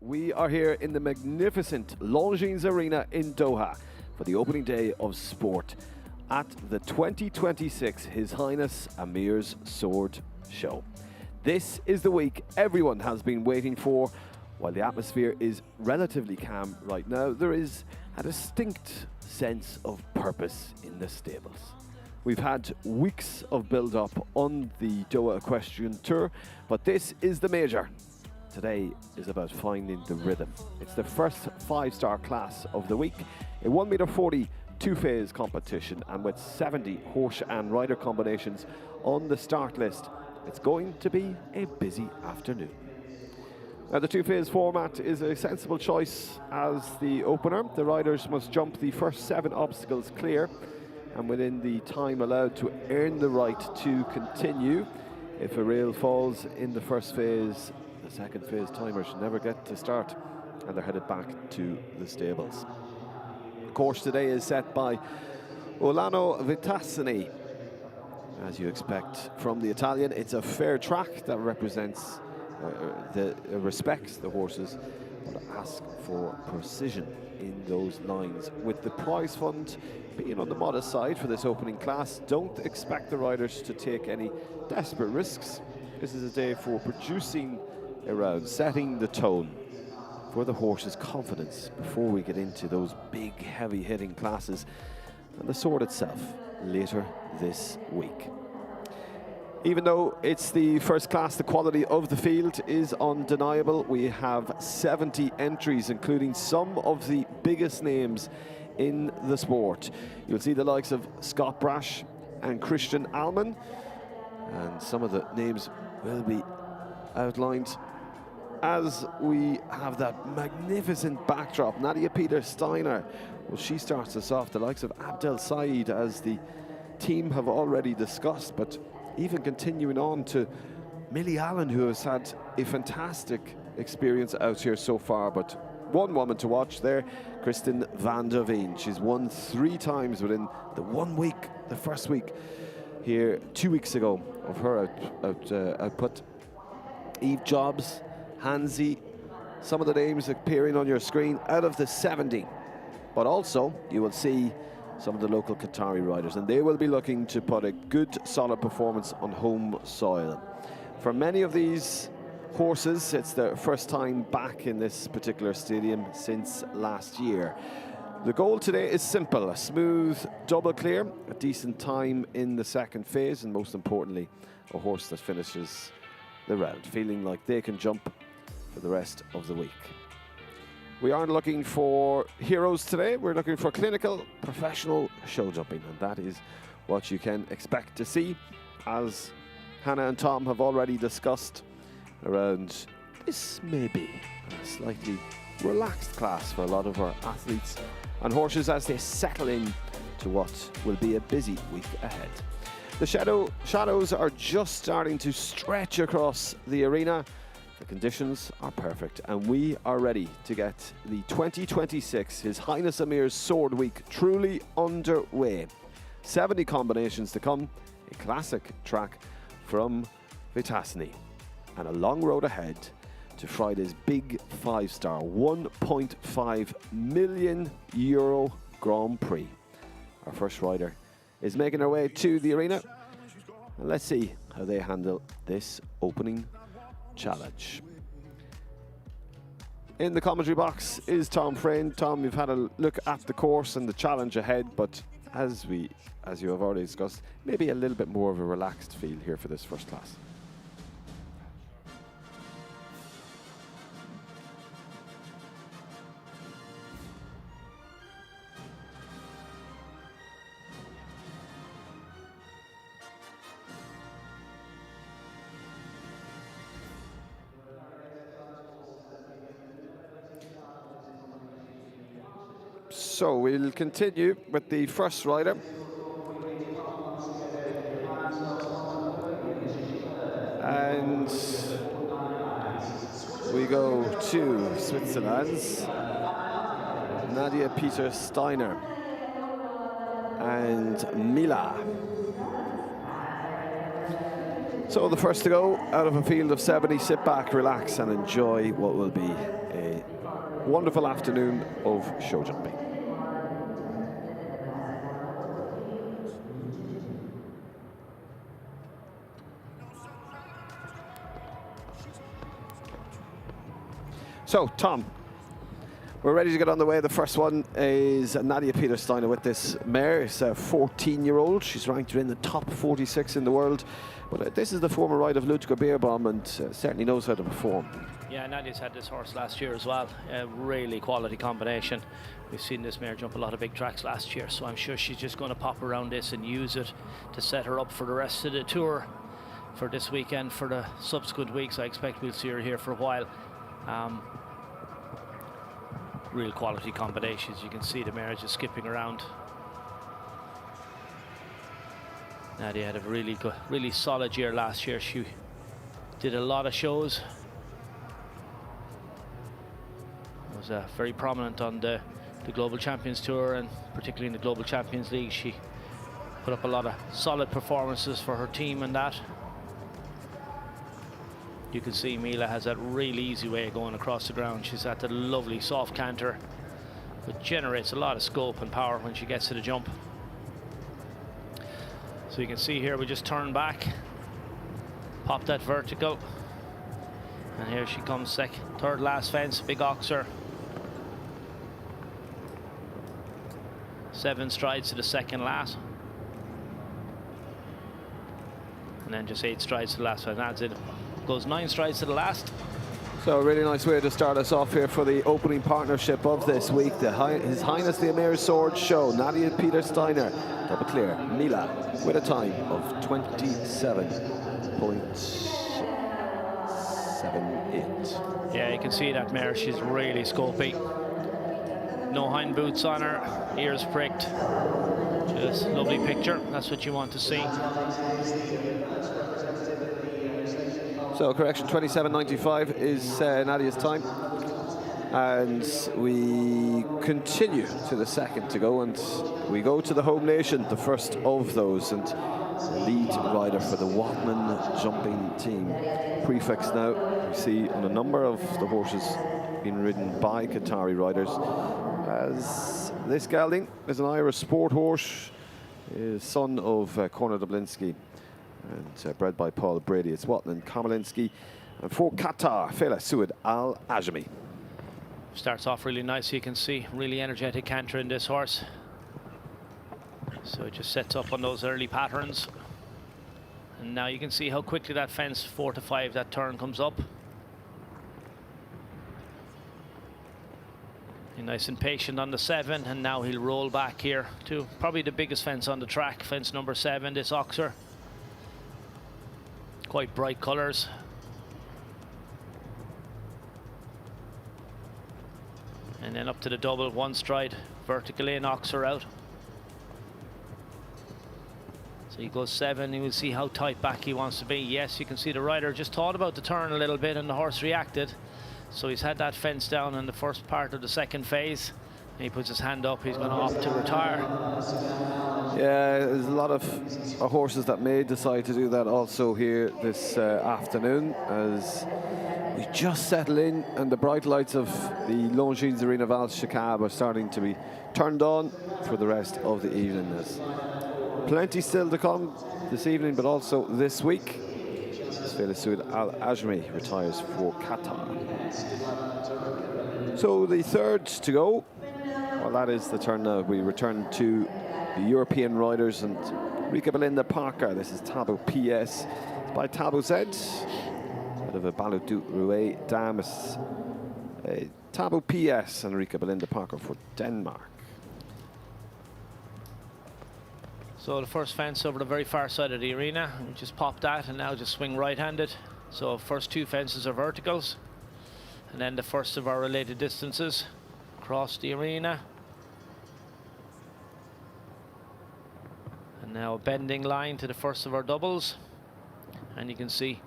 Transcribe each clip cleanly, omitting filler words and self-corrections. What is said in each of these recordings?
We are here in the magnificent Longines Arena in Doha for the opening day of sport at the 2026 His Highness Amir's Sword Show. This is the week everyone has been waiting for. While the atmosphere is relatively calm right now, there is a distinct sense of purpose in the stables. We've had weeks of build-up on the Doha Equestrian Tour, but this is the major. Today is about finding the rhythm. It's the first five-star class of the week, a 1.40 m two-phase competition, and with 70 horse and rider combinations on the start list, it's going to be a busy afternoon. Now, the two-phase format is a sensible choice as the opener. The riders must jump the first 7 obstacles clear and within the time allowed to earn the right to continue. If a rail falls in the first phase, the second phase timers never get to start and they're headed back to the stables. The course today is set by Olano Vitasani. As you expect from the Italian, it's a fair track that represents respects the horses, but ask for precision in those lines. With the prize fund being on the modest side for this opening class, don't expect the riders to take any desperate risks. This is a day for producing a round, setting the tone for the horse's confidence before we get into those big, heavy-hitting classes and the sword itself later this week. Even though it's the first class, the quality of the field is undeniable. We have 70 entries, including some of the biggest names in the sport. You'll see the likes of Scott Brash and Christian Alman, and some of the names will be outlined as we have that magnificent backdrop. Nadia Peter Steiner, well, she starts us off. The likes of Abdel Said, as the team have already discussed, but even continuing on to Millie Allen, who has had a fantastic experience out here so far. But one woman to watch there, Kristen van der Veen. She's won 3 times within the 1 week, the first week here 2 weeks ago of her output. Eve Jobs, Hansi, some of the names appearing on your screen out of the 70. But also you will see some of the local Qatari riders, and they will be looking to put a good, solid performance on home soil. For many of these horses, it's their first time back in this particular stadium since last year. The goal today is simple: a smooth double clear, a decent time in the second phase, and most importantly, a horse that finishes the round feeling like they can jump for the rest of the week. We aren't looking for heroes today. We're looking for clinical, professional show jumping, and that is what you can expect to see, as Hannah and Tom have already discussed around. This may be a slightly relaxed class for a lot of our athletes and horses as they settle in to what will be a busy week ahead. The shadows are just starting to stretch across the arena. The conditions are perfect, and we are ready to get the 2026 His Highness Amir's Sword Week truly underway. 70 combinations to come, a classic track from Vitasani, and a long road ahead to Friday's big 5-star €1.5 million Grand Prix. Our first rider is making her way to the arena, and let's see how they handle this opening challenge. In the commentary box is Tom Frayne. Tom, you've had a look at the course and the challenge ahead, but as you have already discussed, maybe a little bit more of a relaxed feel here for this first class. So we'll continue with the first rider. And we go to Switzerland's Nadia Peter Steiner and Mila. So the first to go out of a field of 70. Sit back, relax and enjoy what will be a wonderful afternoon of show jumping. So, Tom, we're ready to get on the way. The first one is Nadia Peter-Steiner with this mare. It's a 14-year-old. She's ranked in the top 46 in the world. But this is the former ride of Ludger Beerbaum and certainly knows how to perform. Yeah, Nadia's had this horse last year as well. A really quality combination. We've seen this mare jump a lot of big tracks last year, so I'm sure she's just going to pop around this and use it to set her up for the rest of the tour for this weekend. For the subsequent weeks, I expect we'll see her here for a while. Real quality combinations. You can see the mare just skipping around. Nadia had a really good, really solid year last year. She did a lot of shows. Was very prominent on the Global Champions Tour, and particularly in the Global Champions League. She put up a lot of solid performances for her team and that. You can see Mila has that really easy way of going across the ground. She's at the lovely soft canter, which generates a lot of scope and power when she gets to the jump. So you can see here we just turn back, pop that vertical, and here she comes, third last fence, big oxer. 7 strides to the second last, and then just 8 strides to the last one. Adds it, goes 9 strides to the last. So a really nice way to start us off here for the opening partnership of this week. His Highness the Amir Sword Show. Nadia Peter-Steiner, double clear. Mila with a time of 27.78. Yeah, you can see that mare. She's really scopy. No hind boots on her, ears pricked. Just lovely picture. That's what you want to see. So correction, 27.95 is Nadia's time. And we continue to the second to go, and we go to the home nation, the first of those, and lead rider for the Watman jumping team. Prefix now, we see on a number of the horses being ridden by Qatari riders. As this gelding is an Irish sport horse, is son of Conor Dublinsky, and bred by Paul Brady. It's Watman Kamalinsky, and for Qatar, Fela Sued Al Ajami. Starts off really nice. You can see really energetic canter in this horse. So it just sets up on those early patterns. And now you can see how quickly that fence 4 to 5, that turn comes up. He's nice and patient on the 7, and now he'll roll back here to probably the biggest fence on the track, fence number 7, this oxer. Quite bright colours. And then up to the double, 1 stride, vertical in, oxer out. So he goes 7, you will see how tight back he wants to be. Yes, you can see the rider just thought about the turn a little bit and the horse reacted. So he's had that fence down in the first part of the second phase. And he puts his hand up, he's going to opt to retire. Yeah, there's a lot of horses that may decide to do that also here this afternoon, as we just settle in and the bright lights of the Longines Arena of Alshaqab are starting to be turned on for the rest of the evening. There's plenty still to come this evening, but also this week. Fela Sued Al Ajami retires for Qatar. So the third to go, well, that is the turn now. We return to the European riders and Rika Belinda Parker. This is Tabo PS by Tabo Z. Bit of a Baludut Rouet Dam. Tabo PS and Rika Belinda Parker for Denmark. So the first fence over the very far side of the arena. We just pop that and now just swing right-handed. So first 2 fences are verticals. And then the first of our related distances across the arena. And now a bending line to the first of our doubles. And you can see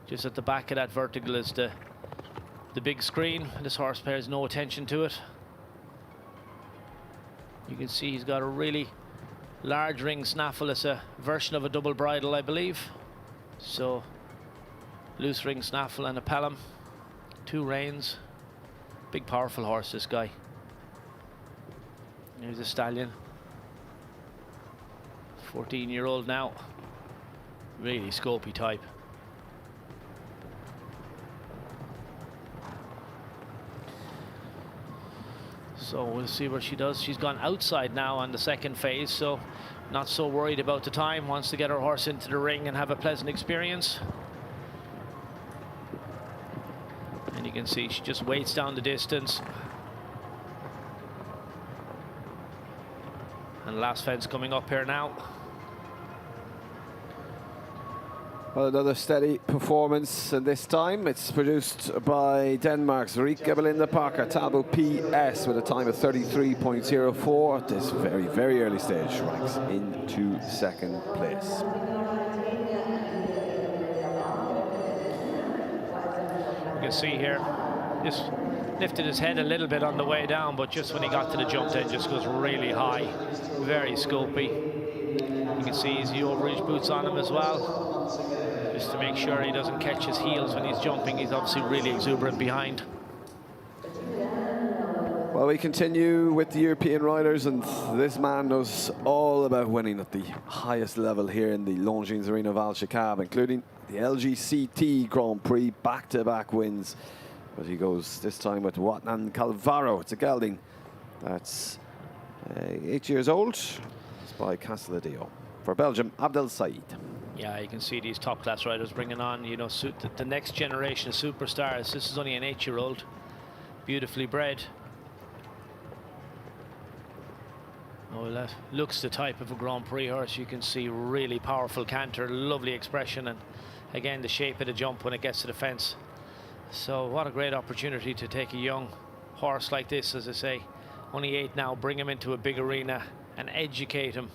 just at the back of that vertical is the big screen. This horse pays no attention to it. You can see he's got a really large ring snaffle. It's a version of a double bridle, I believe. So loose ring snaffle and a pelham, 2 reins. Big powerful horse, this guy. Here's a stallion, 14-year-old now. Really scopy type. So we'll see where she does. She's gone outside now on the second phase, so not so worried about the time. Wants to get her horse into the ring and have a pleasant experience. And you can see she just waits down the distance. And last fence coming up here now. Well, another steady performance, and this time it's produced by Denmark's Rika Belinda Parker Talbot PS with a time of 33.04 at this very, very early stage, ranks into second place. You can see here, just lifted his head a little bit on the way down, but just when he got to the jump then just goes really high, very scopy. You can see his overreach boots on him as well, just to make sure he doesn't catch his heels when he's jumping. He's obviously really exuberant behind. Well, we continue with the European riders, and this man knows all about winning at the highest level here in the Longines Arena of Alshaqab, including the LGCT Grand Prix, back-to-back wins. But he goes this time with Watnan Calvaro. It's a gelding that's 8 years old. It's by Casaladio. For Belgium, Abdel Said. Yeah, you can see these top-class riders bringing on, you know, the next generation of superstars. This is only an 8-year-old, beautifully bred. Oh, that looks the type of a Grand Prix horse. You can see really powerful canter, lovely expression, and again the shape of the jump when it gets to the fence. So what a great opportunity to take a young horse like this, as I say, only 8 now, bring him into a big arena and educate him.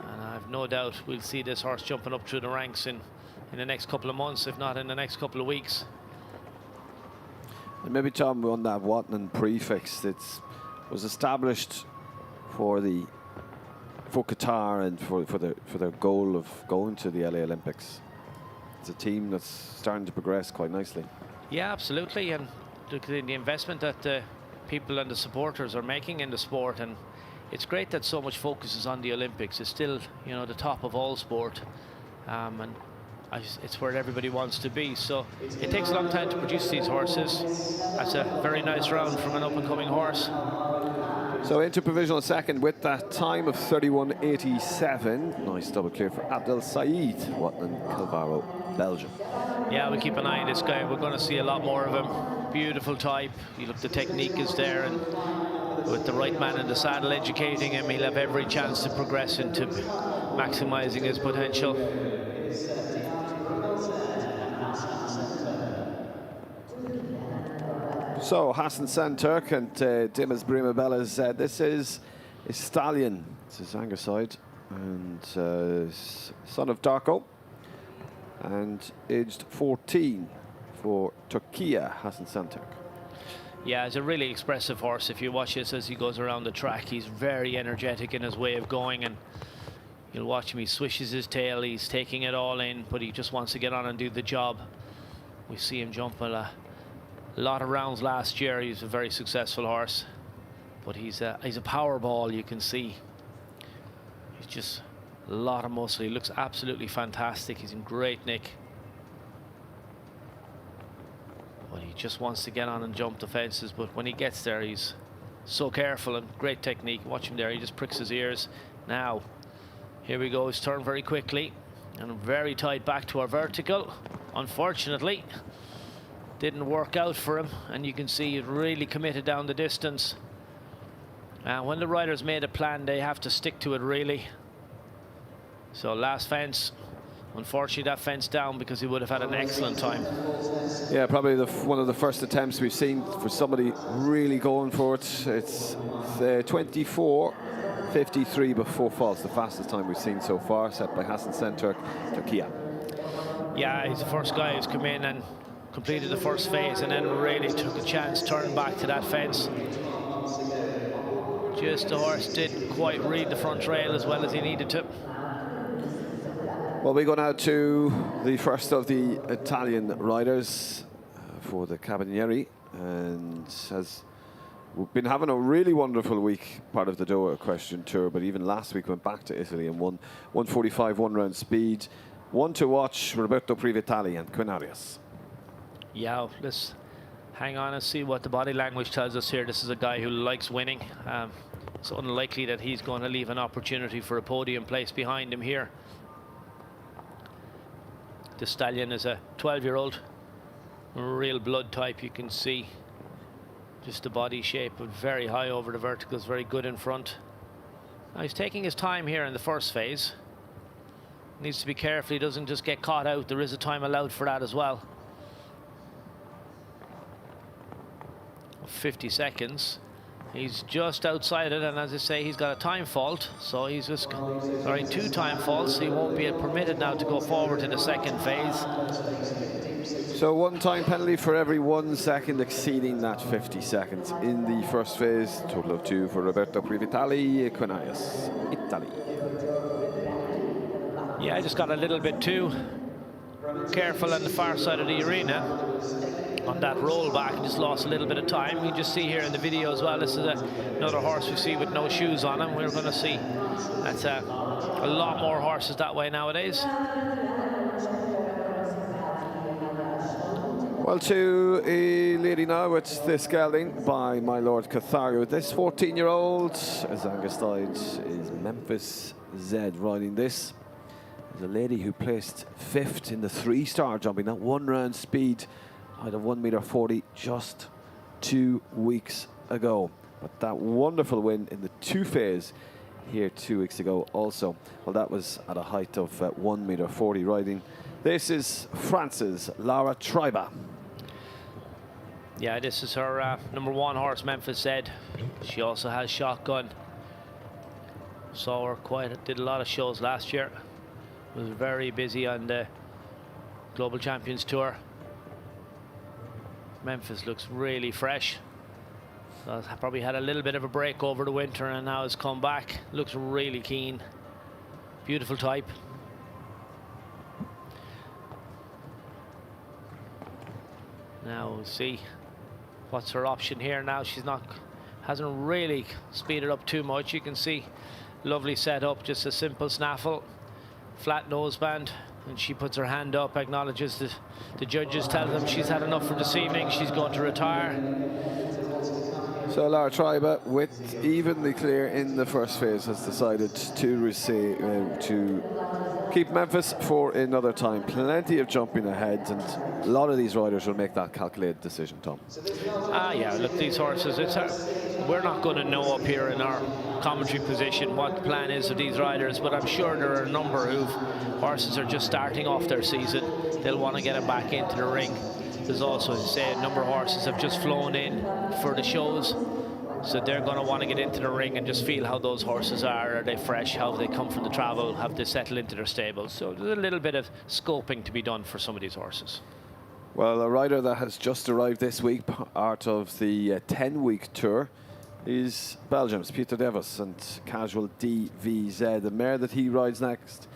And I've no doubt we'll see this horse jumping up through the ranks in the next couple of months, if not in the next couple of weeks. And maybe Tom, on that Watnan prefix, it was established for Qatar and for their goal of going to the LA Olympics. It's a team that's starting to progress quite nicely. Yeah, absolutely, and the investment that the people and the supporters are making in the sport, and it's great that so much focus is on the Olympics. It's still, you know, the top of all sport, and it's where everybody wants to be. So it takes a long time to produce these horses. That's a very nice round from an up-and-coming horse. So into provisional second with that time of 31.87. Nice double clear for Abdel Said, Watnan Calvaro, Belgium. Yeah, we keep an eye on this guy. We're going to see a lot more of him. Beautiful type. You look, the technique is there, and with the right man in the saddle educating him, he'll have every chance to progress into maximizing his potential. So Hassan Santurk and Dimas Brimabellas, this is a stallion. It's his anger side, and son of Darko, and aged 14 for Turkiya, Hassan Santurk. Yeah, he's a really expressive horse. If you watch this as he goes around the track, he's very energetic in his way of going, and you'll watch him, he swishes his tail, he's taking it all in, but he just wants to get on and do the job. We see him jump a lot of rounds last year. He's a very successful horse, but he's a power ball. You can see he's just a lot of muscle. He looks absolutely fantastic. He's in great nick, but he just wants to get on and jump the fences. But when he gets there, he's so careful and great technique. Watch him there, he just pricks his ears. Now here we go, he's turned very quickly and very tight back to our vertical. Unfortunately didn't work out for him, and you can see he's really committed down the distance. When the riders made a plan, they have to stick to it, really. So last fence, unfortunately that fence down, because he would have had an excellent time. Yeah, probably one of the first attempts we've seen for somebody really going for it. It's 24.53 before falls, the fastest time we've seen so far, set by Hassan Santurk, Turkiya. Yeah, he's the first guy who's come in and completed the first phase, and then really took a chance, turned back to that fence. Just the horse didn't quite read the front rail as well as he needed to. Well, we go now to the first of the Italian riders for the Cabinieri, and we've been having a really wonderful week, part of the Doha Equestrian Tour, but even last week went back to Italy and won 145 one-round speed. One to watch, Roberto Privitali and Quinarius. Yeah, let's hang on and see what the body language tells us here. This is a guy who likes winning. It's unlikely that he's going to leave an opportunity for a podium place behind him here. The stallion is a 12-year-old, real blood type. You can see just the body shape, very high over the verticals, very good in front. Now he's taking his time here in the first phase. Needs to be careful he doesn't just get caught out. There is a time allowed for that as well. 50 seconds. He's just outside it, and as I say, he's got a time fault, so he's just, sorry, 2 time faults. He won't be permitted now to go forward to the second phase. So 1 time penalty for every 1 second exceeding that 50 seconds in the first phase. Total of 2 for Roberto Privitali, Quinarius, Italy. Yeah, I just got a little bit too careful on the far side of the arena on that rollback and just lost a little bit of time. You just see here in the video as well, this is another horse we see with no shoes on him. We're going to see that's a lot more horses that way nowadays. Well, to a lady now, it's this gelding by my Lord Qatar. This 14-year-old, as Angus died, is Memphis Z riding this. There's a lady who placed 5th in the 3-star jumping, that 1-round speed, height of 1.40 m just 2 weeks ago. But that wonderful win in the 2 phase here 2 weeks ago also. Well, that was at a height of 1.40 m riding. This is France's Laura Triba. Yeah, this is her number 1 horse, Memphis Z. She also has Shotgun. Saw her did a lot of shows last year. Was very busy on the Global Champions Tour. Memphis looks really fresh. So probably had a little bit of a break over the winter and now has come back. Looks really keen. Beautiful type. Now we'll see what's her option here now. Hasn't really speeded up too much. You can see lovely setup, just a simple snaffle, flat noseband, and she puts her hand up, acknowledges that the judges tell them she's had enough for this evening, she's going to retire. So Laura Triba, with evenly clear in the first phase, has decided to keep Memphis for another time. Plenty of jumping ahead, and a lot of these riders will make that calculated decision, Tom. Yeah, look, these horses, we're not going to know up here in our commentary position what the plan is of these riders, but I'm sure there are a number who horses are just starting off their season. They'll want to get them back into the ring. There's also, as I say, a number of horses have just flown in for the shows, so they're going to want to get into the ring and just feel how those horses are. Are they fresh? How have they come from the travel? Have they settled into their stables? So there's a little bit of scoping to be done for some of these horses. Well, a rider that has just arrived this week, part of the 10-week tour, is Belgium's Peter Devos and Casual DVZ. The mare that he rides next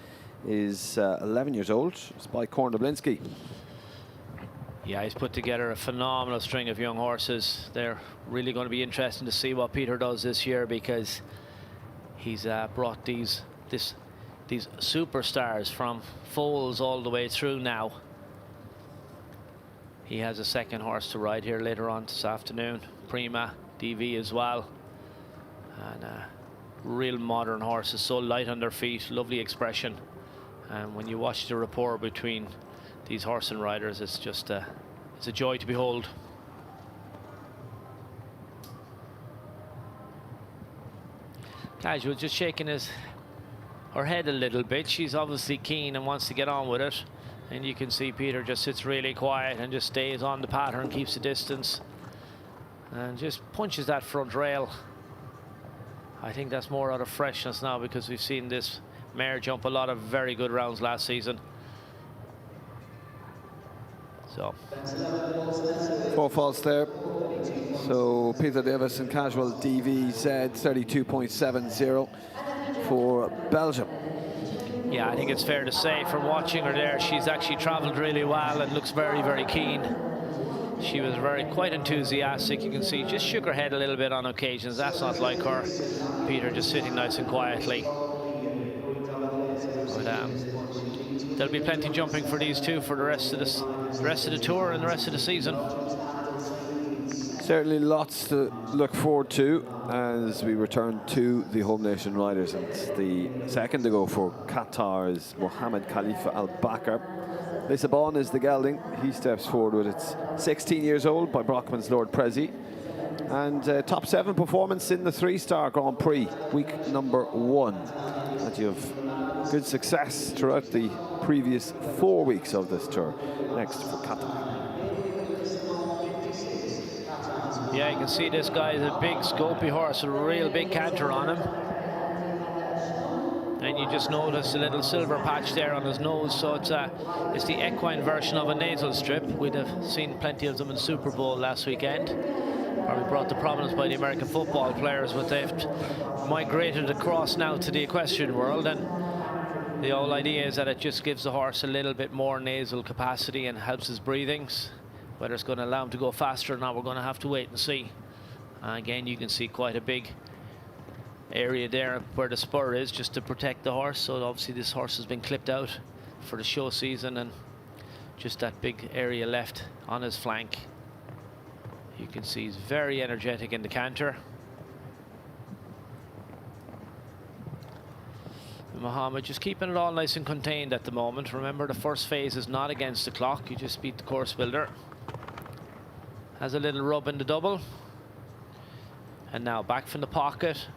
is 11 years old. It's by Korn Dublinski. Yeah, he's put together a phenomenal string of young horses. They're really going to be interesting to see what Peter does this year, because he's brought these superstars from foals all the way through now. He has a second horse to ride here later on this afternoon, Prima DV as well. And real modern horses, so light on their feet, lovely expression. And when you watch the rapport between these horse and riders, it's just it's a joy to behold. Casual just shaking her head a little bit. She's obviously keen and wants to get on with it. And you can see Peter just sits really quiet and just stays on the pattern, keeps the distance, and just punches that front rail. I think that's more out of freshness now, because we've seen this mare jump a lot of very good rounds last season. So 4 faults there. So Peter Davis and Casual DVZ 32.70 for Belgium. Yeah, I think it's fair to say from watching her there, she's actually travelled really well and looks very, very keen. She was quite enthusiastic. You can see just shook her head a little bit on occasions. That's not like her. Peter just sitting nice and quietly. But, there'll be plenty jumping for these two for the rest of the tour and the rest of the season. Certainly lots to look forward to as we return to the home nation riders. And the second to go for Qatar is Mohammed Khalifa Al Bakr. Lisbon is the gelding. He steps forward with its 16 years old by Brockman's Lord Prezi. And top 7 performance in the 3-star Grand Prix, week number 1. And you have good success throughout the previous 4 weeks of this tour. Next for Qatar. Yeah, you can see this guy is a big scopy horse, a real big canter on him. And you just notice a little silver patch there on his nose, so it's the equine version of a nasal strip. We'd have seen plenty of them in Super Bowl last weekend. Probably brought to prominence by the American football players, but they've migrated across now to the equestrian world. And the whole idea is that it just gives the horse a little bit more nasal capacity and helps his breathings. Whether it's going to allow him to go faster or not, we're going to have to wait and see. Again, you can see quite a big area there where the spur is, just to protect the horse. So obviously this horse has been clipped out for the show season, and just that big area left on his flank. You can see he's very energetic in the canter. Mohammed just keeping it all nice and contained at the moment. Remember, the first phase is not against the clock. You just beat the course builder. Has a little rub in the double. And now back from the pocket.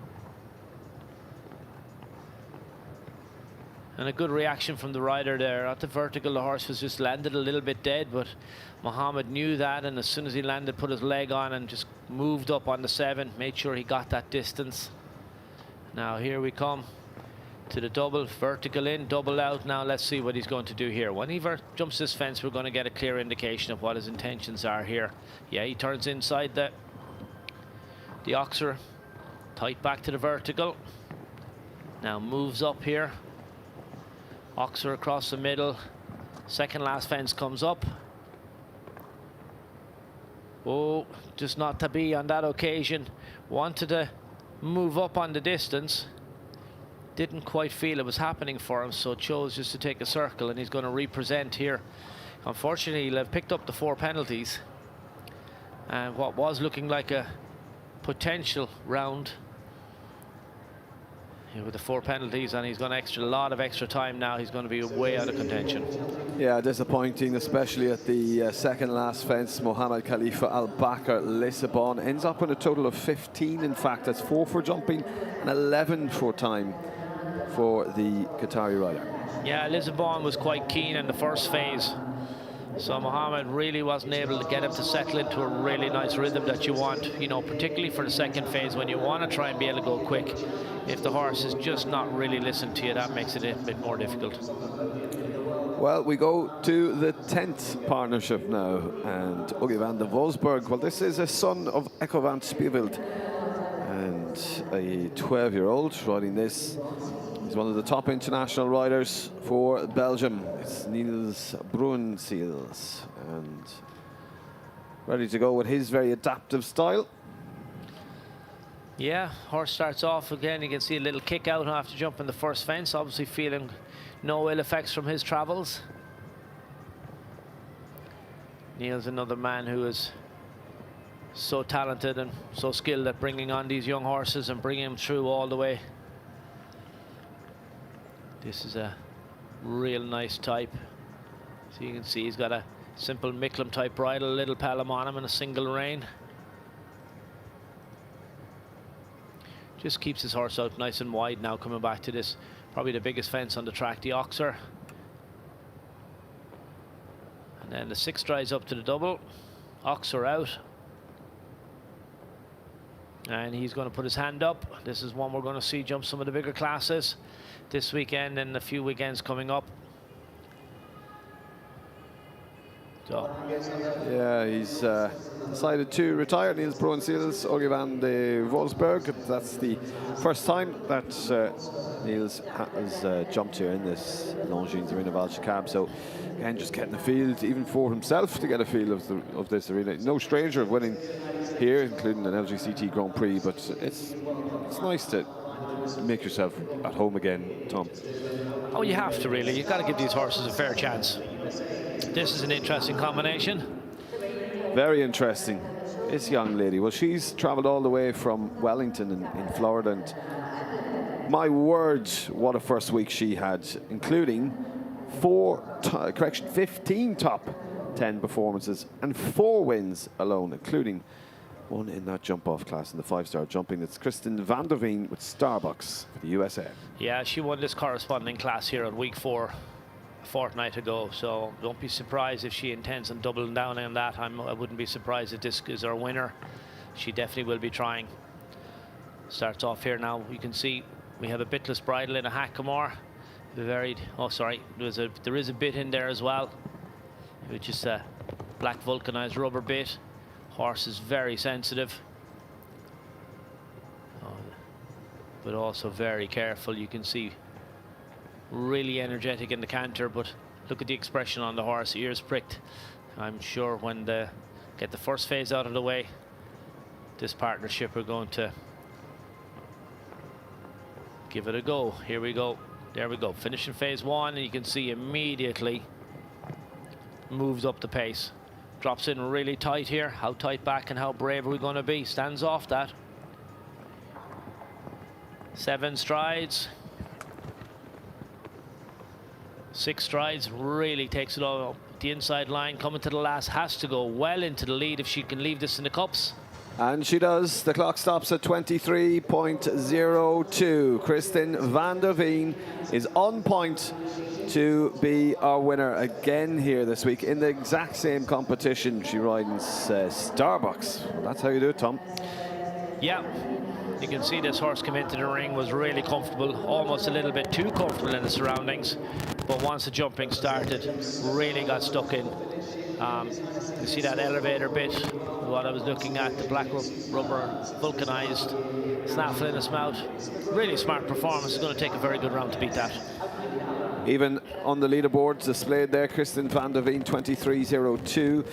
And a good reaction from the rider there. At the vertical, the horse was just landed a little bit dead, but Mohammed knew that, and as soon as he landed, put his leg on and just moved up on the 7, made sure he got that distance. Now here we come to the double, vertical in, double out. Now let's see what he's going to do here. When he jumps this fence, we're going to get a clear indication of what his intentions are here. Yeah, he turns inside the oxer, tight back to the vertical. Now moves up here. Oxer across the middle. Second last fence comes up. Oh, just not to be on that occasion. Wanted to move up on the distance. Didn't quite feel it was happening for him, so chose just to take a circle, and he's going to represent here. Unfortunately, he'll have picked up the 4 penalties. And what was looking like a potential round with the 4 penalties, and he's got a lot of extra time now. He's going to be way out of contention. Yeah, disappointing, especially at the second last fence. Mohammed Khalifa Al Bakr Lisbon ends up with a total of 15. In fact, that's 4 for jumping and 11 for time for the Qatari rider. Yeah, Lisbon was quite keen in the first phase, so Mohammed really wasn't able to get him to settle into a really nice rhythm that you want, you know, particularly for the second phase when you want to try and be able to go quick. If the horse is just not really listening to you, that makes it a bit more difficult. Well, we go to the 10th partnership now, and Oggy van de Wolfsburg. Well, this is a son of Echo van Spiewild, and a 12-year-old riding this. He's one of the top international riders for Belgium. It's Niels Bruinseels, and ready to go with his very adaptive style. Yeah, horse starts off again. You can see a little kick out after jumping the first fence, obviously feeling no ill effects from his travels. Niels, another man who is so talented and so skilled at bringing on these young horses and bringing them through all the way. This is a real nice type. So you can see he's got a simple Micklem type bridle, a little pelham on him, and a single rein. Just keeps his horse out nice and wide now, coming back to this, probably the biggest fence on the track, the Oxer. And then the 6 drives up to the double. Oxer out. And he's going to put his hand up. This is one we're going to see jump some of the bigger classes this weekend and a few weekends coming up. So, yeah, he's decided to retire. Niels Bruin-Seals, Ogie van de Wolfsburg. That's the first time that Niels has jumped here in this Longines Arena of Alshaqab. So again, just getting the field, even for himself, to get a feel of this arena. No stranger of winning here, including an LGCT Grand Prix. But it's nice to make yourself at home again, Tom. oh, you have to really. You've got to give these horses a fair chance. This is an interesting combination. Very interesting. This young lady, well, she's travelled all the way from Wellington in Florida, and my word, what a first week she had, including 15 top 10 performances and 4 wins alone, including one in that jump-off class in the 5-star jumping. It's Kristen van der Veen with Starbucks for the USA. Yeah, she won this corresponding class here on week 4 a fortnight ago, so don't be surprised if she intends on doubling down on that. I wouldn't be surprised if this is our winner. She definitely will be trying. Starts off here now. You can see we have a bitless bridle in a hackamore. Oh, sorry, there is a bit in there as well, which is a black vulcanized rubber bit. Horse is very sensitive, but also very careful. You can see really energetic in the canter, but look at the expression on the horse, ears pricked. I'm sure when they get the first phase out of the way, this partnership are going to give it a go. Here we go. There we go. Finishing phase 1, and you can see immediately moves up the pace. Drops in really tight here. How tight back and how brave are we going to be? Stands off that. 7 strides. 6 strides. Really takes it all up the inside line. Coming to the last. Has to go well into the lead if she can leave this in the cups. And she does. The clock stops at 23.02. Kristen van der Veen is on point to be our winner again here this week in the exact same competition. She rides Starbucks. Well, that's how you do it, Tom. Yeah, you can see this horse come into the ring, was really comfortable, almost a little bit too comfortable in the surroundings, but once the jumping started, really got stuck in. You see that elevator bit, what I was looking at, the black rubber vulcanized snaffle in his mouth. Really smart performance. It's going to take a very good round to beat that. Even on the leaderboards displayed there, Kristen van der Veen 23.02,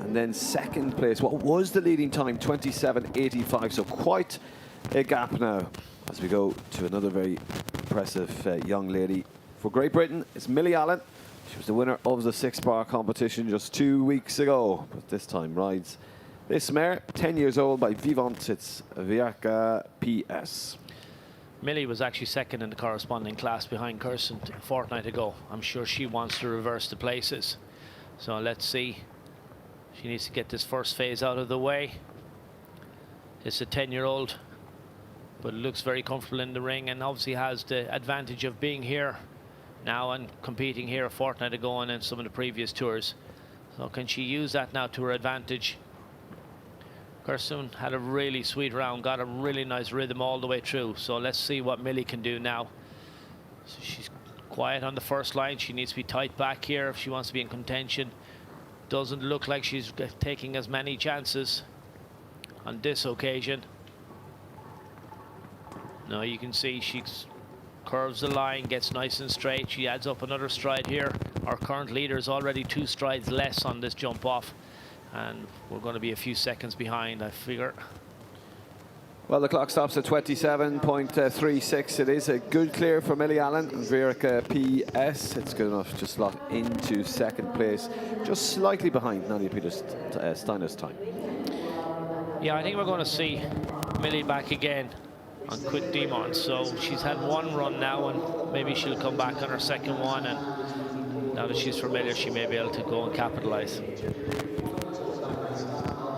and then second place, what was the leading time, 27.85, so quite a gap now as we go to another very impressive young lady. For Great Britain, it's Millie Allen. She was the winner of the 6-bar competition just 2 weeks ago, but this time rides this mare, 10 years old, by Vivant. It's Viaka PS. Millie was actually second in the corresponding class behind Kirsten a fortnight ago. I'm sure she wants to reverse the places. So let's see. She needs to get this first phase out of the way. It's a 10-year-old, but looks very comfortable in the ring and obviously has the advantage of being here now and competing here a fortnight ago and in some of the previous tours. So can she use that now to her advantage? Kirsten had a really sweet round, got a really nice rhythm all the way through. So let's see what Millie can do now. So she's quiet on the first line. She needs to be tight back here if she wants to be in contention. Doesn't look like she's taking as many chances on this occasion. No, you can see she curves the line, gets nice and straight. She adds up another stride here. Our current leader is already 2 strides less on this jump off, and we're going to be a few seconds behind, I figure. Well, the clock stops at 27.36. It is a good clear for Millie Allen and Verica PS. It's good enough to slot into second place, just slightly behind Nadia Steiner's time. Yeah, I think we're going to see Millie back again on quick demons. So she's had 1 run now, and maybe she'll come back on her second one, and now that she's familiar, she may be able to go and capitalize.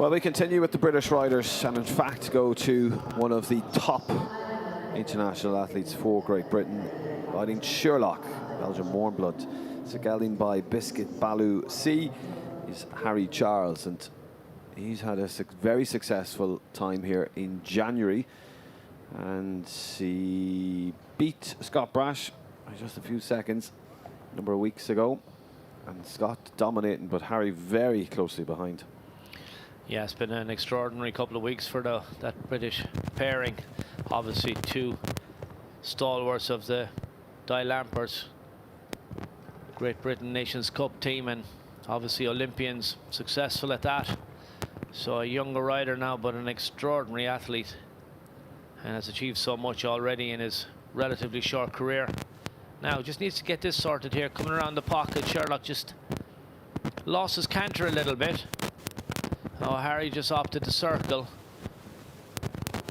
Well, we continue with the British riders, and in fact go to one of the top international athletes for Great Britain, riding Sherlock, Belgian Warmblood. It's a gelding by Biscuit Baloo C. He's Harry Charles, and he's had a very successful time here in January, and he beat Scott Brash by just a few seconds a number of weeks ago. and Scott dominating, but Harry very closely behind. Yeah, it's been an extraordinary couple of weeks for that British pairing. Obviously, two stalwarts of the Di Lampers Great Britain Nations Cup team, and obviously Olympians, successful at that. So a younger rider now, but an extraordinary athlete, and has achieved so much already in his relatively short career. Now just needs to get this sorted here. Coming around the pocket, Sherlock just lost his canter a little bit. Oh, Harry just opted to circle.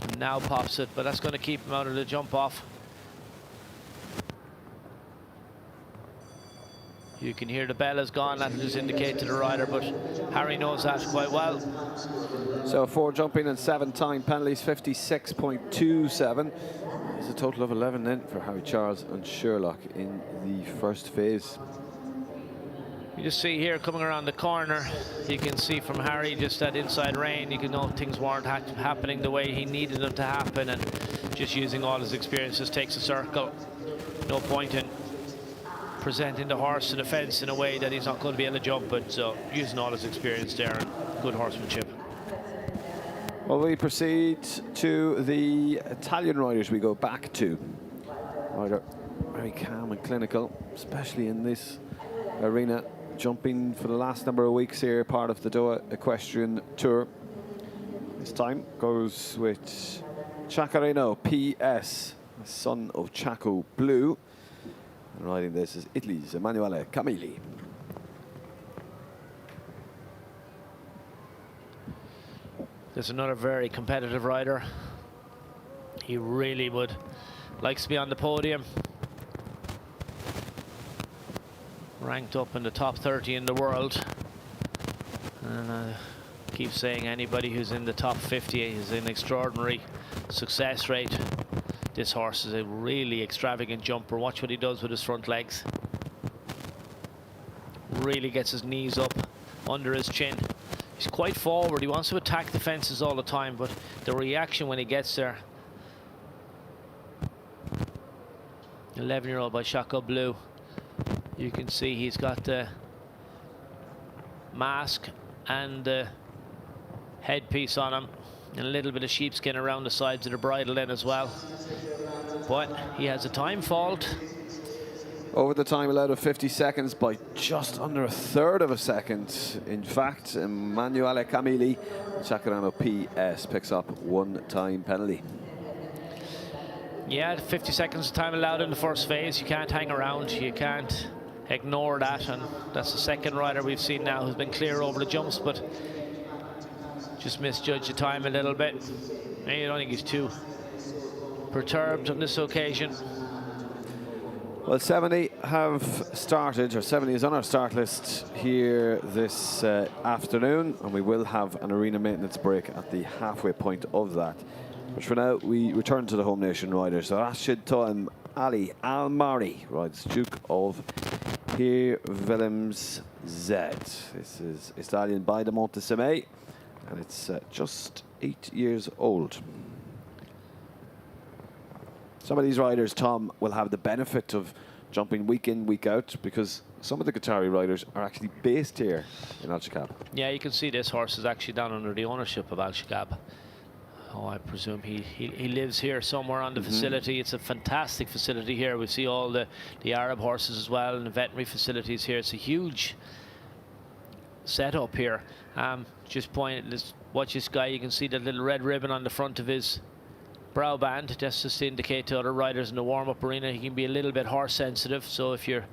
And now pops it, but that's going to keep him out of the jump off. You can hear the bell has gone. That'll just indicate to the rider, but Harry knows that quite well. So 4 jumping and 7 time penalties, 56.27. There's a total of 11 then for Harry Charles and Sherlock in the first phase. You just see here coming around the corner, you can see from Harry just that inside rein. You can know things weren't happening the way he needed them to happen, and just using all his experiences takes a circle. No point in presenting the horse to the fence in a way that he's not going to be able to jump it. So using all his experience there and good horsemanship. Well, we proceed to the Italian riders. We go back to rider very calm and clinical, especially in this arena, jumping for the last number of weeks here, part of the Doha Equestrian Tour. This time goes with Chacarino PS, the son of Chaco Blue. And riding this is Italy's Emanuele Camilli. There's another very competitive rider. He really likes to be on the podium. Ranked up in the top 30 in the world. And I keep saying anybody who's in the top 50 is an extraordinary success rate. This horse is a really extravagant jumper. Watch what he does with his front legs. Really gets his knees up under his chin. He's quite forward. He wants to attack the fences all the time, but the reaction when he gets there. 11-year-old by Alshaqab Blue. You can see he's got the mask and the headpiece on him, and a little bit of sheepskin around the sides of the bridle then as well. But he has a time fault. Over the time allowed of 50 seconds by just under a third of a second. In fact, Emanuele Camilli, Chacarino PS, picks up 1 time penalty. Yeah, 50 seconds of time allowed in the first phase. You can't hang around. You can't ignore that. And that's the second rider we've seen now who's been clear over the jumps, but just misjudged the time a little bit. I don't think he's too perturbed on this occasion. Well, 70 have started, or 70 is on our start list here this afternoon, and we will have an arena maintenance break at the halfway point of that. But for now, we return to the home nation riders. So Rashid Toim Ali Al Mari rides Duke of Pierre Willems Z. This is a stallion by the Montesime, and it's just 8 years old. Some of these riders, Tom, will have the benefit of jumping week in, week out, because some of the Qatari riders are actually based here in Alshaqab. Yeah, you can see this horse is actually down under the ownership of Alshaqab. Oh, I presume he lives here somewhere on the facility. It's a fantastic facility here. We see all the Arab horses as well, and the veterinary facilities here. It's a huge setup here. Just watch this guy. You can see that little red ribbon on the front of his brow band, just to indicate to other riders in the warm-up arena he can be a little bit horse sensitive. So if your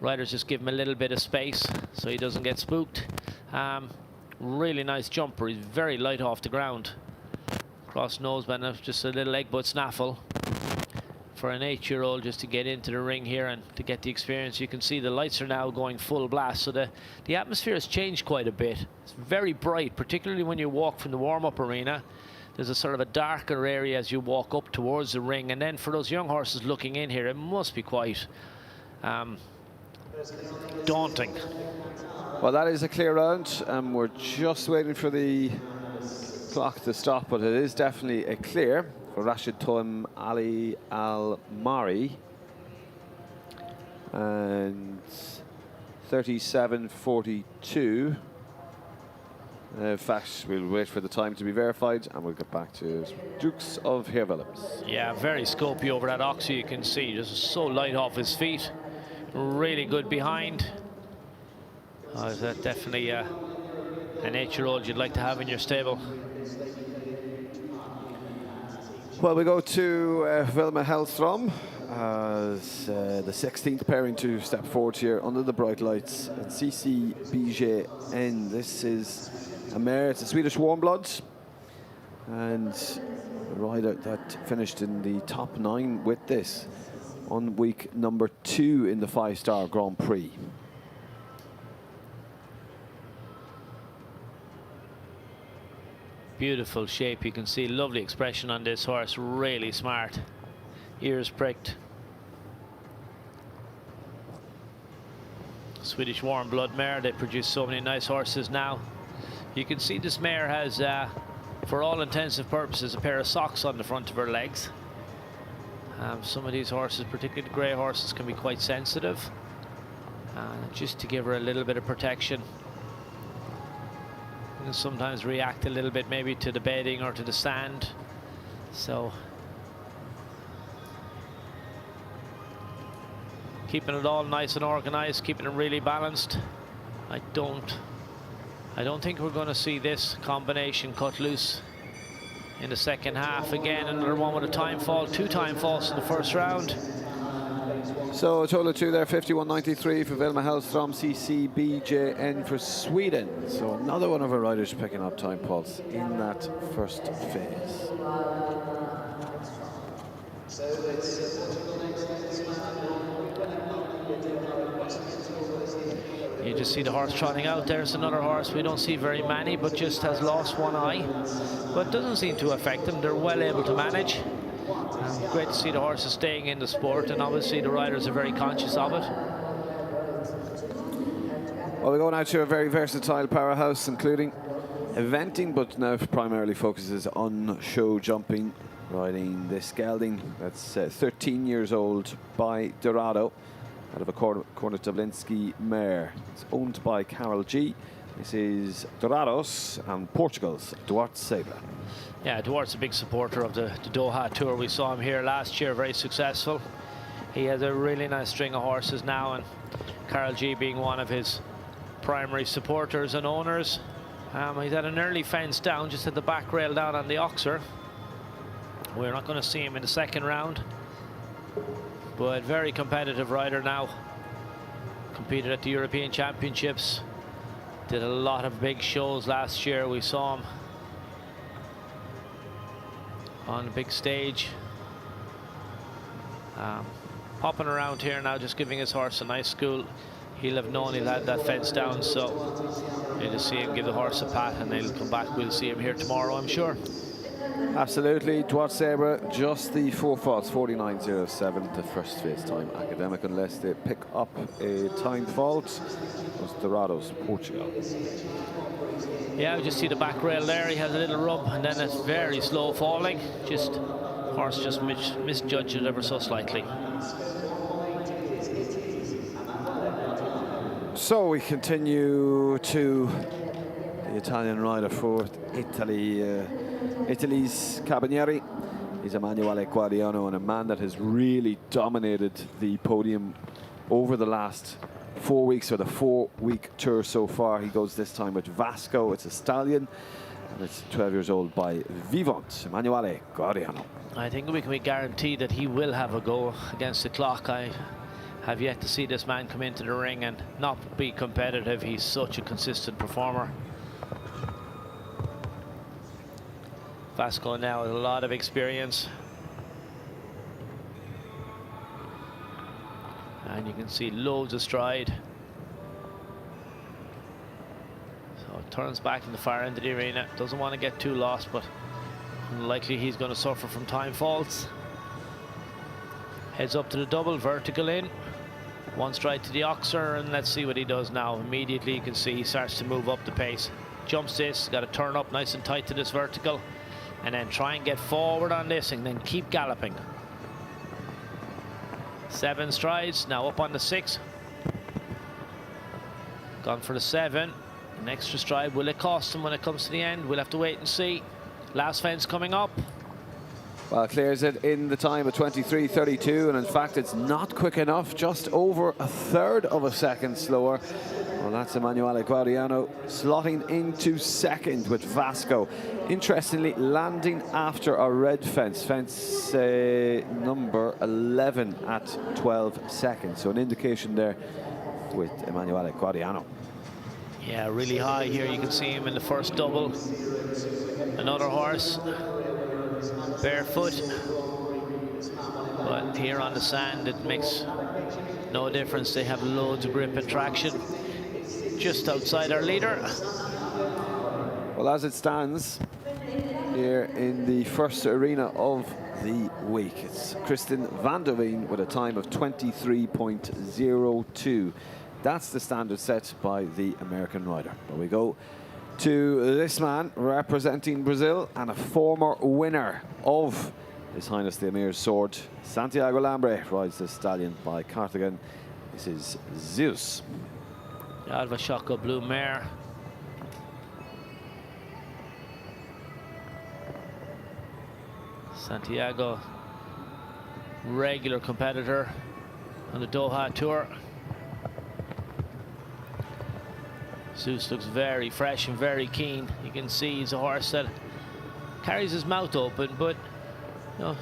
riders just give him a little bit of space so he doesn't get spooked. Really nice jumper. He's very light off the ground. Cross noseband, just a little egg butt snaffle for an 8-year-old just to get into the ring here and to get the experience. You can see the lights are now going full blast, so the atmosphere has changed quite a bit. It's very bright, particularly when you walk from the warm-up arena. There's a sort of a darker area as you walk up towards the ring, and then for those young horses looking in here, it must be quite daunting. Well, that is a clear round, and we're just waiting for the clock to stop, but it is definitely a clear for Rashid Toim Ali Al Mari. And 37.42. In fact, we'll wait for the time to be verified and we'll get back to Dukes of Heer-Willems. Yeah, very scopy over that oxy, you can see. Just so light off his feet. Really good behind. Oh, is that definitely an 8-year-old you'd like to have in your stable? Well, we go to Vilma Hellstrom as the 16th pairing to step forward here under the bright lights at CCBJN. This is Amir, it's a Swedish warm blood, and a rider that finished in the top 9 with this on week number 2 in the 5-star Grand Prix. Beautiful shape, you can see lovely expression on this horse, really smart. Ears pricked. Swedish warm blood mare, they produce so many nice horses now. You can see this mare has, for all intents and purposes, a pair of socks on the front of her legs. Some of these horses, particularly the grey horses, can be quite sensitive. Just to give her a little bit of protection. And sometimes react a little bit maybe to the bedding or to the sand. So keeping it all nice and organized, keeping it really balanced. I don't think we're going to see this combination cut loose in the second half. Again, another one with a time fall, 2 time falls in the first round. So a total of 2 there, 51.93 for Vilma Hellstrom, CCBJN for Sweden. So another one of our riders picking up time falls in that first phase. You just see the horse trotting out. There's another horse we don't see very many, but just has lost one eye. But doesn't seem to affect them. They're well able to manage. Great to see the horses staying in the sport, and obviously the riders are very conscious of it. Well, we go now to a very versatile powerhouse, including eventing, but now primarily focuses on show jumping, riding this gelding that's 13 years old by Dorado, out of a Cornet Dublinski mare. It's owned by Carol G. This is Dorados and Portugal's Duarte Sabra. Yeah, Duarte's a big supporter of the Doha Tour. We saw him here last year, very successful. He has a really nice string of horses now, and Carol G being one of his primary supporters and owners. He's had an early fence down, just had the back rail down on the Oxer. We're not going to see him in the second round, but very competitive rider now. Competed at the European Championships, did a lot of big shows last year. We saw him on a big stage. Popping around here now, just giving his horse a nice school. He'll have known he'll have that fence down, so you'll just see him give the horse a pat, and he'll come back. We'll see him here tomorrow, I'm sure. Absolutely. Duarte Sabra, just the 4 faults, 49.07, the first phase time academic, unless they pick up a time fault. Was Dorados, Portugal. Yeah, we just see the back rail there. He has a little rub, and then it's very slow falling. Just horse just misjudged it ever so slightly. So we continue to the Italian rider for Italy's Cabanieri. He's Emanuele Guadiano, and a man that has really dominated the podium over the last 4 weeks, or the 4-week tour so far. He goes this time with Vasco. It's a stallion, and it's 12 years old by Vivant, Emanuele Guadiano. I think we can be guaranteed that he will have a go against the clock. I have yet to see this man come into the ring and not be competitive. He's such a consistent performer. Vasco now with a lot of experience. And you can see loads of stride. So turns back in the far end of the arena. Doesn't want to get too lost, but unlikely he's going to suffer from time faults. Heads up to the double, vertical in. 1 stride to the Oxer, and let's see what he does now. Immediately you can see he starts to move up the pace. Jumps this, got to turn up nice and tight to this vertical, and then try and get forward on this, and then keep galloping. 7 strides, now up on the 6. Gone for the 7. An extra stride. Will it cost him when it comes to the end? We'll have to wait and see. Last fence coming up. Well, clears it in the time of 23:32, and in fact it's not quick enough, just over a third of a second slower. Well, that's Emanuele Guadiano slotting into second with Vasco. Interestingly, landing after a red fence number 11 at 12 seconds. So an indication there with Emanuele Guadiano. Yeah, really high here. You can see him in the first double. Another horse, barefoot. But here on the sand, it makes no difference. They have loads of grip and traction. Just outside our leader. Well, as it stands here in the first arena of the week, it's Kristen van der Veen with a time of 23.02. That's the standard set by the American rider. But we go to this man representing Brazil and a former winner of His Highness the Amir's sword. Santiago Lambre rides the stallion by Carthagen. This is Zeus. The Alshaqab blue mare. Santiago, regular competitor on the Doha Tour. Zeus looks very fresh and very keen. You can see he's a horse that carries his mouth open, but you know,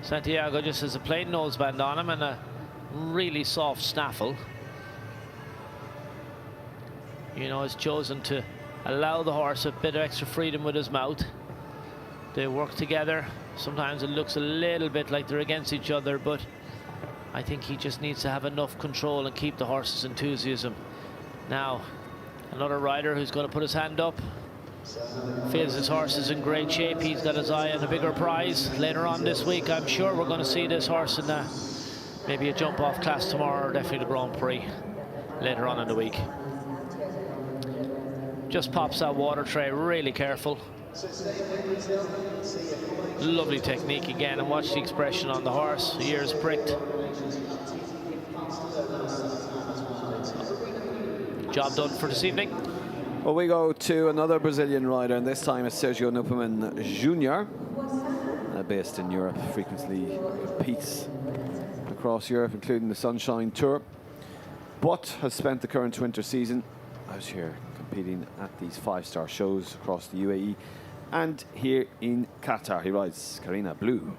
Santiago just has a plain noseband on him and a really soft snaffle. You know, has chosen to allow the horse a bit of extra freedom with his mouth. They work together. Sometimes it looks a little bit like they're against each other, but I think he just needs to have enough control and keep the horse's enthusiasm. Now, another rider who's going to put his hand up. Feels his horse is in great shape. He's got his eye on a bigger prize later on this week. I'm sure we're going to see this horse in maybe a jump-off class tomorrow, or definitely the Grand Prix later on in the week. Just pops that water tray, really careful. Lovely technique again, and watch the expression on the horse, ears pricked. Job done for this evening. Well, we go to another Brazilian rider, and this time it's Sergio Nuppelman Jr., based in Europe, frequently competes across Europe, including the Sunshine Tour, but has spent the current winter season out here competing at these 5-star shows across the UAE and here in Qatar. He rides Carina Blue.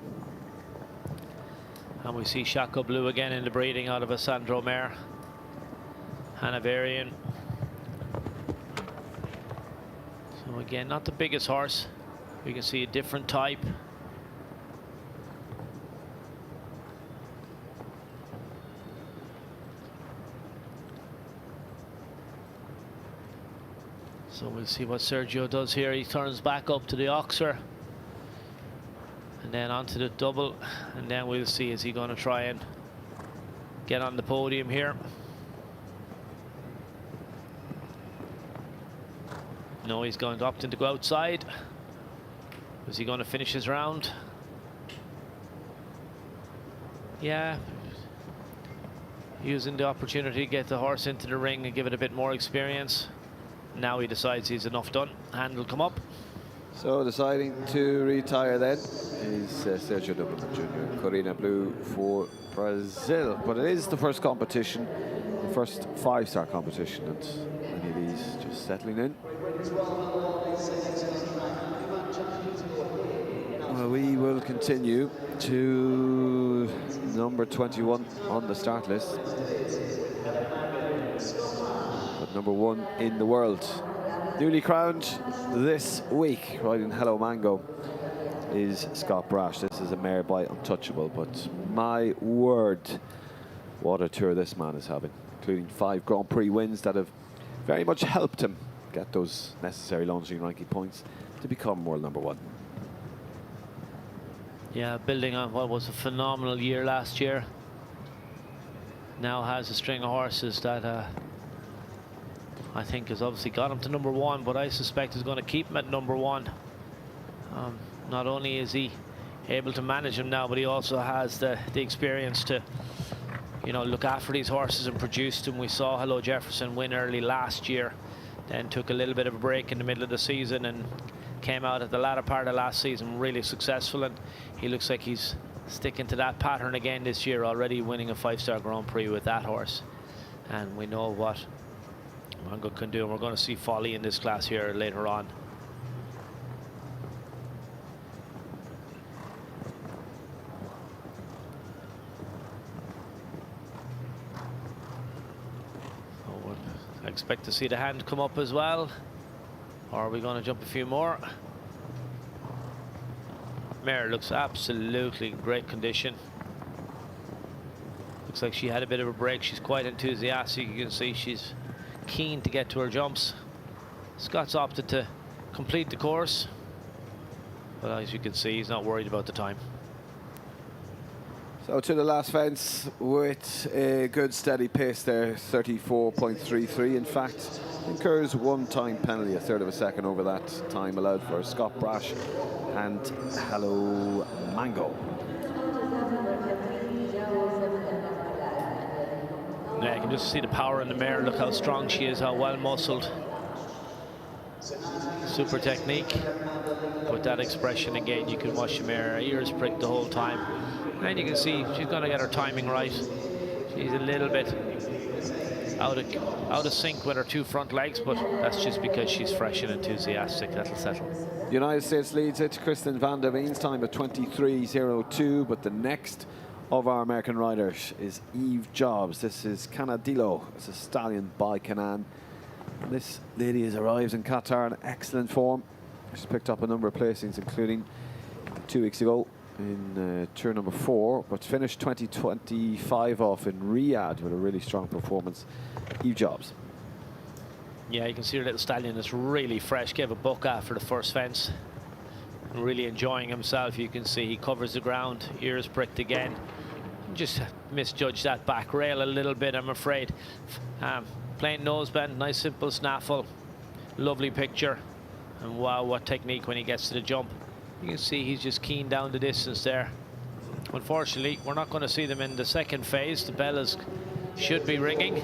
And we see Shaka Blue again in the breeding out of a Sandro mare. Hanoverian. So again, not the biggest horse. We can see a different type. So we'll see what Sergio does here. He turns back up to the oxer and then onto the double, and then we'll see, is he going to try and get on the podium here? No, he's going to opt in to go outside. Is he going to finish his round? Yeah, using the opportunity to get the horse into the ring and give it a bit more experience. Now he decides he's enough done. Hand will come up. So deciding to retire then is Sergio Nuppelman Jr. Carina Blue for Brazil. But it is the first competition, the first 5-star competition, and many of these just settling in. Well, we will continue to number 21 on the start list. But number 1 in the world, newly crowned this week, riding Hello Mango, is Scott Brash. This is a mare by Untouchable, but my word, what a tour this man is having, including 5 Grand Prix wins that have very much helped him get those necessary Longines ranking points to become world number 1. Yeah, building on what was a phenomenal year last year. Now has a string of horses that I think has obviously got him to number 1, but I suspect is going to keep him at number 1. Not only is he able to manage him now, but he also has the experience to, you know, look after these horses and produce them. We saw Hello Jefferson win early last year, then took a little bit of a break in the middle of the season and came out at the latter part of last season really successful, and he looks like he's sticking to that pattern again this year, already winning a 5-star Grand Prix with that horse. And we know what Mango can do, and we're going to see Folly in this class here later on. I expect to see the hand come up as well, or are we going to jump a few more? Mare looks absolutely in great condition. Looks like she had a bit of a break. She's quite enthusiastic. You can see she's keen to get to her jumps. Scott's opted to complete the course, but as you can see, he's not worried about the time. So to the last fence with a good steady pace there, 34.33. In fact, incurs one-time penalty, a third of a second over that time allowed for Scott Brash and Hello Mango. Yeah, you can just see the power in the mare. Look how strong she is, how well muscled. Super technique. But that expression again, you can watch the mare, her ears pricked the whole time. And you can see she's going to get her timing right. She's a little bit out of sync with her two front legs, but that's just because she's fresh and enthusiastic. That'll settle. United States leads it. Kristen van der Veen's time at 23.02, but the next of our American riders is Eve Jobs. This is Canadillo. It's a stallion by Canaan. This lady has arrived in Qatar in excellent form. She's picked up a number of placings, including 2 weeks ago in tour number 4, but finished 2025 off in Riyadh with a really strong performance. Eve Jobs. Yeah, you can see her little stallion is really fresh. Gave a buck after the first fence. Really enjoying himself. You can see he covers the ground, ears pricked again. Just misjudged that back rail a little bit, I'm afraid. Plain nose bend, nice simple snaffle. Lovely picture. And wow, what technique when he gets to the jump. You can see he's just keen down the distance there. Unfortunately, we're not going to see them in the second phase. The bell should be ringing.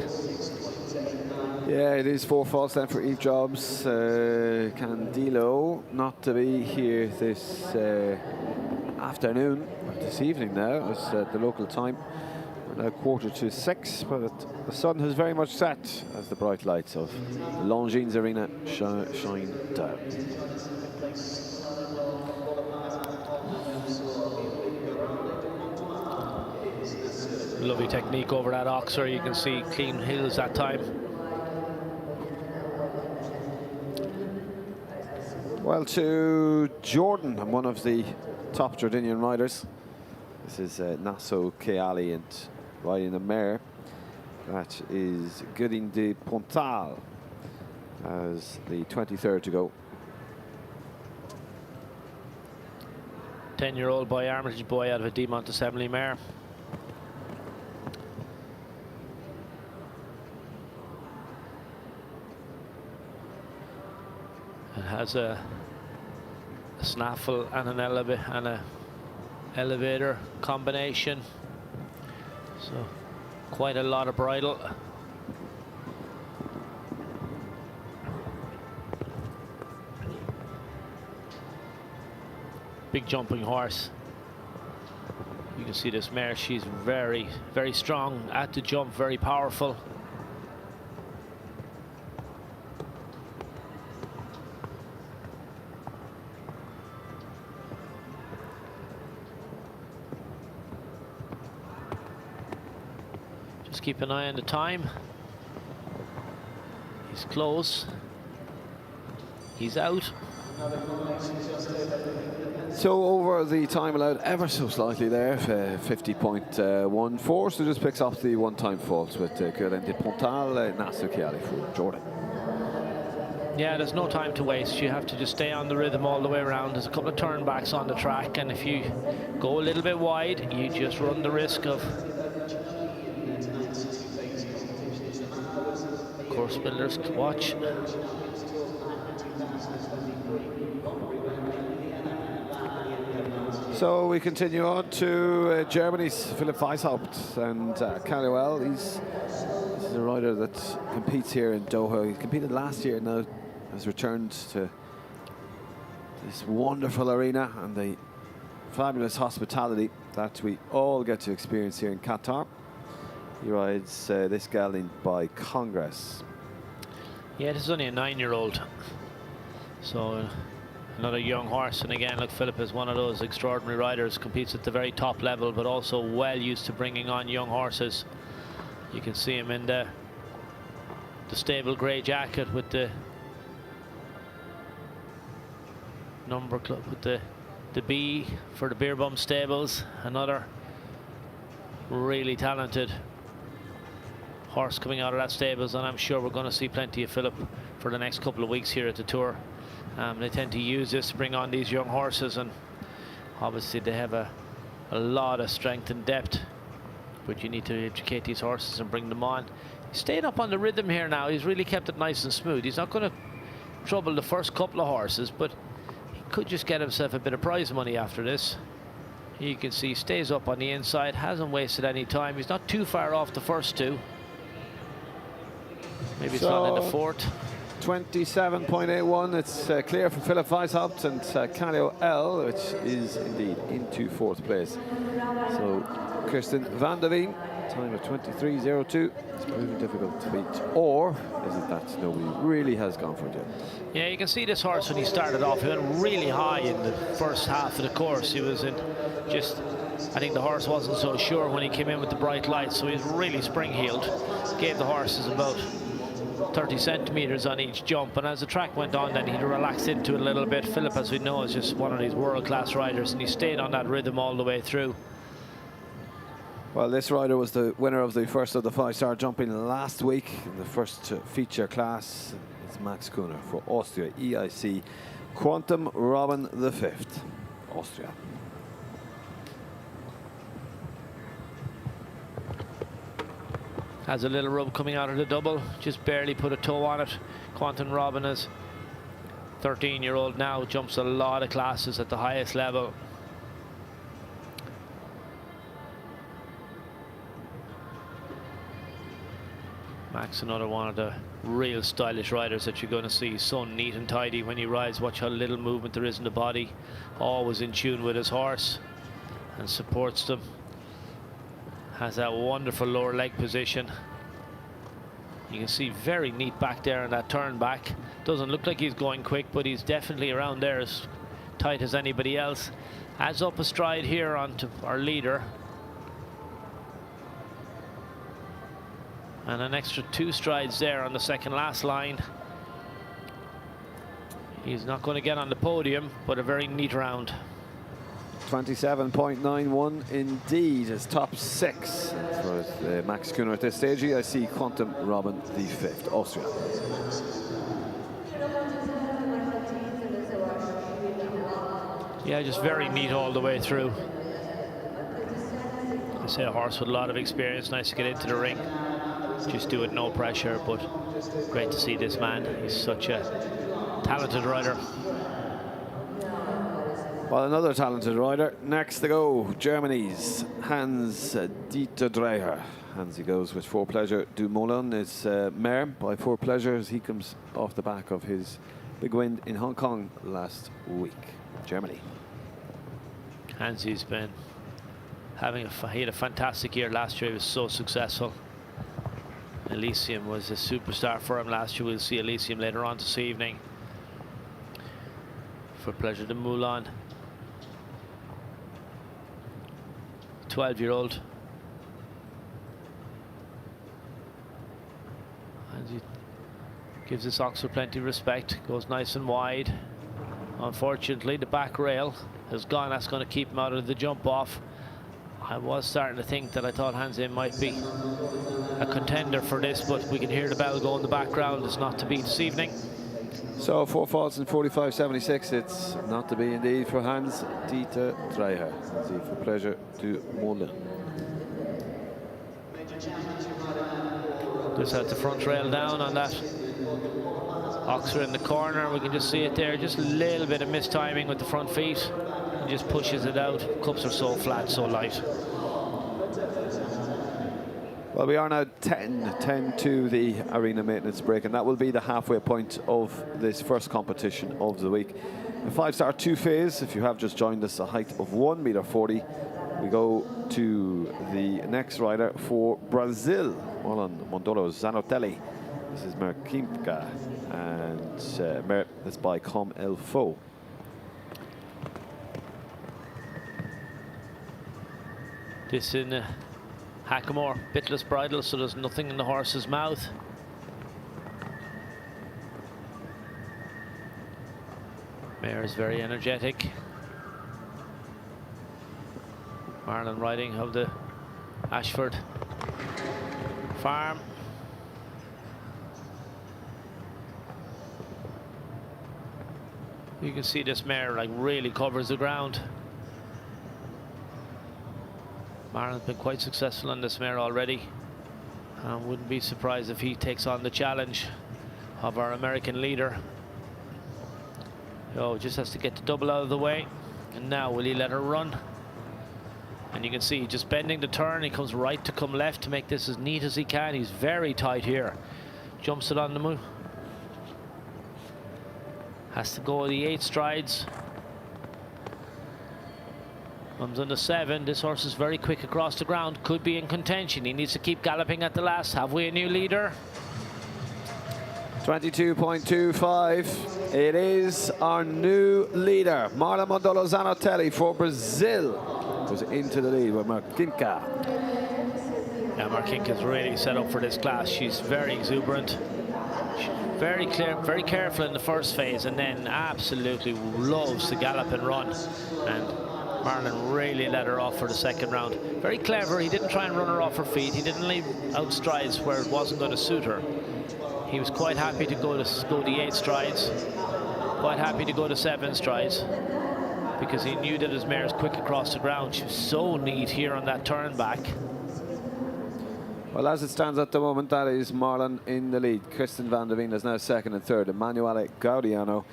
Yeah, it is 4 faults then for Eve Jobs. Candilo not to be here this afternoon, or this evening now, as the local time. We're now 5:45, but the sun has very much set as the bright lights of Longines Arena shine down. Lovely technique over that oxer. You can see clean heels that time. Well, to Jordan, and one of the top Jordanian riders. This is Nasso Keali, and riding a mare. That is Gooding de Pontal as the 23rd to go. 10-year-old boy, Armitage boy out of a Demont Assembly mare. It has a snaffle and an elevator combination, so quite a lot of bridle. Big jumping horse. You can see this mare, she's very, very strong at the jump, very powerful. Keep an eye on the time. He's close. He's out. So over the time allowed ever so slightly there, 50.14. So just picks up the one-time faults with Gooding de Pontal, Nasso Keali for Jordan. Yeah, there's no time to waste. You have to just stay on the rhythm all the way around. There's a couple of turnbacks on the track, and if you go a little bit wide, you just run the risk of course builders to watch. So we continue on to Germany's Philipp Weishaupt and Callowell. This is a rider that competes here in Doha. He competed last year, now has returned to this wonderful arena and the fabulous hospitality that we all get to experience here in Qatar. He rides this gelding by Congress. Yeah, this is only a 9-year-old. So another young horse, and again, look, Philipp is one of those extraordinary riders, competes at the very top level, but also well used to bringing on young horses. You can see him in the stable grey jacket with the number club, with the B for the Beer Bum Stables. Another really talented horse coming out of that stables, and I'm sure we're going to see plenty of Philipp for the next couple of weeks here at the Tour. They tend to use this to bring on these young horses, and obviously they have a lot of strength and depth, but you need to educate these horses and bring them on. He's staying up on the rhythm here now. He's really kept it nice and smooth. He's not going to trouble the first couple of horses, but he could just get himself a bit of prize money after this. You can see he stays up on the inside, hasn't wasted any time. He's not too far off the first two. Maybe it's not in the fourth. 27.81. It's clear for Philipp Weishaupt and Calio L, which is indeed into fourth place. So Kirsten van der Veen, time of 23.02. It's proving difficult to beat. Or is it that nobody really has gone for it yet? Yeah, you can see this horse when he started off. He went really high in the first half of the course. He was in just, I think the horse wasn't so sure when he came in with the bright lights, so he was really spring-heeled. Gave the horses about 30 centimeters on each jump, and as the track went on, then he relaxed into it a little bit. Philipp, as we know, is just one of these world-class riders, and he stayed on that rhythm all the way through. Well, this rider was the winner of the first of the 5-star jumping last week in the first feature class. It's Max Kuhner for Austria, EIC Quantum Robin the Fifth, Austria. Has a little rub coming out of the double, just barely put a toe on it. Quantum Robin is 13-year-old now, jumps a lot of classes at the highest level. Max, another one of the real stylish riders that you're going to see. So neat and tidy when he rides. Watch how little movement there is in the body. Always in tune with his horse and supports them. Has that wonderful lower leg position. You can see very neat back there in that turn back. Doesn't look like he's going quick, but he's definitely around there as tight as anybody else. Adds up a stride here onto our leader. And an extra 2 strides there on the second last line. He's not going to get on the podium, but a very neat round. 27.91 indeed, as top 6 for Max Kuhner at this stage. I see Quantum Robin the Fifth, Austria. Yeah, just very neat all the way through. I say a horse with a lot of experience, nice to get into the ring. Just do it, no pressure, but great to see this man. He's such a talented rider. Well, another talented rider. Next to go, Germany's Hans Dieter Dreher. Hansi goes with For Pleasure du Moulin. Is mare by For Pleasure as he comes off the back of his big win in Hong Kong last week. Germany. Hansi's been having he had a fantastic year last year. He was so successful. Elysium was a superstar for him last year. We'll see Elysium later on this evening. For Pleasure du Moulin. 12-year-old. And he gives this Oxford plenty of respect. Goes nice and wide. Unfortunately, the back rail has gone. That's going to keep him out of the jump off. I was starting to think that I thought Hansi might be a contender for this, but we can hear the bell go in the background. It's not to be this evening. So 4 faults in 45.76. It's not to be indeed for Hans Dieter Dreher. For Pleasure du Moulin. Just had the front rail down on that Oxford in the corner. We can just see it there. Just a little bit of mistiming with the front feet. He just pushes it out. Cups are so flat, so light. Well, we are now 10 to the arena maintenance break, and that will be the halfway point of this first competition of the week. A 5-star 2-phase, if you have just joined us, a height of 1.40 m. We go to the next rider for Brazil, Marlon Mondolo Zanotelli. This is Merkinka, and Mer is by Com El Fo. This in Hackamore, bitless bridle, so there's nothing in the horse's mouth. Mare is very energetic. Marlon riding of the Ashford farm. You can see this mare like really covers the ground. Marlon's been quite successful on this mare already. Wouldn't be surprised if he takes on the challenge of our American leader. Oh, just has to get the double out of the way. And now will he let her run? And you can see just bending the turn. He comes right to come left to make this as neat as he can. He's very tight here. Jumps it on the move. Has to go the 8 strides. Comes on the 7. This horse is very quick across the ground. Could be in contention. He needs to keep galloping at the last. Have we a new leader? 22.25. It is our new leader, Marlon Mondolo Zanotelli for Brazil. Goes into the lead with Merkinka. Yeah, Merkinka's really set up for this class. She's very exuberant. She's very clear, very careful in the first phase, and then absolutely loves to gallop and run. And Marlon really let her off for the second round. Very clever. He didn't try and run her off her feet. He didn't leave out strides where it wasn't going to suit her. He was quite happy to go the 8 strides, quite happy to go to 7 strides, because he knew that his mare is quick across the ground. She was so neat here on that turn back. Well, as it stands at the moment, that is Marlon in the lead. Kristen van der Veen is now second and third. Emanuele Gaudiano.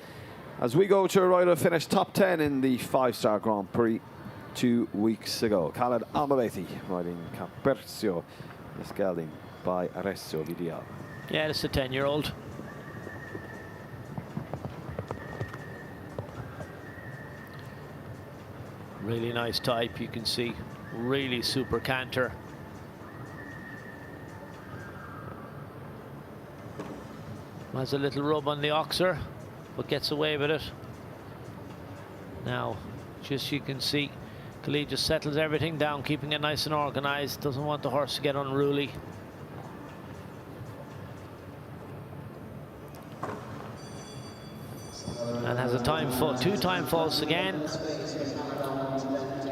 As we go to a rider who finished top 10 in the 5-star Grand Prix 2 weeks ago. Khaled Almabethi riding Capercio. This gelding by Arezzo Vidial. Yeah, it's a 10-year-old. Really nice type, you can see. Really super canter. Has a little rub on the oxer, but gets away with it. Now, just you can see, Khalid just settles everything down, keeping it nice and organized. Doesn't want the horse to get unruly. And has a two-time false again.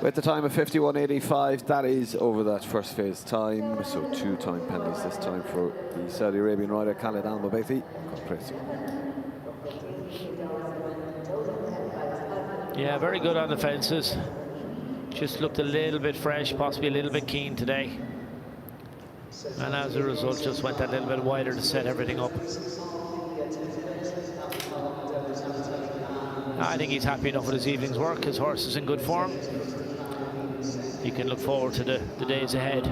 With the time of 51.85, that is over that first phase time. So 2-time penalties this time for the Saudi Arabian rider Khaled Almabethi. Yeah, very good on the fences. Just looked a little bit fresh, possibly a little bit keen today. And as a result, just went that little bit wider to set everything up. I think he's happy enough with his evening's work. His horse is in good form. He can look forward to the days ahead.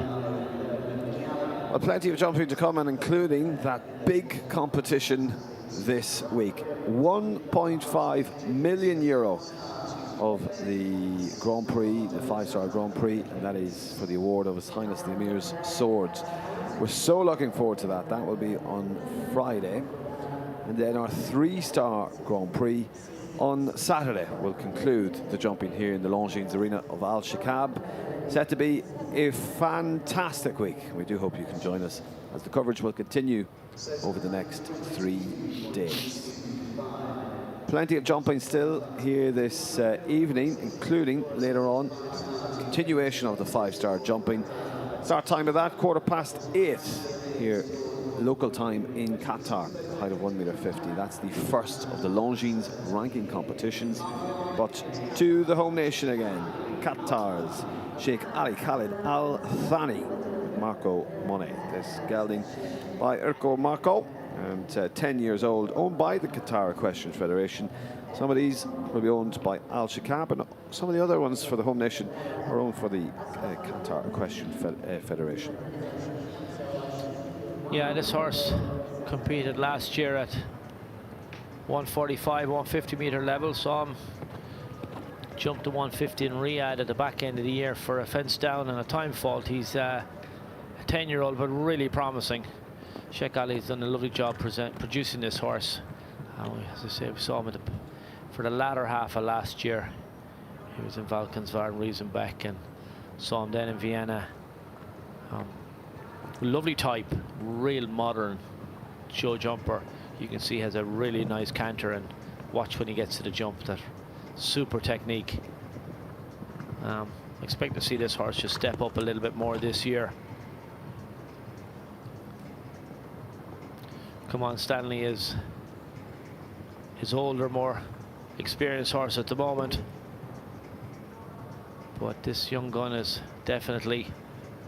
Well, plenty of jumping to come, and including that big competition this week. 1.5 million euro of the Grand Prix, the 5-star Grand Prix, and that is for the award of His Highness the Emir's Swords. We're so looking forward to that. That will be on Friday. And then our 3-star Grand Prix on Saturday will conclude the jumping here in the Longines Arena of Alshaqab. Set to be a fantastic week. We do hope you can join us as the coverage will continue over the next 3 days. Plenty of jumping still here this evening, including later on continuation of the 5-star jumping. Start time of that 8:15 here local time in Qatar, height of 1.50 m. That's the first of the Longines ranking competitions. But to the home nation again, Qatar's Sheikh Ali Khalid Al Thani, Marco Monet. This gelding by Erko Marco, and 10 years old, owned by the Qatar Equestrian Federation. Some of these will be owned by Alshaqab, and some of the other ones for the home nation are owned for the Qatar Equestrian Federation. Yeah, this horse competed last year at 145, 150 meter level. Saw him jump to 150 in Riyadh at the back end of the year for a fence down and a time fault. He's a 10-year-old, but really promising. Sheikh Ali's done a lovely job producing this horse. As I say, we saw him for the latter half of last year. He was in Valkenswaard, Riesenbeck, and saw him then in Vienna. Lovely type, real modern show jumper. You can see he has a really nice canter, and watch when he gets to the jump. That super technique. Expect to see this horse just step up a little bit more this year. Come On Stanley is his older, more experienced horse at the moment, but this young gun is definitely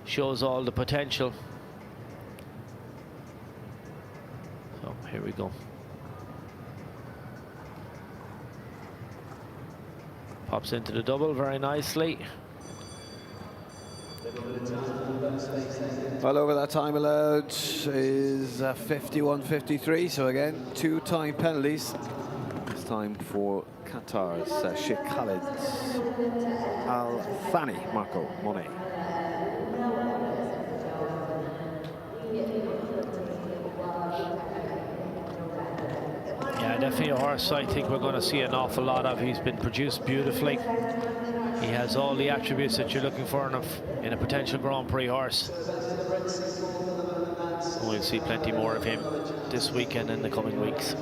shows all the potential. So here we go. Pops into the double very nicely. Well, over that time allowed is 51.53. So again, 2 time penalties. This time for Qatar's Sheikh Khalid Al Thani Marco Monet. Yeah, definitely a horse I think we're going to see an awful lot of. He's been produced beautifully. He has all the attributes that you're looking for in a potential Grand Prix horse. We'll see plenty more of him this weekend and in the coming weeks.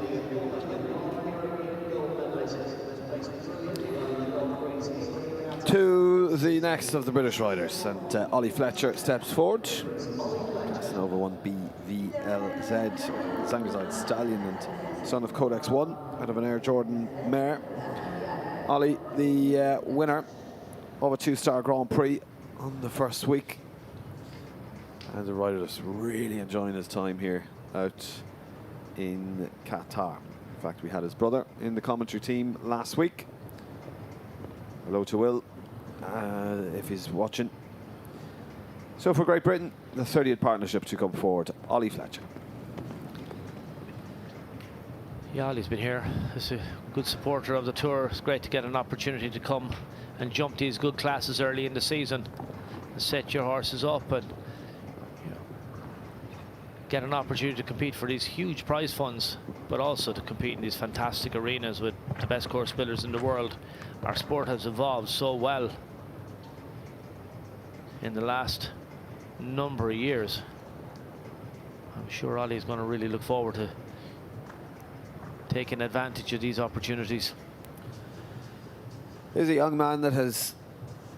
To the next of the British riders, and Ollie Fletcher steps forward. Casanova 1 BVLZ, Zangaside Stallion and son of Codex 1 out of an Air Jordan mare. Ollie, the winner of a 2-star Grand Prix on the first week, and the rider is really enjoying his time here out in Qatar. In fact, we had his brother in the commentary team last week. Hello to Will, if he's watching. So for Great Britain, the 30th partnership to come forward, Ollie Fletcher. Yeah, Ollie's been here. He's a good supporter of the tour. It's great to get an opportunity to come and jump these good classes early in the season and set your horses up and get an opportunity to compete for these huge prize funds, but also to compete in these fantastic arenas with the best course builders in the world. Our sport has evolved so well in the last number of years. I'm sure Ollie's going to really look forward to taking advantage of these opportunities. He's a young man that has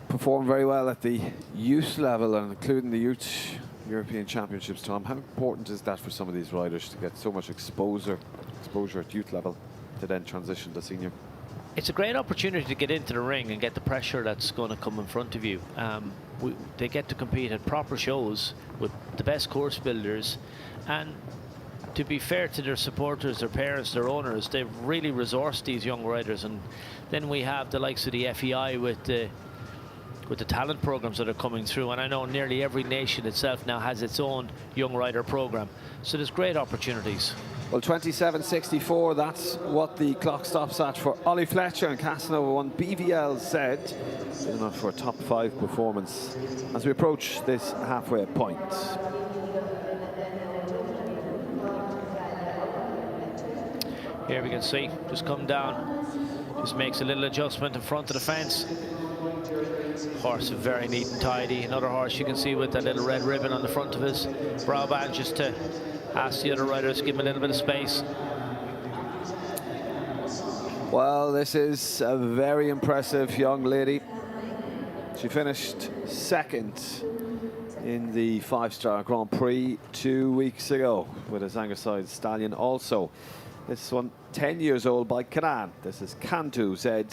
performed very well at the youth level, and including the youth European Championships. Tom, how important is that for some of these riders to get so much exposure at youth level to then transition to senior? It's a great opportunity to get into the ring and get the pressure that's going to come in front of you. They get to compete at proper shows with the best course builders, and to be fair to their supporters, their parents, their owners, they've really resourced these young riders. And then we have the likes of the FEI with the talent programs that are coming through, and I know nearly every nation itself now has its own young rider program, so there's great opportunities. Well, 27.64, that's what the clock stops at for Ollie Fletcher, and Casanova 1 BVL said good enough for a top 5 performance as we approach this halfway point. Here we can see, just come down, just makes a little adjustment in front of the fence. Horse very neat and tidy. Another horse you can see with that little red ribbon on the front of his brow band, just to ask the other riders to give him a little bit of space. Well, this is a very impressive young lady. She finished second in the 5-star Grand Prix 2 weeks ago with a Zangaside Stallion also. This one 10 years old by Karan. This is Cantu Z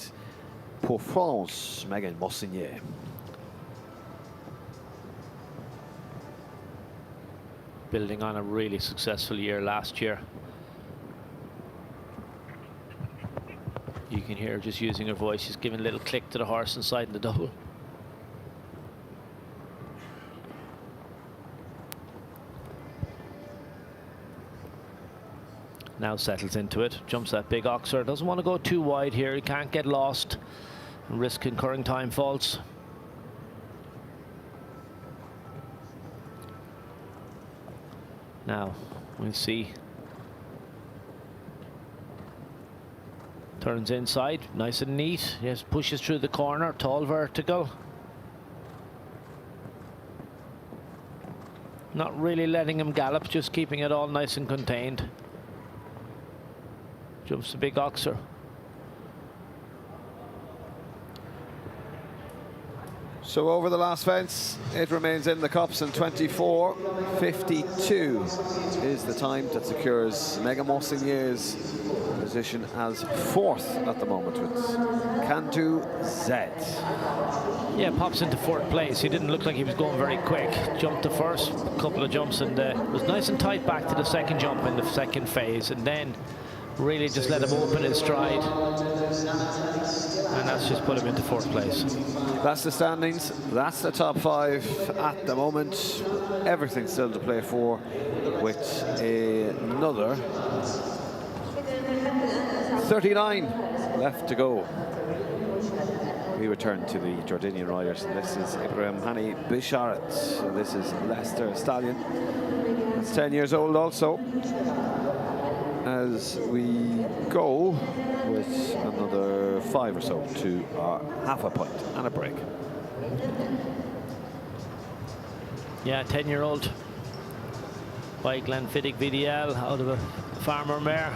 pour France, Megan Mossignier. Building on a really successful year last year. You can hear her just using her voice. She's giving a little click to the horse inside the double. Now settles into it, jumps that big oxer. Doesn't want to go too wide here. He can't get lost and risk incurring time faults. Now we'll see. Turns inside, nice and neat. Yes, pushes through the corner, tall vertical. Not really letting him gallop, just keeping it all nice and contained. Jumps the big oxer. So over the last fence, it remains in the cups, and 24:52 is the time that secures Mega Monsignier's position as 4th at the moment with Cantu Z. Yeah, pops into 4th place. He didn't look like he was going very quick. Jumped the first couple of jumps and was nice and tight back to the second jump in the second phase, and then really just let him open his stride, and that's just put him into 4th place. That's the standings. That's the top 5 at the moment. Everything still to play for, with another 39 left to go. We return to the Jordanian riders. This is Abdulghani Bisharat. This is Leicester Stallion. It's 10 years old also. As we go with another 5 or so to our half a point and a break. Yeah, 10-year-old by Glenfiddich VDL out of a farmer mare.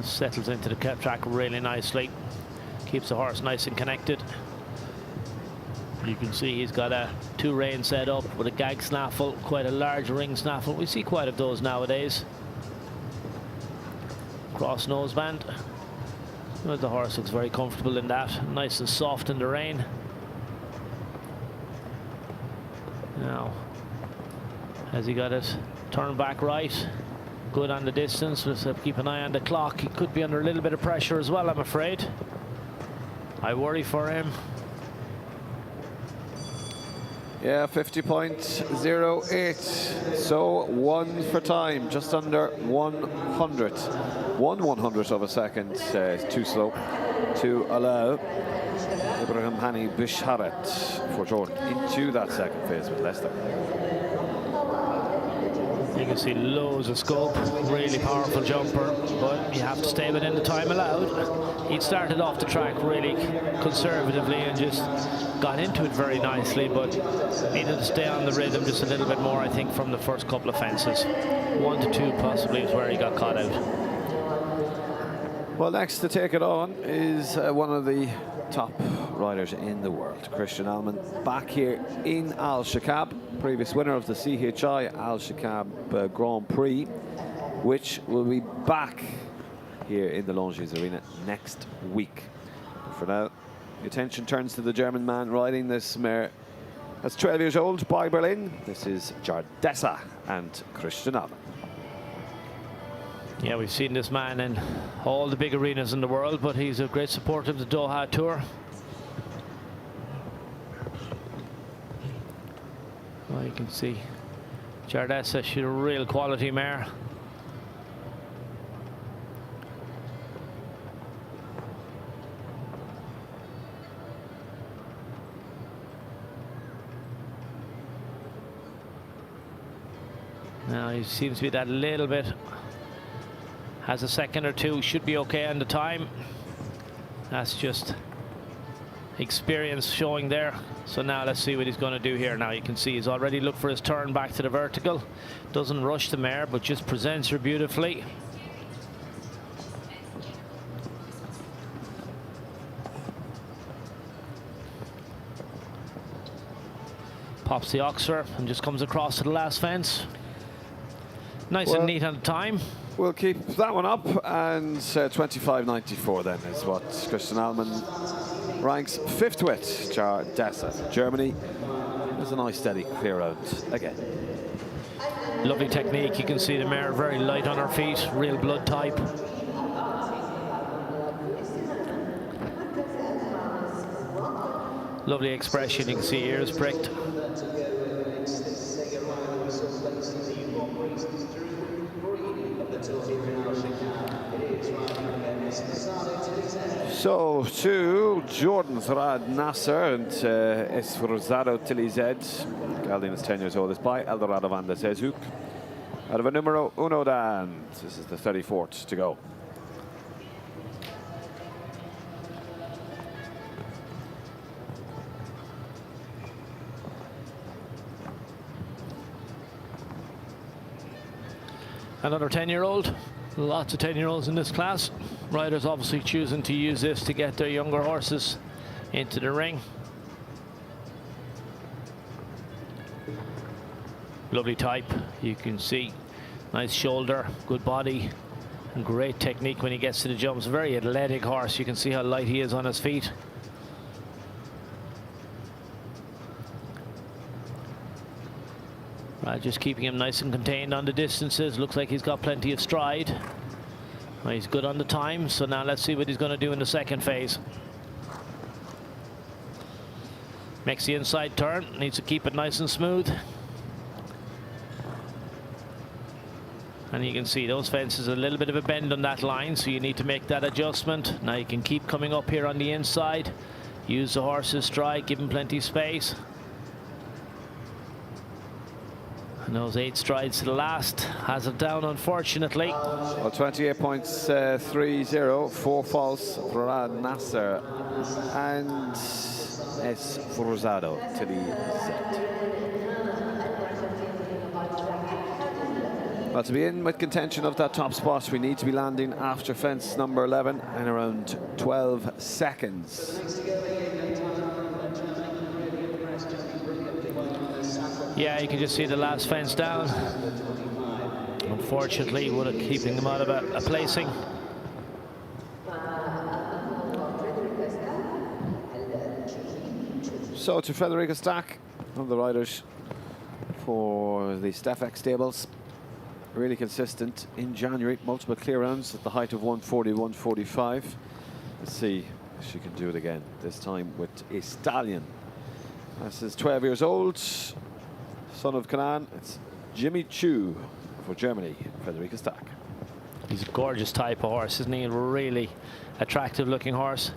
Settles into the track really nicely. Keeps the horse nice and connected. You can see he's got a 2 rein set up with a gag snaffle, quite a large ring snaffle. We see quite of those nowadays. Cross noseband. Well, the horse looks very comfortable in that. Nice and soft in the rein. Now, has he got it turned back right? Good on the distance. Let's keep an eye on the clock. He could be under a little bit of pressure as well, I'm afraid. I worry for him. Yeah, 50.08. So 1 for time, just under 100. 1/100th of a second, too slow to allow Abdulghani Bisharat for Jordan into that second phase with Leicester. You can see loads of scope, really powerful jumper, but you have to stay within the time allowed. He'd started off the track really conservatively and just got into it very nicely, but needed to stay on the rhythm just a little bit more, I think, from the first couple of fences. 1 to 2 possibly is where he got caught out. Well, next to take it on is one of the top riders in the world, Christian Alman, back here in Alshaqab, previous winner of the CHI Alshaqab Grand Prix, which will be back here in the Longes Arena next week. But for now, the attention turns to the German man riding this mare. That's 12 years old, by Berlin. This is Jardessa and Christian Alman. Yeah, we've seen this man in all the big arenas in the world, but he's a great supporter of the Doha Tour. Well, you can see Jardessa, she's a real quality mare. Now he seems to be that little bit. Has a second or two, should be okay on the time. That's just experience showing there. So now let's see what he's going to do here. Now you can see he's already looked for his turn back to the vertical. Doesn't rush the mare, but just presents her beautifully. Pops the oxer and just comes across to the last fence. Nice and neat on the time. we'll keep that one up, and 25.94 then is what Christian Alman ranks 5th with. Dessa, Germany. There's a nice steady clear round again. Lovely technique. You can see the mare very light on her feet, real blood type. Lovely expression. You can see ears pricked. So to Jordan Rad Nasser and Esforzado Tilized. Galdin is 10 years old. It's by Eldorado Van de Zezuk. Out of a numero uno dan. This is the 34th to go. Another 10-year-old. Lots of 10-year-olds in this class. Riders obviously choosing to use this to get their younger horses into the ring. Lovely type. You can see nice shoulder, good body, and great technique when he gets to the jumps. Very athletic horse. You can see how light he is on his feet. Just keeping him nice and contained on the distances. Looks like he's got plenty of stride. Well, he's good on the time, so now let's see what he's going to do in the second phase. Makes the inside turn, needs to keep it nice and smooth. And you can see those fences, a little bit of a bend on that line, so you need to make that adjustment. Now you can keep coming up here on the inside. Use the horse's stride, give him plenty of space. And those 8 strides to the last has it down, unfortunately. Well, 28.30, 4 false for Rad Nasser and Esforzado to the Z. Well, to be in with contention of that top spot, we need to be landing after fence number 11 in around 12 seconds. Yeah, you can just see the last fence down. Unfortunately, would have keeping them out of a placing. So to Frederica Stack, one of the riders for the Stefek stables. Really consistent in January, multiple clear rounds at the height of 140, 145. Let's see if she can do it again, this time with a stallion. This is 12 years old. Son of Canaan, it's Jimmy Chu for Germany, Frederica Stack. He's a gorgeous type of horse, isn't he? A really attractive looking horse.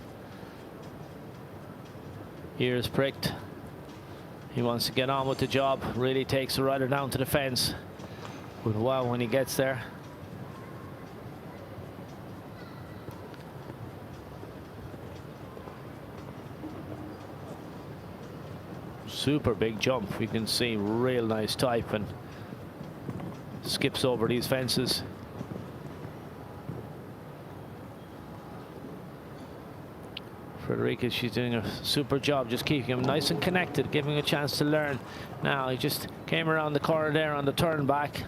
Ears pricked. He wants to get on with the job, really takes the rider down to the fence. But wow, when he gets there. Super big jump. You can see real nice type and skips over these fences. Frederica, she's doing a super job just keeping him nice and connected, giving him a chance to learn. Now he just came around the corner there on the turn back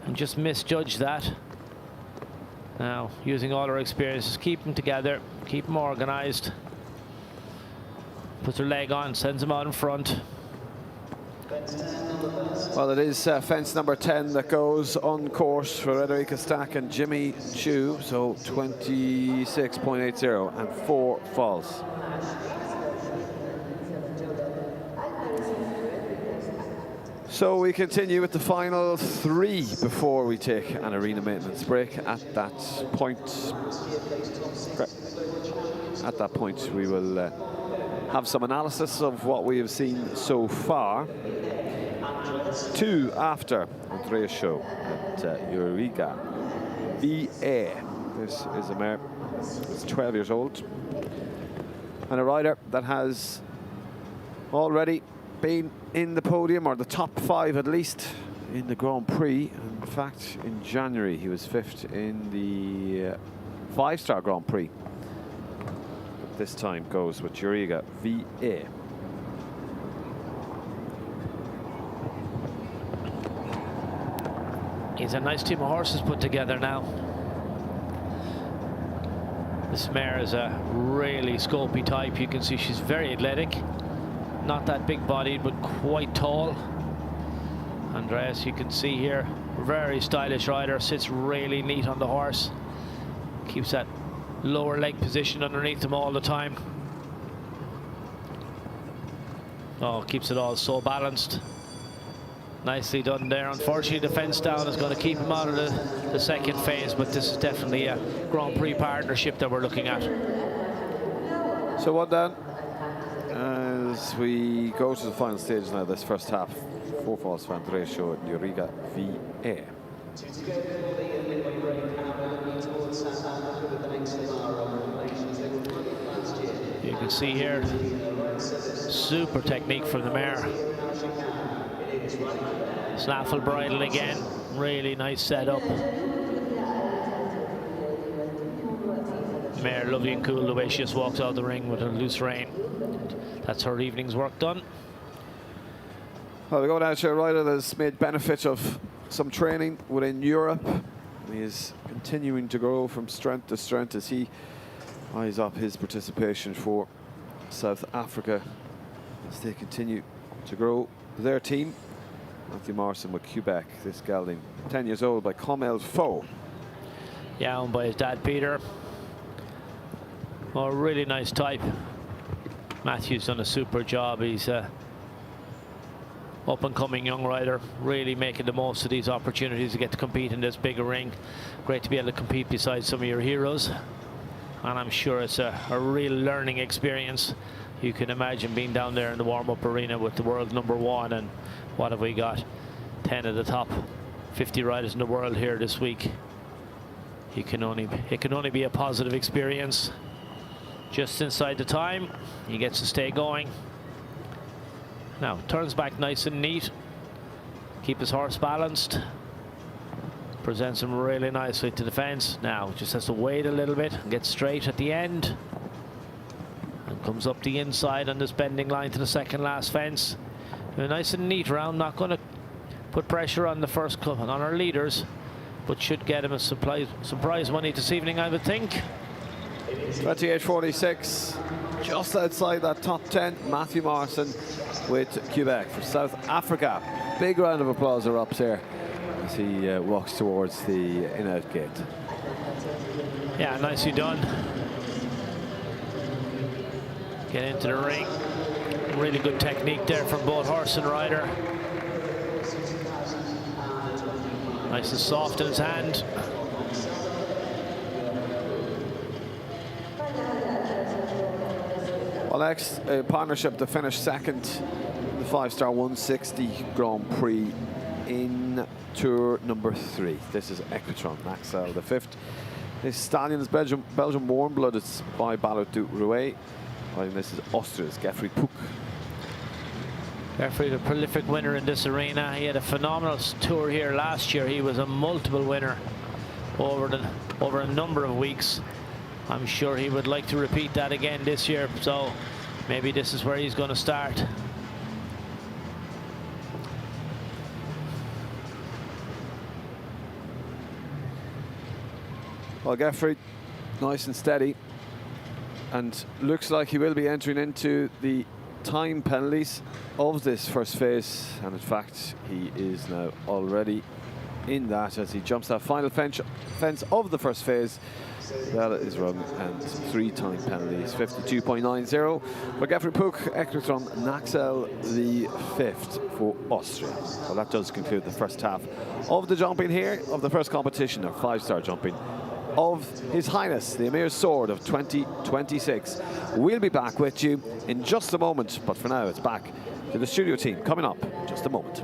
and just misjudged that. Now using all her experiences, keep them together, keep them organized. Puts her leg on, sends him out in front. Well, it is fence number 10 that goes on course for Frederica Stack and Jimmy Chu, so 26.80 and 4 false. So we continue with the final 3 before we take an arena maintenance break. At that point, we will have some analysis of what we have seen so far. 2 after Andrea's show at Eureka VA. This is a mare that's 12 years old and a rider that has already been in the podium, or the top 5 at least, in the Grand Prix. In fact, in January he was 5th in the 5-star Grand Prix. But this time goes with Eureka VA. He's a nice team of horses put together now. This mare is a really scopy type. You can see she's very athletic. Not that big bodied, but quite tall. Andreas, you can see here, very stylish rider, sits really neat on the horse. Keeps that lower leg position underneath him all the time. Oh, keeps it all so balanced. Nicely done there. Unfortunately, the fence down is going to keep him out of the second phase, but this is definitely a Grand Prix partnership that we're looking at. So what then? As we go to the final stage now, this first half, 4 falls for Andresio Noriga VA. You can see here, super technique from the mare. Snaffle bridle again, really nice setup. Mare lovely and cool the way she just walks out the ring with a loose rein. That's her evening's work done. Well, we go down to a rider that's made benefit of some training within Europe. He is continuing to grow from strength to strength as he eyes up his participation for South Africa as they continue to grow their team. Matthew Morrison with Quebec, this gelding, 10 years old, by Comel Faux. Yeah, owned by his dad, Peter. Oh, really nice type. Matthew's done a super job. He's a up-and-coming young rider, really making the most of these opportunities to get to compete in this bigger ring. Great to be able to compete beside some of your heroes. And I'm sure it's a real learning experience. You can imagine being down there in the warm-up arena with the world #1, and what have we got? 10 of the top 50 riders in the world here this week. It can only be a positive experience. Just inside the time, he gets to stay going. Now turns back nice and neat. Keep his horse balanced. Presents him really nicely to the fence. Now just has to wait a little bit and get straight at the end. And comes up the inside on this bending line to the second last fence. A nice and neat round. Not going to put pressure on the first club and on our leaders, but should get him a surprise money this evening, I would think. 28.46, just outside that top 10. Matthew Morrison with Quebec for South Africa. Big round of applause erupts here as he walks towards the in-out gate. Yeah, nicely done. Get into the ring. Really good technique there from both horse and rider. Nice and soft in his hand. Well, next, a partnership to finish second, the 5-star 160 Grand Prix in Tour number 3. This is Equestrian, Maxwell the 5th. This stallion is Belgium warm-blooded by Ballot du Rouet. Well, this is Austria's Geoffrey Puck. Geoffrey, the prolific winner in this arena. He had a phenomenal tour here last year. He was a multiple winner over a number of weeks. I'm sure he would like to repeat that again this year, so maybe this is where he's going to start. Well, Geoffrey, nice and steady, and looks like he will be entering into the time penalties of this first phase, and in fact he is now already in that as he jumps that final fence of the first phase. That is run, and 3 time penalties, 52.90 for Geoffrey Puck, Equestrian Naxel the 5th for Austria. Well, that does conclude the first half of the jumping here, of the first competition, or 5-star jumping of His Highness, the Amir Sword of 2026. We'll be back with you in just a moment, but for now it's back to the studio team coming up in just a moment.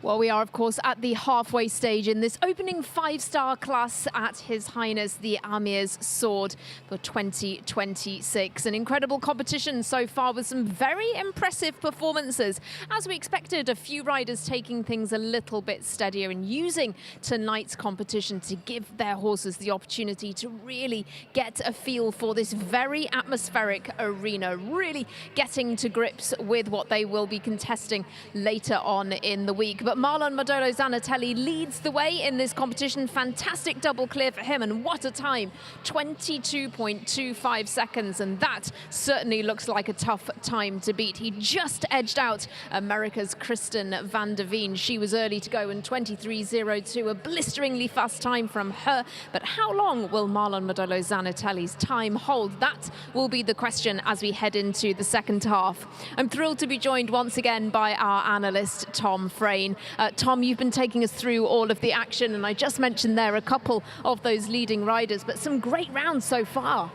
Well, we are, of course, at the halfway stage in this opening 5-star class at His Highness the Amir's Sword for 2026. An incredible competition so far with some very impressive performances. As we expected, a few riders taking things a little bit steadier and using tonight's competition to give their horses the opportunity to really get a feel for this very atmospheric arena, really getting to grips with what they will be contesting later on in the week. But Marlon Modolo Zanatelli leads the way in this competition. Fantastic double clear for him, and what a time, 22.25 seconds, and that certainly looks like a tough time to beat. He just edged out America's Kristen van der Veen. She was early to go in 23.02, a blisteringly fast time from her. But how long will Marlon Modolo Zanatelli's time hold? That will be the question as we head into the second half. I'm thrilled to be joined once again by our analyst, Tom Frayne. Tom, you've been taking us through all of the action, and I just mentioned there a couple of those leading riders, but some great rounds so far.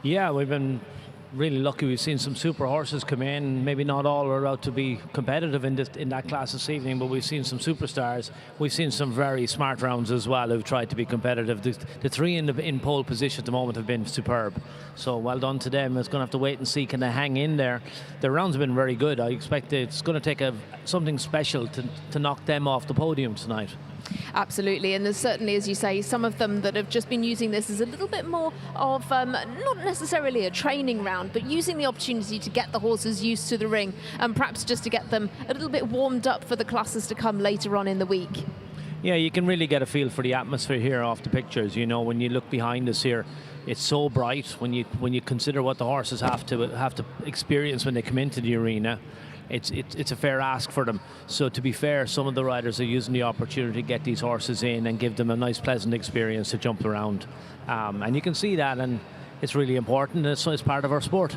Yeah, we've been really lucky. We've seen some super horses come in. Maybe not all are out to be competitive in that class this evening, but we've seen some superstars. We've seen some very smart rounds as well who've tried to be competitive. The three in pole position at the moment have been superb. So well done to them. It's going to have to wait and see, can they hang in there. The rounds have been very good. I expect it's going to take something special to knock them off the podium tonight. Absolutely, and there's certainly, as you say, some of them that have just been using this as a little bit more of not necessarily a training round, but using the opportunity to get the horses used to the ring and perhaps just to get them a little bit warmed up for the classes to come later on in the week. Yeah, you can really get a feel for the atmosphere here off the pictures. You know, when you look behind us here, it's so bright. When you consider what the horses have to experience when they come into the arena, it's a fair ask for them. So to be fair, some of the riders are using the opportunity to get these horses in and give them a nice, pleasant experience to jump around. And you can see that, and it's really important. It's part of our sport.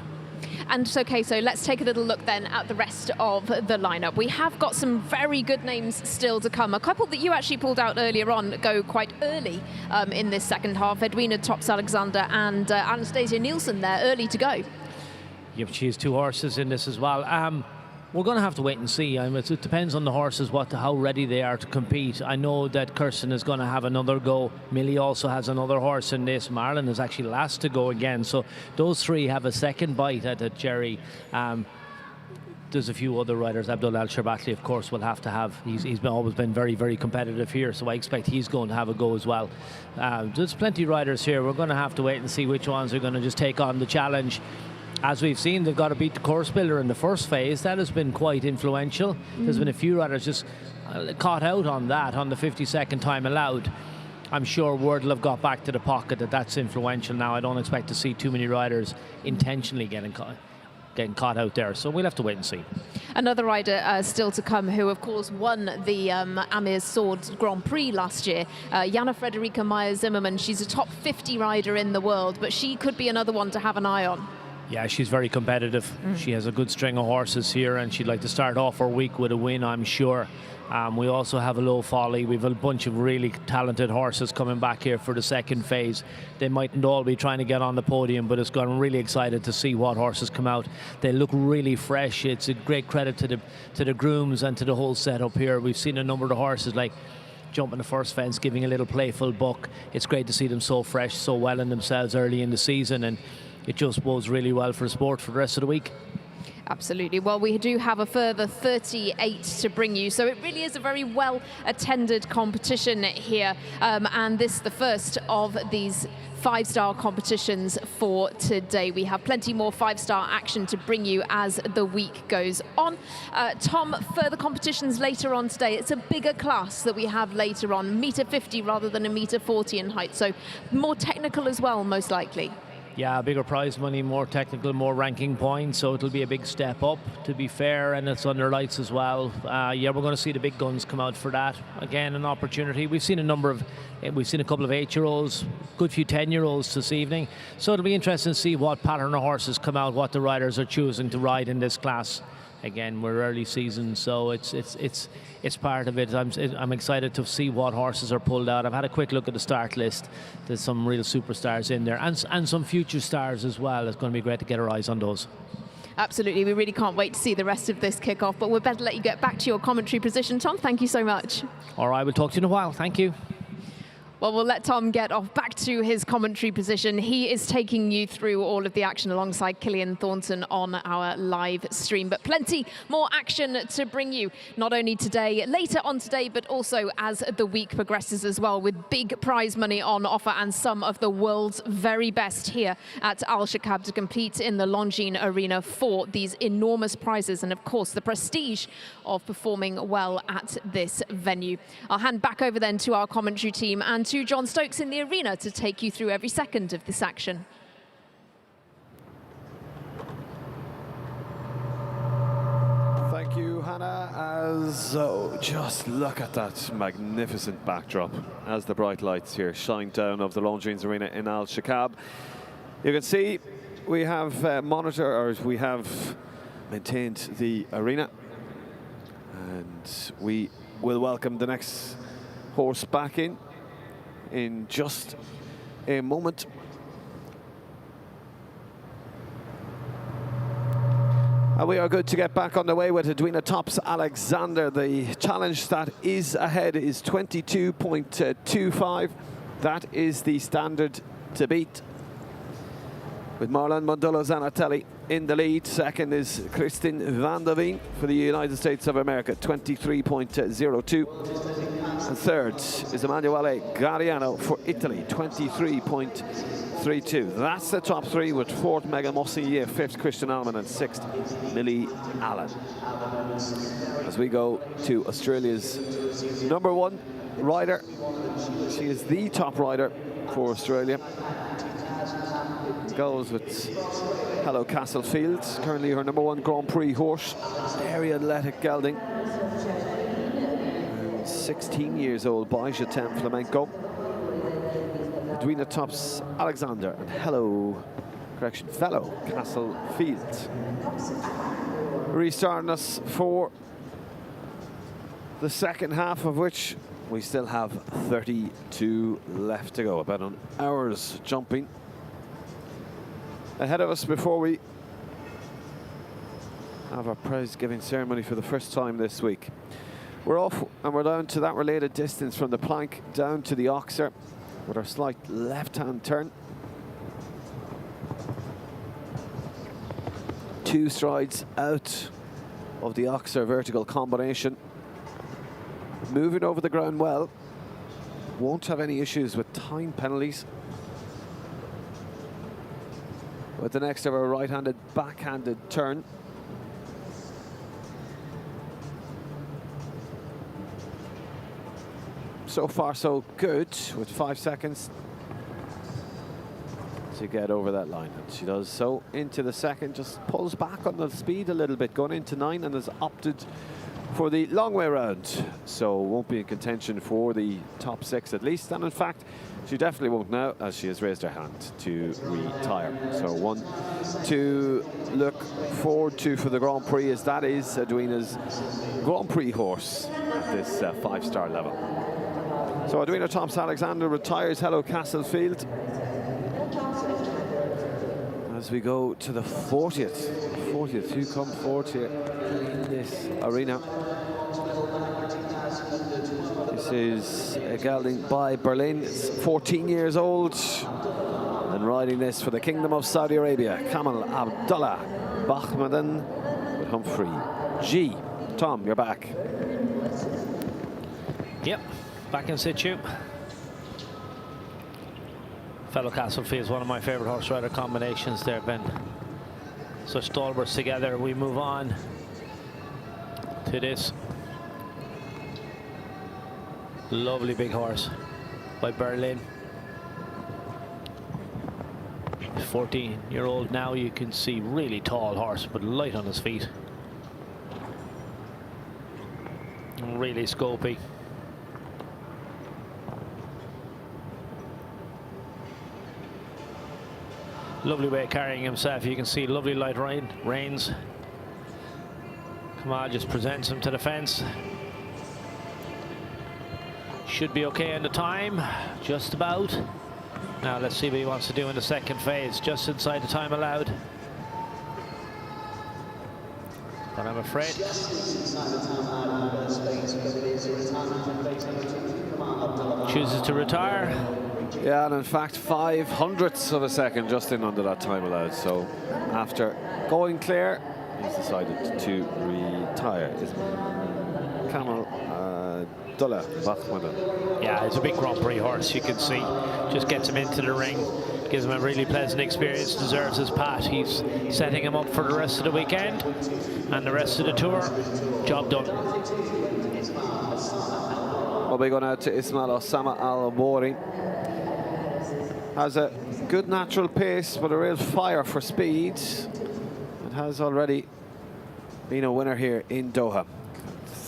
And so let's take a little look then at the rest of the lineup. We have got some very good names still to come. A couple that you actually pulled out earlier on go quite early in this second half. Edwina Tops-Alexander and Anastasia Nielsen there, early to go. Yeah, but she has two horses in this as well. We're going to have to wait and see. It depends on the horses, how ready they are to compete. I know that Kirsten is going to have another go. Millie also has another horse in this. Marlon is actually last to go again. So those three have a second bite at it, Jerry. There's a few other riders. Abdul Al-Sharbatli, of course, will have to have. He's always been very, very competitive here, so I expect he's going to have a go as well. There's plenty of riders here. We're going to have to wait and see which ones are going to just take on the challenge. As we've seen, they've got to beat the course builder in the first phase. That has been quite influential. There's been a few riders just caught out on that, on the 52nd time allowed. I'm sure word will have got back to the pocket that's influential now. I don't expect to see too many riders intentionally getting caught out there. So we'll have to wait and see. Another rider still to come who, of course, won the Amir's Sword Grand Prix last year, Jana Frederica Meyer-Zimmermann. She's a top 50 rider in the world, but she could be another one to have an eye on. Yeah, she's very competitive. She has a good string of horses here, and she'd like to start off her week with a win, I'm sure. We also have a low folly. We've a bunch of really talented horses coming back here for the second phase. They mightn't all be trying to get on the podium, but I'm really excited to see what horses come out. They look really fresh. It's a great credit to the grooms and to the whole setup here. We've seen a number of horses like jumping the first fence, giving a little playful buck. It's great to see them so fresh, so well in themselves early in the season, and it just bodes really well for sport for the rest of the week. Absolutely. Well, we do have a further 38 to bring you, so it really is a very well-attended competition here, and this is the first of these 5-star competitions for today. We have plenty more 5-star action to bring you as the week goes on. Tom, further competitions later on today. It's a bigger class that we have later on, -50 rather than -40 in height, so more technical as well, most likely. Yeah, bigger prize money, more technical, more ranking points, so it'll be a big step up, to be fair, and it's under lights as well. Yeah, we're going to see the big guns come out for that. Again, an opportunity. We've seen a couple of 8-year-olds, good few 10-year-olds this evening, so it'll be interesting to see what pattern of horses come out, what the riders are choosing to ride in this class. Again, we're early season, so it's part of it. I'm excited to see what horses are pulled out. I've had a quick look at the start list. There's some real superstars in there, and some future stars as well. It's going to be great to get our eyes on those. Absolutely, we really can't wait to see the rest of this kick-off, but we'll better let you get back to your commentary position. Tom, thank you so much. All right, we'll talk to you in a while. Thank you. Well, we'll let Tom get off back to his commentary position. He is taking you through all of the action alongside Killian Thornton on our live stream. But plenty more action to bring you, not only today, later on today, but also as the week progresses as well, with big prize money on offer and some of the world's very best here at Alshaqab to compete in the Longines Arena for these enormous prizes and, of course, the prestige of performing well at this venue. I'll hand back over then to our commentary team and to John Stokes in the arena to take you through every second of this action. Thank you, Hannah. Just look at that magnificent backdrop as the bright lights here shine down of the Longines Arena in Alshaqab. You can see we have we have maintained the arena, and we will welcome the next horse back in just a moment. And we are good to get back on the way with Edwina Tops Alexander. The challenge that is ahead is 22.25. That is the standard to beat, with Marlon Mondolo Zanatelli in the lead. Second is Kristin van der Veen for the United States of America, 23.02. And third is Emanuele Gariano for Italy, 23.32. That's the top three, with fourth Megan Mossier, fifth Christian Alman, and sixth Millie Allen. As we go to Australia's #1 rider, she is the top rider for Australia. Goes with Hello Castlefield, currently her #1 Grand Prix horse, very athletic gelding. 16 years old by Jetem Flamenco. Edwina Tops Alexander and Fellow Castlefield. Restarting us for the second half, of which we still have 32 left to go. About an hour's jumping ahead of us before we have our prize-giving ceremony for the first time this week. We're off and we're down to that related distance from the plank down to the oxer with our slight left-hand turn. 2 strides out of the oxer vertical combination. Moving over the ground well. Won't have any issues with time penalties. With the next of our right-handed, backhanded turn. So far, so good, with 5 seconds to get over that line. And she does so into the second, just pulls back on the speed a little bit, going into 9, and has opted for the long way round. So won't be in contention for the top 6 at least. And in fact, she definitely won't now, as she has raised her hand to retire. So one to look forward to for the Grand Prix, as that is Edwina's Grand Prix horse at this 5-star level. So Edwina Tops Alexander retires Hello Castlefield. As we go to the 40th who come forward here in this arena. This is a gelding by Berlin. It's 14 years old and riding this for the Kingdom of Saudi Arabia. Kamal Abdullah Bahmadan with Humphrey G. Tom, you're back. Yep, back in situ. Fellow Castlefield is one of my favorite horse rider combinations. They've been such stalwarts together. We move on to this lovely big horse by Berlin. 14-year-old now. You can see really tall horse, but light on his feet. Really scopy. Lovely way of carrying himself. You can see lovely light reins. Hamad just presents him to the fence. Should be okay in the time, just about. Now let's see what he wants to do in the second phase, just inside the time allowed. But I'm afraid chooses to retire. Yeah, and in fact, 5/100ths of a second just in under that time allowed. So after going clear, he's decided to retire. Camel Dulla Bachmann. Yeah, it's a big Grand Prix horse, you can see. Just gets him into the ring, gives him a really pleasant experience, deserves his pat. He's setting him up for the rest of the weekend and the rest of the tour. Job done. Well, we're going out to Ismail Osama Al-Bori. Has a good natural pace, but a real fire for speed. It has already been a winner here in Doha.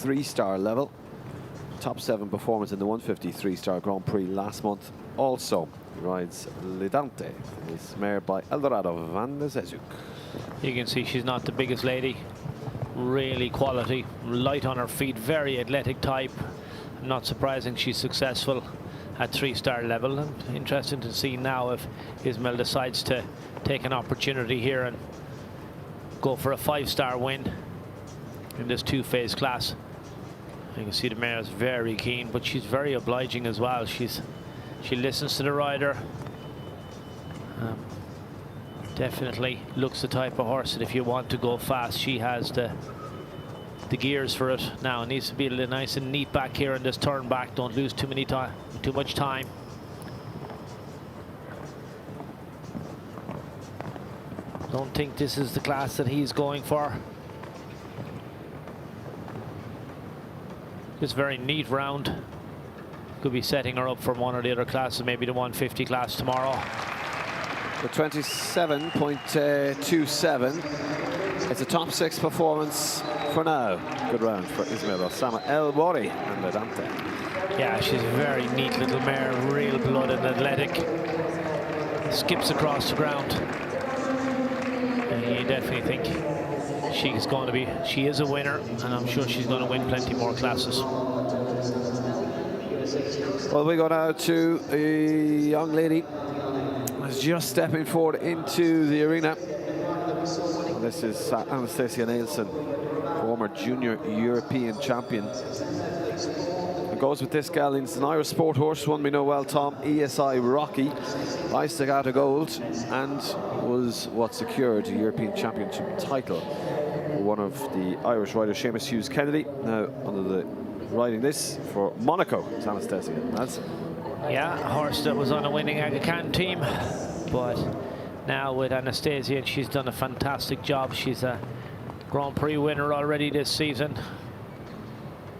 3-star level. Top 7 performance in the 153-star Grand Prix last month. Also rides Lidante, is mare by Eldorado van de Zezuk. You can see she's not the biggest lady. Really quality, light on her feet, very athletic type. Not surprising she's successful at 3-star level. And interesting to see now if Ismail decides to take an opportunity here and go for a 5-star win in this 2-phase class. You can see the mare is very keen, but she's very obliging as well. She listens to the rider. Definitely looks the type of horse that if you want to go fast, she has the gears for it. Now it needs to be a little nice and neat back here in this turn back. Don't lose too much time. Don't think this is the class that he's going for. Just very neat round. Could be setting her up for one or the other classes, maybe the 150 class tomorrow. The 27.27. It's a top 6 performance for now. Good round for Ismail Osama El-Bori and Lidante. Yeah, she's a very neat little mare, real blood and athletic. Skips across the ground. And you definitely think she is a winner, and I'm sure she's going to win plenty more classes. Well, we go now to a young lady who's just stepping forward into the arena. This is Anastasia Nielsen, former junior European champion. It goes with this gal. It's an Irish sport horse, one we know well, Tom, ESI Rocky. Iced out of gold and was what secured a European championship title. One of the Irish riders, Seamus Hughes Kennedy, now under the riding this for Monaco. It's Anastasia. That's yeah, a horse that was on a winning Aga Khan team, but now with Anastasia, and she's done a fantastic job. She's a Grand Prix winner already this season.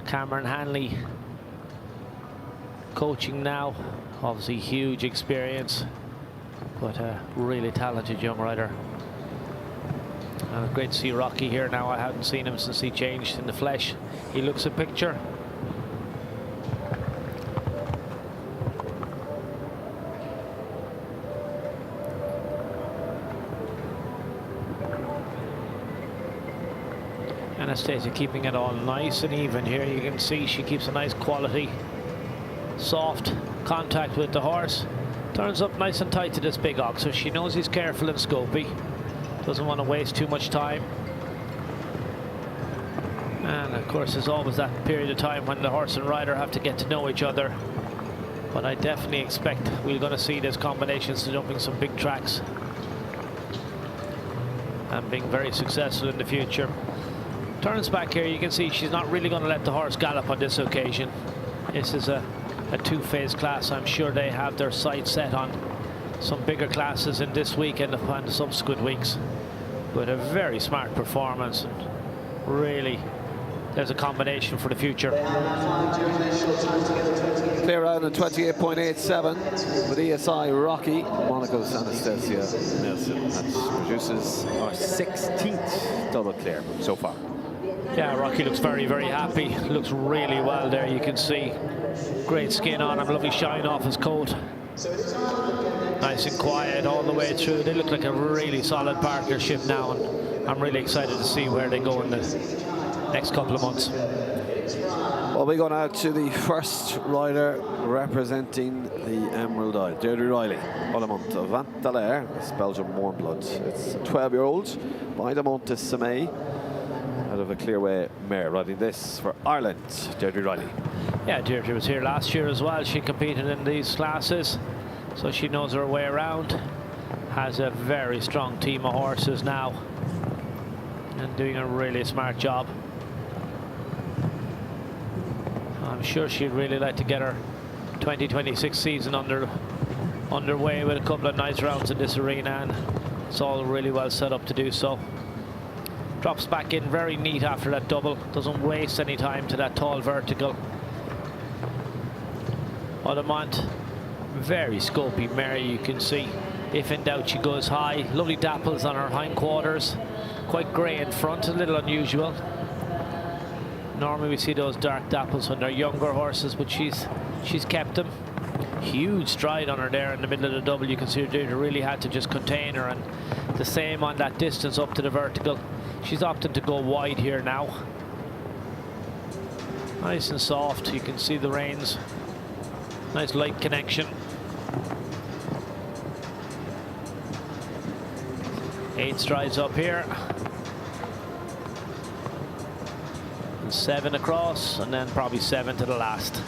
Cameron Hanley coaching now, obviously huge experience, but a really talented young rider. Great to see Rocky here now. I haven't seen him since he changed in the flesh. He looks a picture. Anastasia keeping it all nice and even here. You can see she keeps a nice quality, soft contact with the horse. Turns up nice and tight to this big ox, so she knows he's careful and scopy. Doesn't want to waste too much time. And of course there's always that period of time when the horse and rider have to get to know each other. But I definitely expect we're going to see this combination jumping some big tracks and being very successful in the future. Turns back here, you can see she's not really going to let the horse gallop on this occasion. This is a 2-phase class. I'm sure they have their sights set on some bigger classes in this week and the subsequent weeks. But a very smart performance, and really there's a combination for the future. clear round at 28.87 with ESI Rocky. Monaco's Anastasia Nielsen. That produces our 16th double clear so far. Yeah, Rocky looks very, very happy. Looks really well there, you can see. Great skin on him, lovely shine off his coat. Nice and quiet all the way through. They look like a really solid partnership now, and I'm really excited to see where they go in the next couple of months. Well, we go now to the first rider representing the Emerald Isle, Deirdre Riley, Olamont Vantalair, it's Belgian warm blood. It's a 12-year-old by the Monte Samay. out of a Clearway mare riding this for Ireland, Deirdre Riley. Yeah, Deirdre was here last year as well. She competed in these classes, so she knows her way around. Has a very strong team of horses now and doing a really smart job. I'm sure she'd really like to get her 2026 season underway with a couple of nice rounds in this arena, and it's all really well set up to do so. Drops back in very neat after that double, doesn't waste any time to that tall vertical. Audemont, very scopy mare, you can see. If in doubt, she goes high. Lovely dapples on her hindquarters, quite grey in front, a little unusual. Normally we see those dark dapples when they're younger horses, but she's kept them. Huge stride on her there in the middle of the double. You can see her really had to just contain her, and the same on that distance up to the vertical. She's opted to go wide here now. Nice and soft. You can see the reins. Nice light connection. 8 strides up here. And 7 across, and then probably 7 to the last.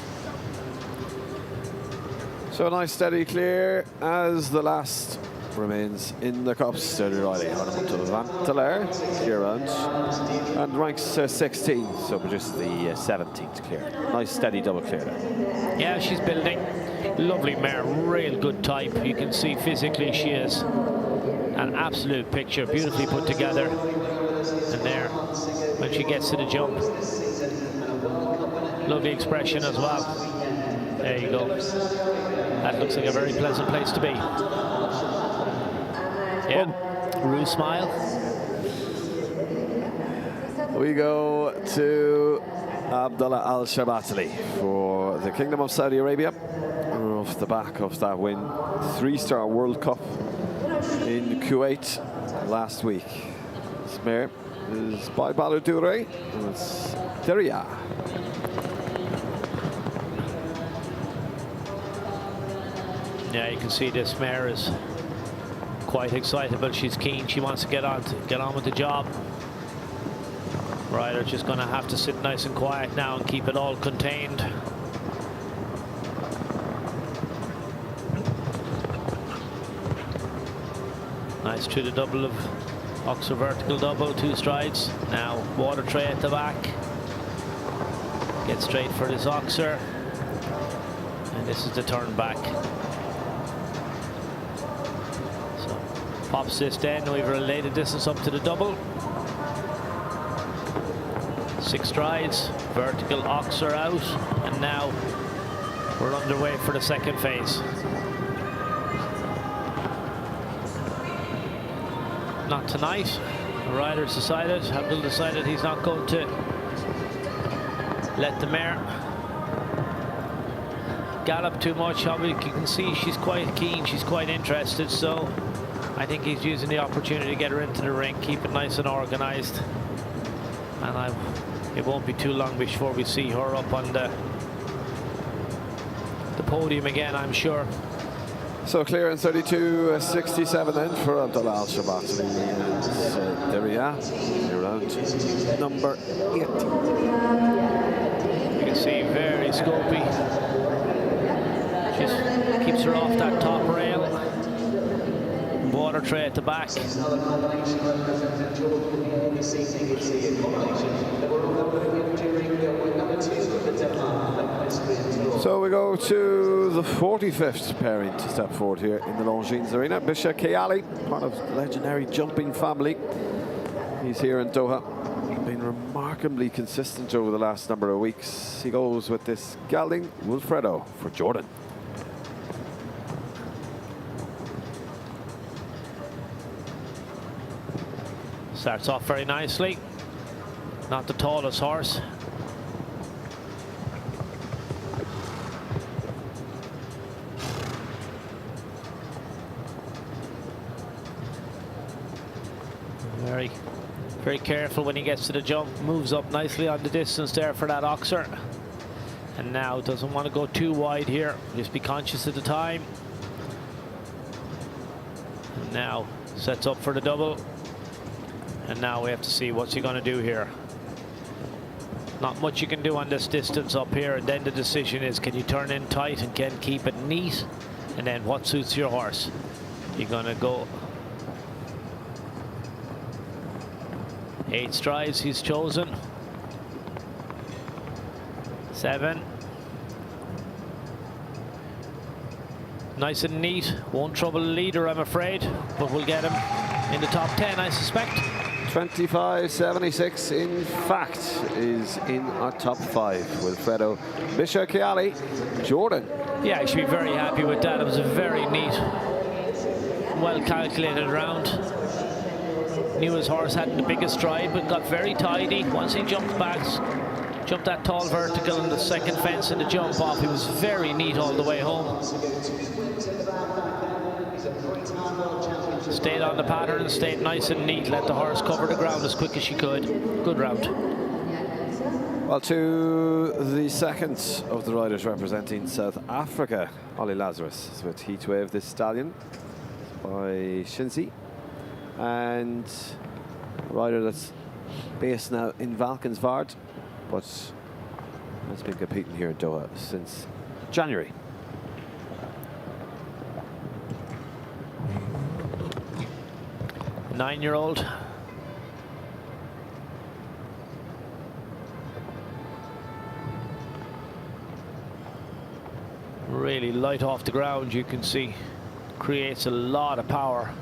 So a nice steady clear as the last remains in the cups. Deirdre Riley on him to Vantelaire, clear round, and ranks 16, so produces the 17th clear. Nice steady double clear there. Yeah, she's building. Lovely mare, real good type. You can see physically she is an absolute picture, beautifully put together. And there, when she gets to the jump, lovely expression as well. There you go. That looks like a very pleasant place to be. Yeah, Rue smile. We go to Abdullah Alshaqab for the Kingdom of Saudi Arabia. Off the back of that win, 3-star World Cup in Kuwait last week. This mare is by Baladure, and it's Deria. Yeah, you can see this mare is quite excitable. She's keen. She wants to get on with the job. Rider's just going to have to sit nice and quiet now and keep it all contained. Nice through the double of Oxer vertical double, 2 strides. Now water tray at the back. Get straight for this Oxer. And this is the turn back. So pops this then. We've related distance up to the double. 6 strides, vertical Oxer out, and now we're underway for the second phase. Not tonight. The rider's decided, Abdul decided he's not going to let the mare gallop too much. You can see she's quite keen, she's quite interested, so I think he's using the opportunity to get her into the ring, keep it nice and organized. And it won't be too long before we see her up on the podium again, I'm sure. So clear in 32.67 then for Abdullah Alshaqab. There we are, round number 8. You can see very scopy. Just keeps her off that top rail. Water tray at the back. So we go to the 45th pairing to step forward here in the Longines Arena. Bisha Kayali, part of the legendary jumping family. He's here in Doha. Been remarkably consistent over the last number of weeks. He goes with this gelding Wilfredo for Jordan. Starts off very nicely. Not the tallest horse. Very careful when he gets to the jump. Moves up nicely on the distance there for that Oxer. And now doesn't want to go too wide here. Just be conscious of the time. And now sets up for the double. And now we have to see what's he going to do here. Not much you can do on this distance up here, and then the decision is, can you turn in tight and can keep it neat, and then what suits your horse. You're going to go 8 strides he's chosen. 7. Nice and neat. Won't trouble the leader, I'm afraid, but we'll get him in the top 10, I suspect. 25.76, in fact, is in our top 5. Wilfredo Bishakiali, Jordan. Yeah, I should be very happy with that. It was a very neat, well calculated round. Knew his horse hadn't the biggest stride, but got very tidy. Once he jumped back, jumped that tall vertical in the second fence and the jump off, he was very neat all the way home. Stayed on the pattern, stayed nice and neat, let the horse cover the ground as quick as she could. Good round. Well, to the second of the riders representing South Africa, Ollie Lazarus with Heatwave, this stallion by Shinzi, and a rider that's based now in Valkenswaard, but has been competing here in Doha since January. Nine-year-old. Really light off the ground, you can see. Creates a lot of power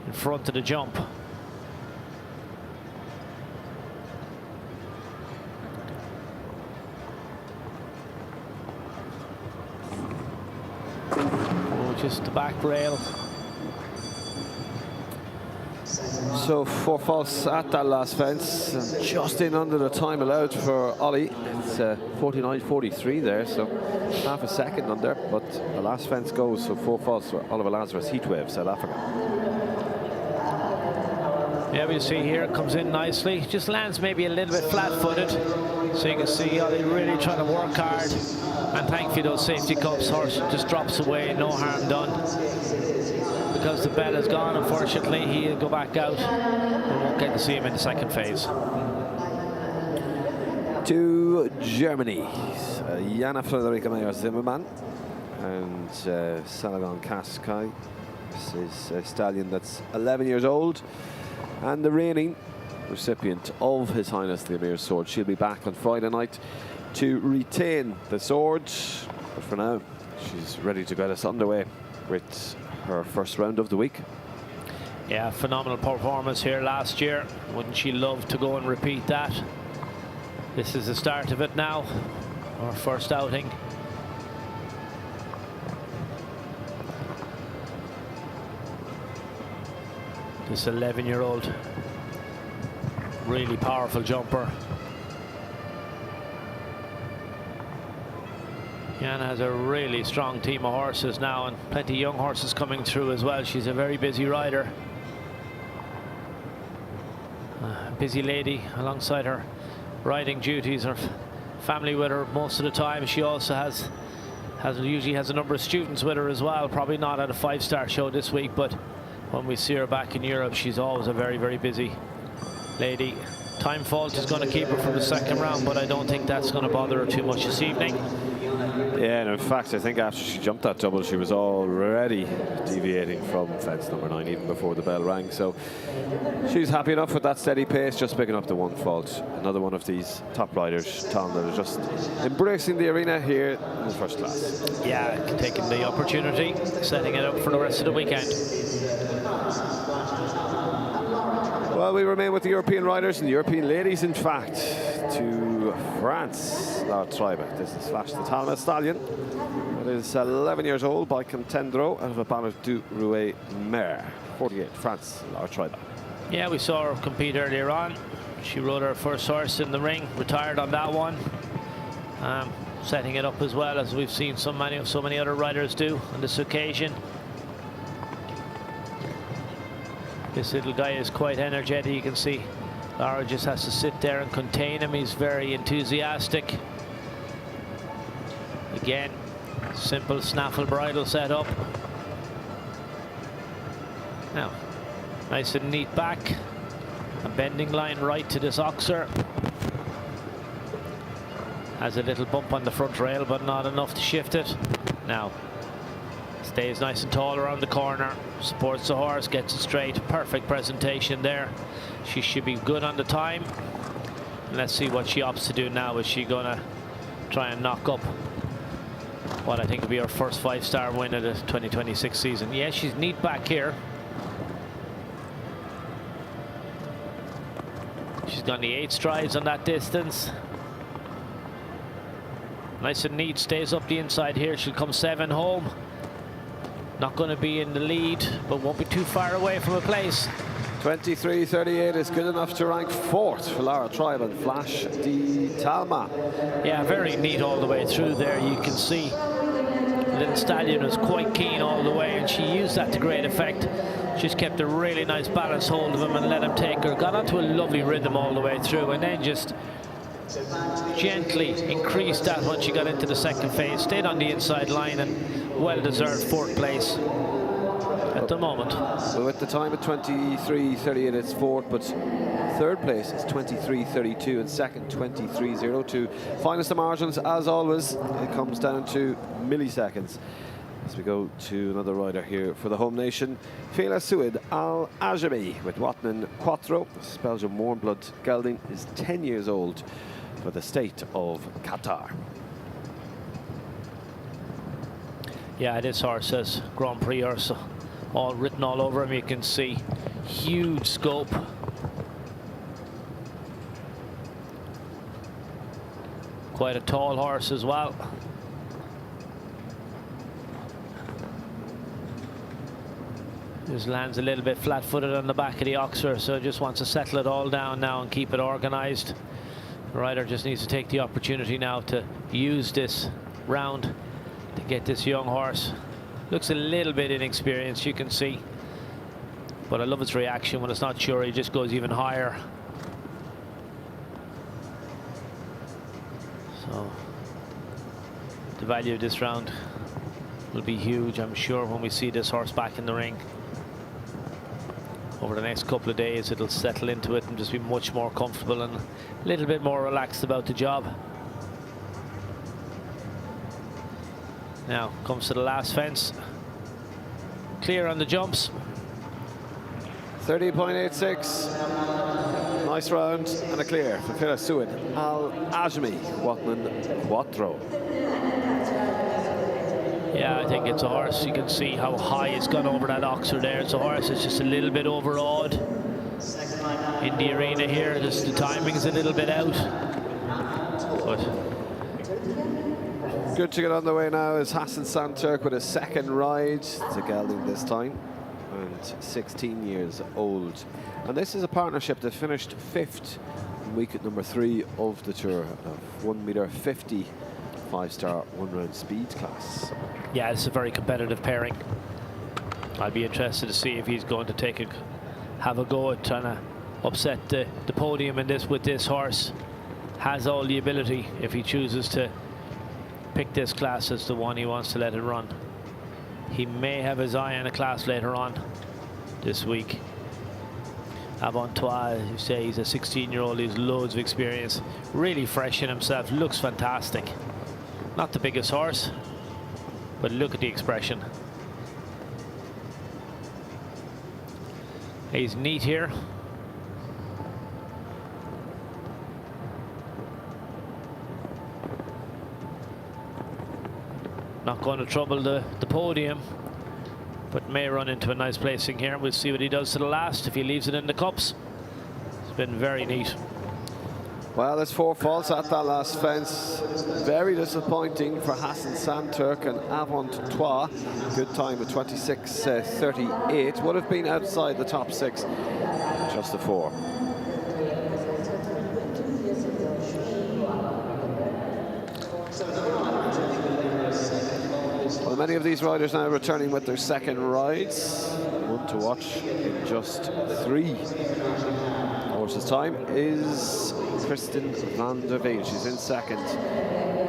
in front of the jump. Oh, just the back rail. So 4 faults at that last fence, and just in under the time allowed for Ollie. It's 49.43 there, so half a second under, but the last fence goes, so 4 faults for Oliver Lazarus, Heatwave, South Africa. Yeah, we see here it comes in nicely. Just lands maybe a little bit flat-footed, so you can see Ollie really trying to work hard, and thankfully those safety cups, horse just drops away, no harm done. Because the bell is gone, unfortunately, he'll go back out. We won't get to see him in the second phase. To Germany, Jana Frederica Meyer-Zimmermann and Salagon Kaskai. This is a stallion that's 11 years old and the reigning recipient of His Highness the Amir's sword. She'll be back on Friday night to retain the sword, but for now she's ready to get us underway with her first round of the week. Yeah, phenomenal performance here last year. Wouldn't she love to go and repeat that? This is the start of it now, our first outing. This 11-year-old, really powerful jumper. Jana has a really strong team of horses now, and plenty of young horses coming through as well. She's a very busy rider. A busy lady alongside her riding duties, her family with her most of the time. She also usually has a number of students with her as well. Probably not at a 5-star show this week, but when we see her back in Europe, she's always a very, very busy lady. Time fault is going to keep her from the second round, but I don't think that's going to bother her too much this evening. Yeah, and in fact, I think after she jumped that double, she was already deviating from fence number 9 even before the bell rang. So she's happy enough with that steady pace, just picking up the 1 fault. Another one of these top riders, Tom, that are just embracing the arena here in the first class. Yeah, taking the opportunity, setting it up for the rest of the weekend. Well, we remain with the European riders and the European ladies, in fact, to France. La Tribe. This is Flash the Talma stallion. It is 11 years old by Contendro out of a Ballot du Rouet Mare. 48, France, La Tribe. Yeah, we saw her compete earlier on. She rode her first horse in the ring, retired on that one. Setting it up as well, as we've seen so many other riders do on this occasion. This little guy is quite energetic. You can see Lara just has to sit there and contain him. He's very enthusiastic. Again, simple snaffle bridle setup. Now, nice and neat back. A bending line right to this oxer. Has a little bump on the front rail, but not enough to shift it. Now, stays nice and tall around the corner, supports the horse, gets it straight. Perfect presentation there. She should be good on the time. Let's see what she opts to do now. Is she gonna try and knock up what I think will be her first 5-star win of the 2026 season? Yeah, she's neat back here. She's gone the 8 strides on that distance. Nice and neat, stays up the inside here. She'll come 7 home. Not going to be in the lead, but won't be too far away from a place. 23.38 is good enough to rank 4th for Lara Tribe and Flash Di Talma. Yeah, very neat all the way through there. You can see Little Stallion was quite keen all the way, and she used that to great effect. She's kept a really nice balance hold of him and let him take her. Got onto a lovely rhythm all the way through, and then just gently increased that once she got into the second phase. Stayed on the inside line and well-deserved 4th place at the moment. So at the time at 23.38 it's 4th, but 3rd place is 23.32 and 2nd 23.02. Finest of margins, as always, it comes down to milliseconds. As we go to another rider here for the home nation, Fela Suid Al-Ajami with Watnan Quattro. This Belgian warm blood gelding is 10 years old for the state of Qatar. Yeah, this horse has Grand Prix horse all written all over him. You can see huge scope. Quite a tall horse as well. Just lands a little bit flat-footed on the back of the oxer, so just wants to settle it all down now and keep it organised. The rider just needs to take the opportunity now to use this round to get this young horse. Looks a little bit inexperienced, you can see, but I love its reaction when it's not sure. He just goes even higher. So the value of this round will be huge, I'm sure, when we see this horse back in the ring. Over the next couple of days, it'll settle into it and just be much more comfortable and a little bit more relaxed about the job. Now comes to the last fence. Clear on the jumps. 30.86. Nice round and a clear for Fela Suid Al-Ajami, Watnan Quattro. Yeah, I think it's a horse. You can see how high it's gone over that oxer there. It's a horse that's just a little bit overawed in the arena here. Just the timing is a little bit out. But good to get on the way now is Hassan Santurk with a 2nd ride. It's a gelding this time, and 16 years old. And this is a partnership that finished 5th in week at number 3 of the Tour, of 1.50 m, 5-star 1-round speed class. yeah, it's a very competitive pairing. I'd be interested to see if he's going to have a go at trying to upset the podium in this with this horse. Has all the ability if he chooses to pick this class as the one he wants to let it run. He may have his eye on a class later on this week. Avantois, you say he's a 16-year-old, he's loads of experience, really fresh in himself, looks fantastic. Not the biggest horse, but look at the expression. He's neat here. Not going to trouble the podium, but may run into a nice placing here. We'll see what he does to the last, if he leaves it in the cups. It's been very neat. Well, there's 4 faults at that last fence. Very disappointing for Hassan Santurk and Avantois. Good time at 26.38. Would have been outside the top 6, just the 4. Well, many of these riders now returning with their 2nd rides. One to watch in just 3. Horse's time is Kristen van der Veen. She's in 2nd.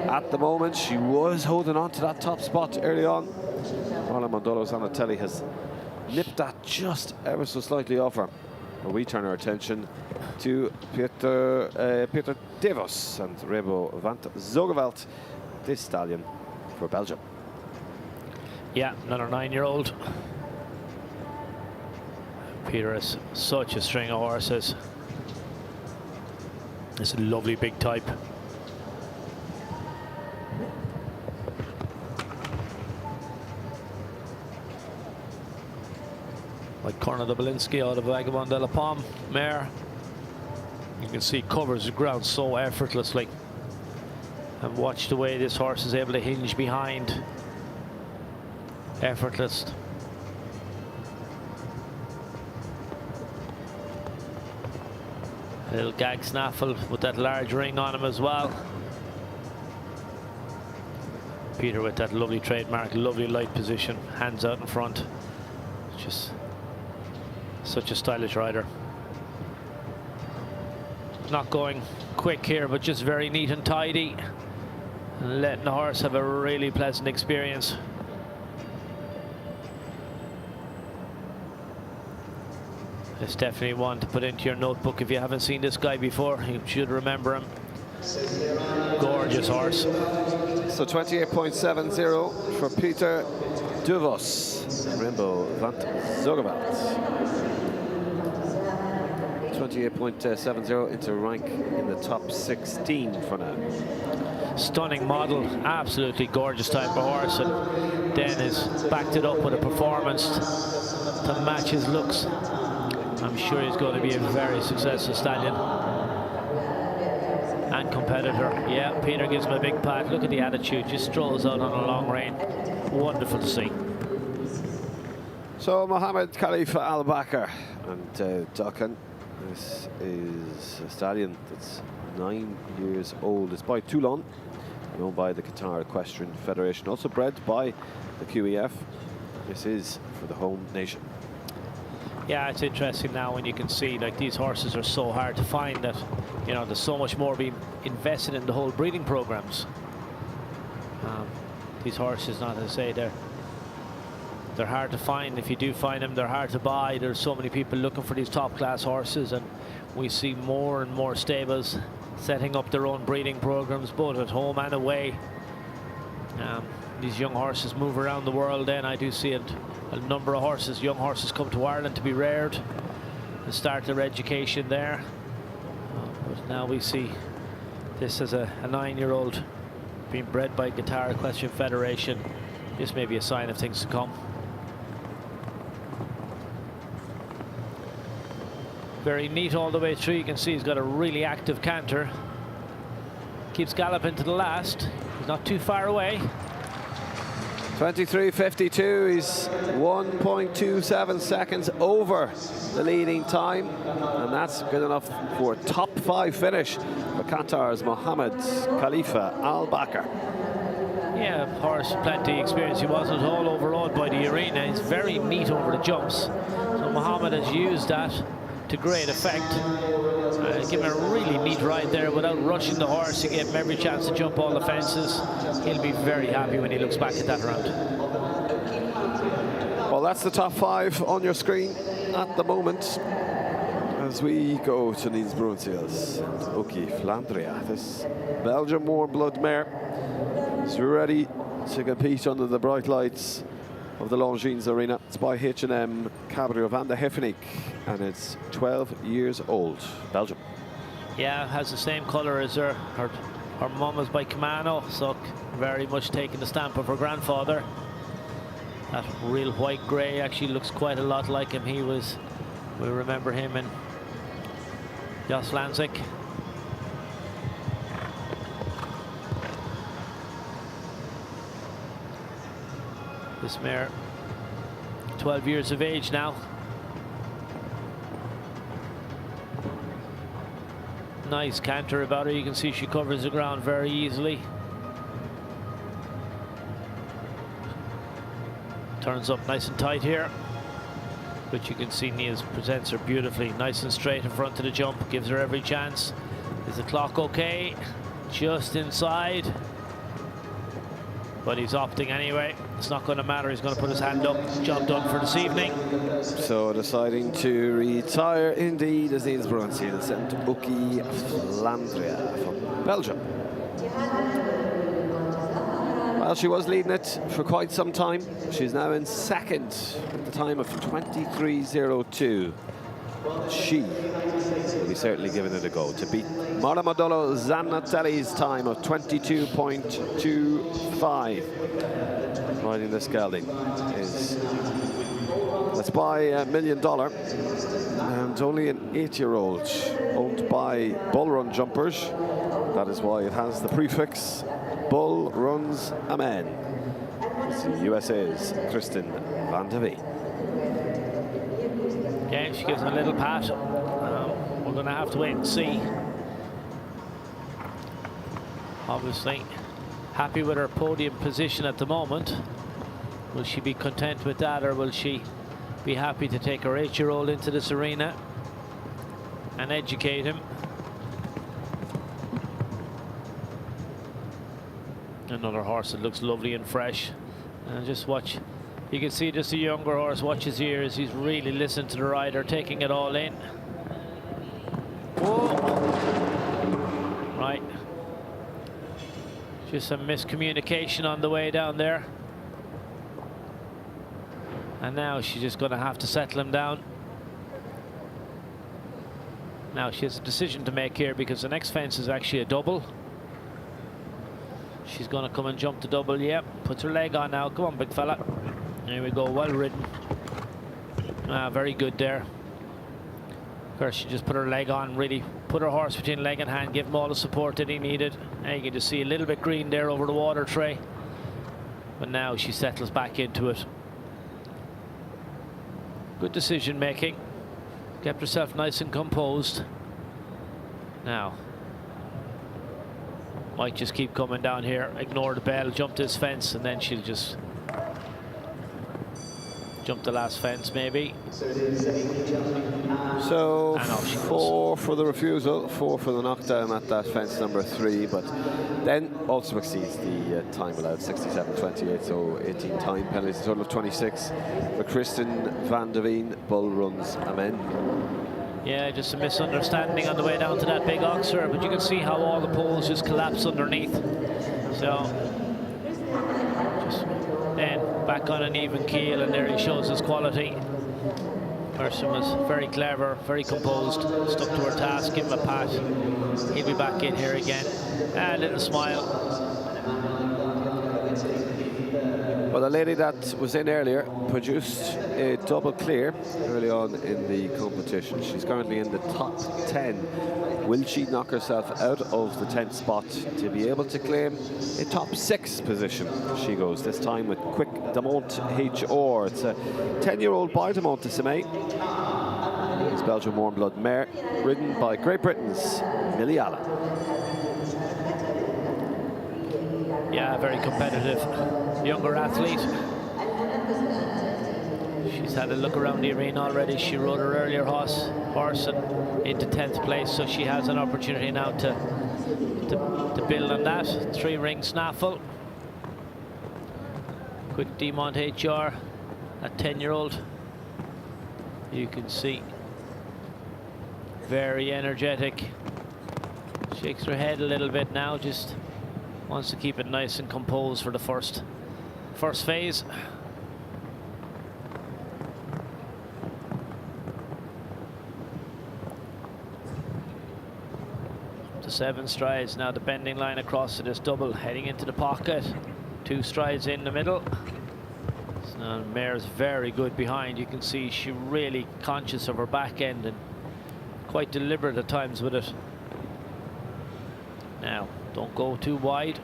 At the moment, she was holding on to that top spot early on. Marla Mondolo Zanatelli has nipped that just ever so slightly off her. we turn our attention to Peter De Vos and Rebo van Zogeveld, this stallion for Belgium. Yeah, another 9-year-old. Peter has such a string of horses. It's a lovely big type. Like Corner de Belinsky out of Vagabond de la Pomme mare. You can see covers the ground so effortlessly. And watch the way this horse is able to hinge behind. Effortless. A little gag snaffle with that large ring on him as well. Peter with that lovely trademark, lovely light position, hands out in front. Just such a stylish rider. Not going quick here, but just very neat and tidy. And letting the horse have a really pleasant experience. It's definitely one to put into your notebook if you haven't seen this guy before. You should remember him. Gorgeous horse. So 28.70 for Peter De Vos, Rebo van Zogeveld. 28.70 into rank in the top 16 for now. Stunning model, absolutely gorgeous type of horse, and Den has backed it up with a performance to match his looks. I'm sure he's going to be a very successful stallion and competitor. Yeah, Peter gives him a big pat. Look at the attitude, just strolls out on a long rein. Wonderful to see. So Mohammed Khalifa Al Bakr and Duncan. This is a stallion that's 9 years old. It's by Toulon, owned by the Qatar Equestrian Federation, also bred by the QEF. This is for the home nation. Yeah, it's interesting now when you can see like these horses are so hard to find that, you know, there's so much more being invested in the whole breeding programs. These horses, not to say they're hard to find. If you do find them, they're hard to buy. There's so many people looking for these top class horses, and we see more and more stables setting up their own breeding programs, both at home and away. These young horses move around the world, and I do see a number of horses, young horses, come to Ireland to be reared and start their education there. But now we see this as a 9-year-old being bred by Qatar Equestrian Federation. This may be a sign of things to come. Very neat all the way through. You can see he's got a really active canter. Keeps galloping to the last. He's not too far away. 23.52, he's 1.27 seconds over the leading time, and that's good enough for a top 5 finish for Qatar's Mohammed Khalifa Al Bakr. Yeah, horse, plenty experience. He wasn't all overawed by the arena. He's very neat over the jumps. So Mohammed has used that to great effect. Give him a really neat ride there without rushing the horse. He gave him every chance to jump all the fences. He'll be very happy when he looks back at that round. Well, that's the top 5 on your screen at the moment as we go to Niels Bruinseels and Oki Flandria. This Belgian warm blood mare is ready to compete under the bright lights of the Longines Arena. It's by H&M Cabrio van de Heffenink, and it's 12 years old. Belgium. Yeah, has the same colour as her mum is by Camano, so very much taking the stamp of her grandfather. That real white grey actually looks quite a lot like him. We remember him in Jos Lanzik. This mare, 12 years of age now. Nice canter about her. You can see she covers the ground very easily. Turns up nice and tight here. But you can see Niels presents her beautifully. Nice and straight in front of the jump. Gives her every chance. Is the clock okay? Just inside. But he's opting anyway. It's not going to matter. He's going to put his hand up. Job done for this evening. So deciding to retire indeed as Niels Brunsfield sent Uki Flandria from Belgium. Well, she was leading it for quite some time. She's now in second at the time of 23.02. She will be certainly giving it a go to beat Maramodolo Zanatelli's time of 22.25. Riding this gelding is, let's buy $1 million, and only an 8-year-old owned by Bull Run Jumpers. That is why it has the prefix Bull Runs Amen. It's the USA's Kristen Van de Veen. Yeah, she gives him a little pat. We're going to have to wait and see. Obviously, happy with her podium position at the moment. Will she be content with that, or will she be happy to take her 8-year-old into this arena and educate him? Another horse that looks lovely and fresh. And just watch. You can see just a younger horse. Watch his ears. He's really listening to the rider, taking it all in. Whoa. Right. Just some miscommunication on the way down there. And now she's just going to have to settle him down. Now she has a decision to make here, because the next fence is actually a double. She's going to come and jump the double. Yep, puts her leg on now. Come on, big fella. There we go, well ridden. Very good there. Of course, she just put her leg on, really put her horse between leg and hand, give him all the support that he needed. And you can just see a little bit green there over the water tray. But now she settles back into it. Good decision making. Kept herself nice and composed. Now, might just keep coming down here, ignore the bell, jump this fence, and then she'll just jump the last fence maybe. So 4 for the refusal, 4 for the knockdown at that fence number 3, but then also exceeds the time allowed, 67.28, so 18 time penalties, a total of 26 for Kristen Van de Veen. Bull Runs Amen. Yeah, just a misunderstanding on the way down to that big oxer, but you can see how all the poles just collapse underneath. So just then back on an even keel, and there he shows his quality. Person was very clever, very composed, stuck to her task, give him a pat. He'll be back in here again. A little smile. Well, the lady that was in earlier produced a double clear early on in the competition. She's currently in the top 10. Will she knock herself out of the 10th spot to be able to claim a top 6 position? She goes this time with Quick Damont HR. It's a 10-year-old by Damont de Semay. It's Belgian warm blood mare, ridden by Great Britain's Millie Allen. Yeah, very competitive younger athlete. She's had a look around the arena already. She rode her earlier horse and into 10th place, so she has an opportunity now to build on that. 3-ring snaffle. Quick Demont HR, a 10-year-old. You can see very energetic. Shakes her head a little bit now, just wants to keep it nice and composed for the first phase. To 7 strides now, the bending line across to this double, heading into the pocket. 2 strides in the middle. So mare's very good behind. You can see she's really conscious of her back end and quite deliberate at times with it. Now, don't go too wide.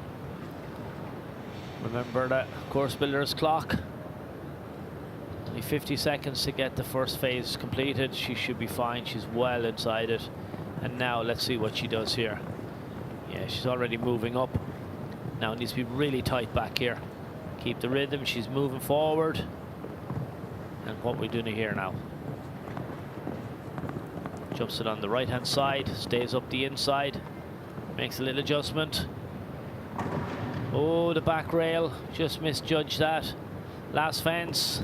Remember that course builder's clock. Only 50 seconds to get the first phase completed. She should be fine. She's well inside it. And now let's see what she does here. Yeah, she's already moving up. Now it needs to be really tight back here. Keep the rhythm. She's moving forward. And what we're doing here now. Jumps it on the right hand side. Stays up the inside. Makes a little adjustment. Oh, the back rail, just misjudged that. Last fence.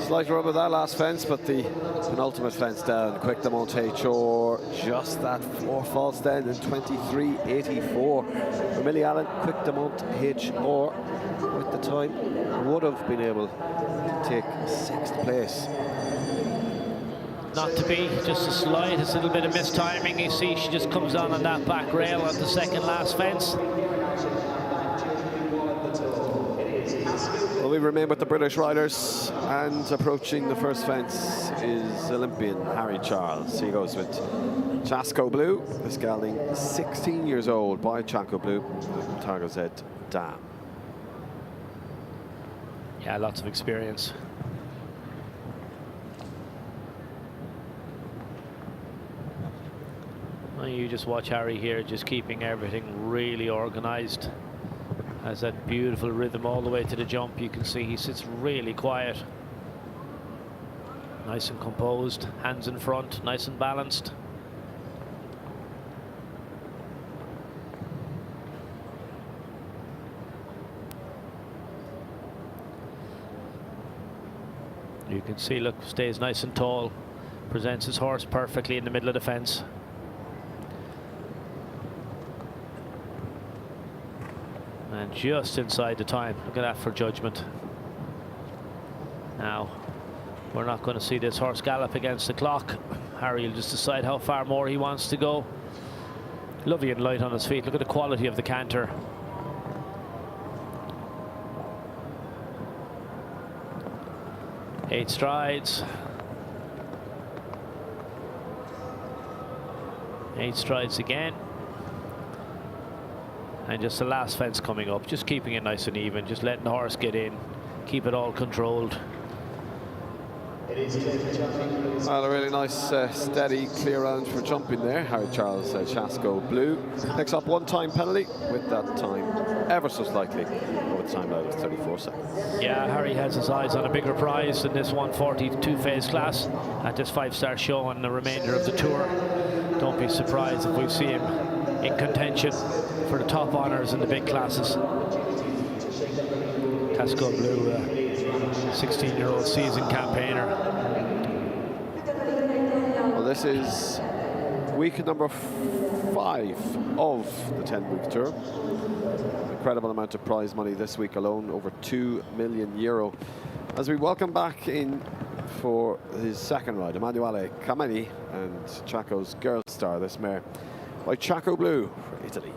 Slight rub of that last fence, but the penultimate fence down. Quick Demont or just that 4 false then in 23.84. For Millie Allen, Quick Demont or with the time would have been able to take 6th place. Not to be, just a slightest little bit of mistiming. You see, she just comes on that back rail at the second last fence. Well, we remain with the British riders, and approaching the first fence is Olympian Harry Charles. He goes with Chasco Blue, this gelding 16 years old by Chasco Blue, Targozet Dam. Yeah, lots of experience. Well, you just watch Harry here, just keeping everything really organized. Has that beautiful rhythm all the way to the jump. You can see he sits really quiet. Nice and composed, hands in front, nice and balanced. You can see, look, stays nice and tall, presents his horse perfectly in the middle of the fence. And just inside the time. Look at that for judgment. Now, we're not going to see this horse gallop against the clock. Harry will just decide how far more he wants to go. Lovely and light on his feet. Look at the quality of the canter. Eight strides. 8 strides again. And just the last fence coming up, just keeping it nice and even, just letting the horse get in, keep it all controlled. Well, a really nice, steady, clear round for jumping there. Harry Charles, Chasco Blue, picks up 1 time penalty with that time ever so slightly over the time out of 34 seconds. Yeah, Harry has his eyes on a bigger prize than this 142 phase class at this 5-star show and the remainder of the tour. Don't be surprised if we see him in contention for the top honours in the big classes. Chasco Blue, 16-year-old seasoned campaigner. Well, this is week number 5 of the 10-week tour. Incredible amount of prize money this week alone, over €2 million. As we welcome back in for his second ride, Emanuele Camilli and Chaco's Girl Star, this mare by Chasco Blue for Italy.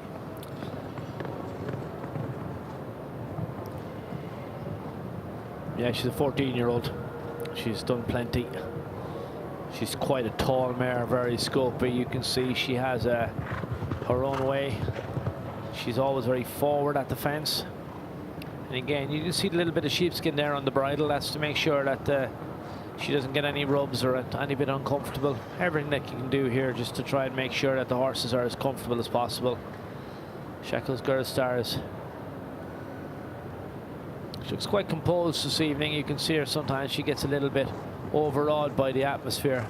Yeah, she's a 14-year-old. She's done plenty. She's quite a tall mare, very scopy. You can see she has her own way. She's always very forward at the fence. And again, you can see a little bit of sheepskin there on the bridle. That's to make sure that she doesn't get any rubs or any bit uncomfortable. Everything that you can do here just to try and make sure that the horses are as comfortable as possible. Chaco's Girl Stars. She looks quite composed this evening. You can see her sometimes she gets a little bit overawed by the atmosphere.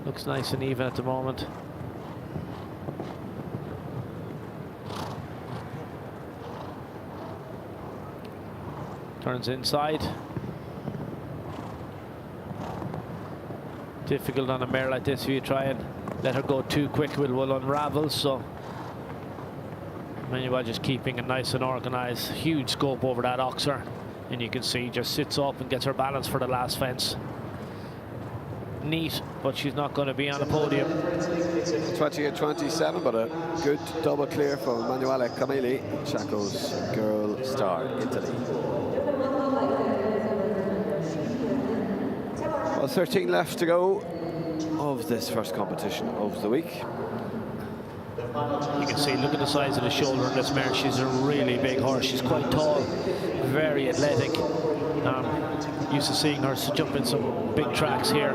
Looks nice and even at the moment. Turns inside. Difficult on a mare like this if you try and let her go too quick, it will unravel. So Manuel just keeping it nice and organized. Huge scope over that oxer, and you can see just sits up and gets her balance for the last fence. Neat, but she's not going to be on a podium. 28-27, but a good double clear from Emanuele Camilli, Chaco's Girl Star, Italy. Well, 13 left to go of this first competition of the week. You can see, look at the size of the shoulder on this mare. She's a really big horse. She's quite tall, very athletic. Used to seeing her jump in some big tracks here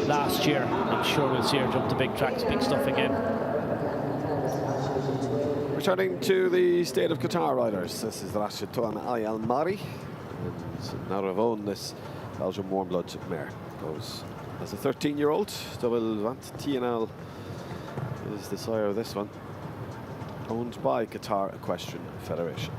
last year. I'm sure we'll see her jump to big tracks, big stuff again. Returning to the state of Qatar riders, this is the Rashid Ali Al Mari. And now Ravon, this Belgian warm blood mare, goes as a 13-year-old. Double Vant TNL is the sire of this one. owned by Qatar Equestrian Federation.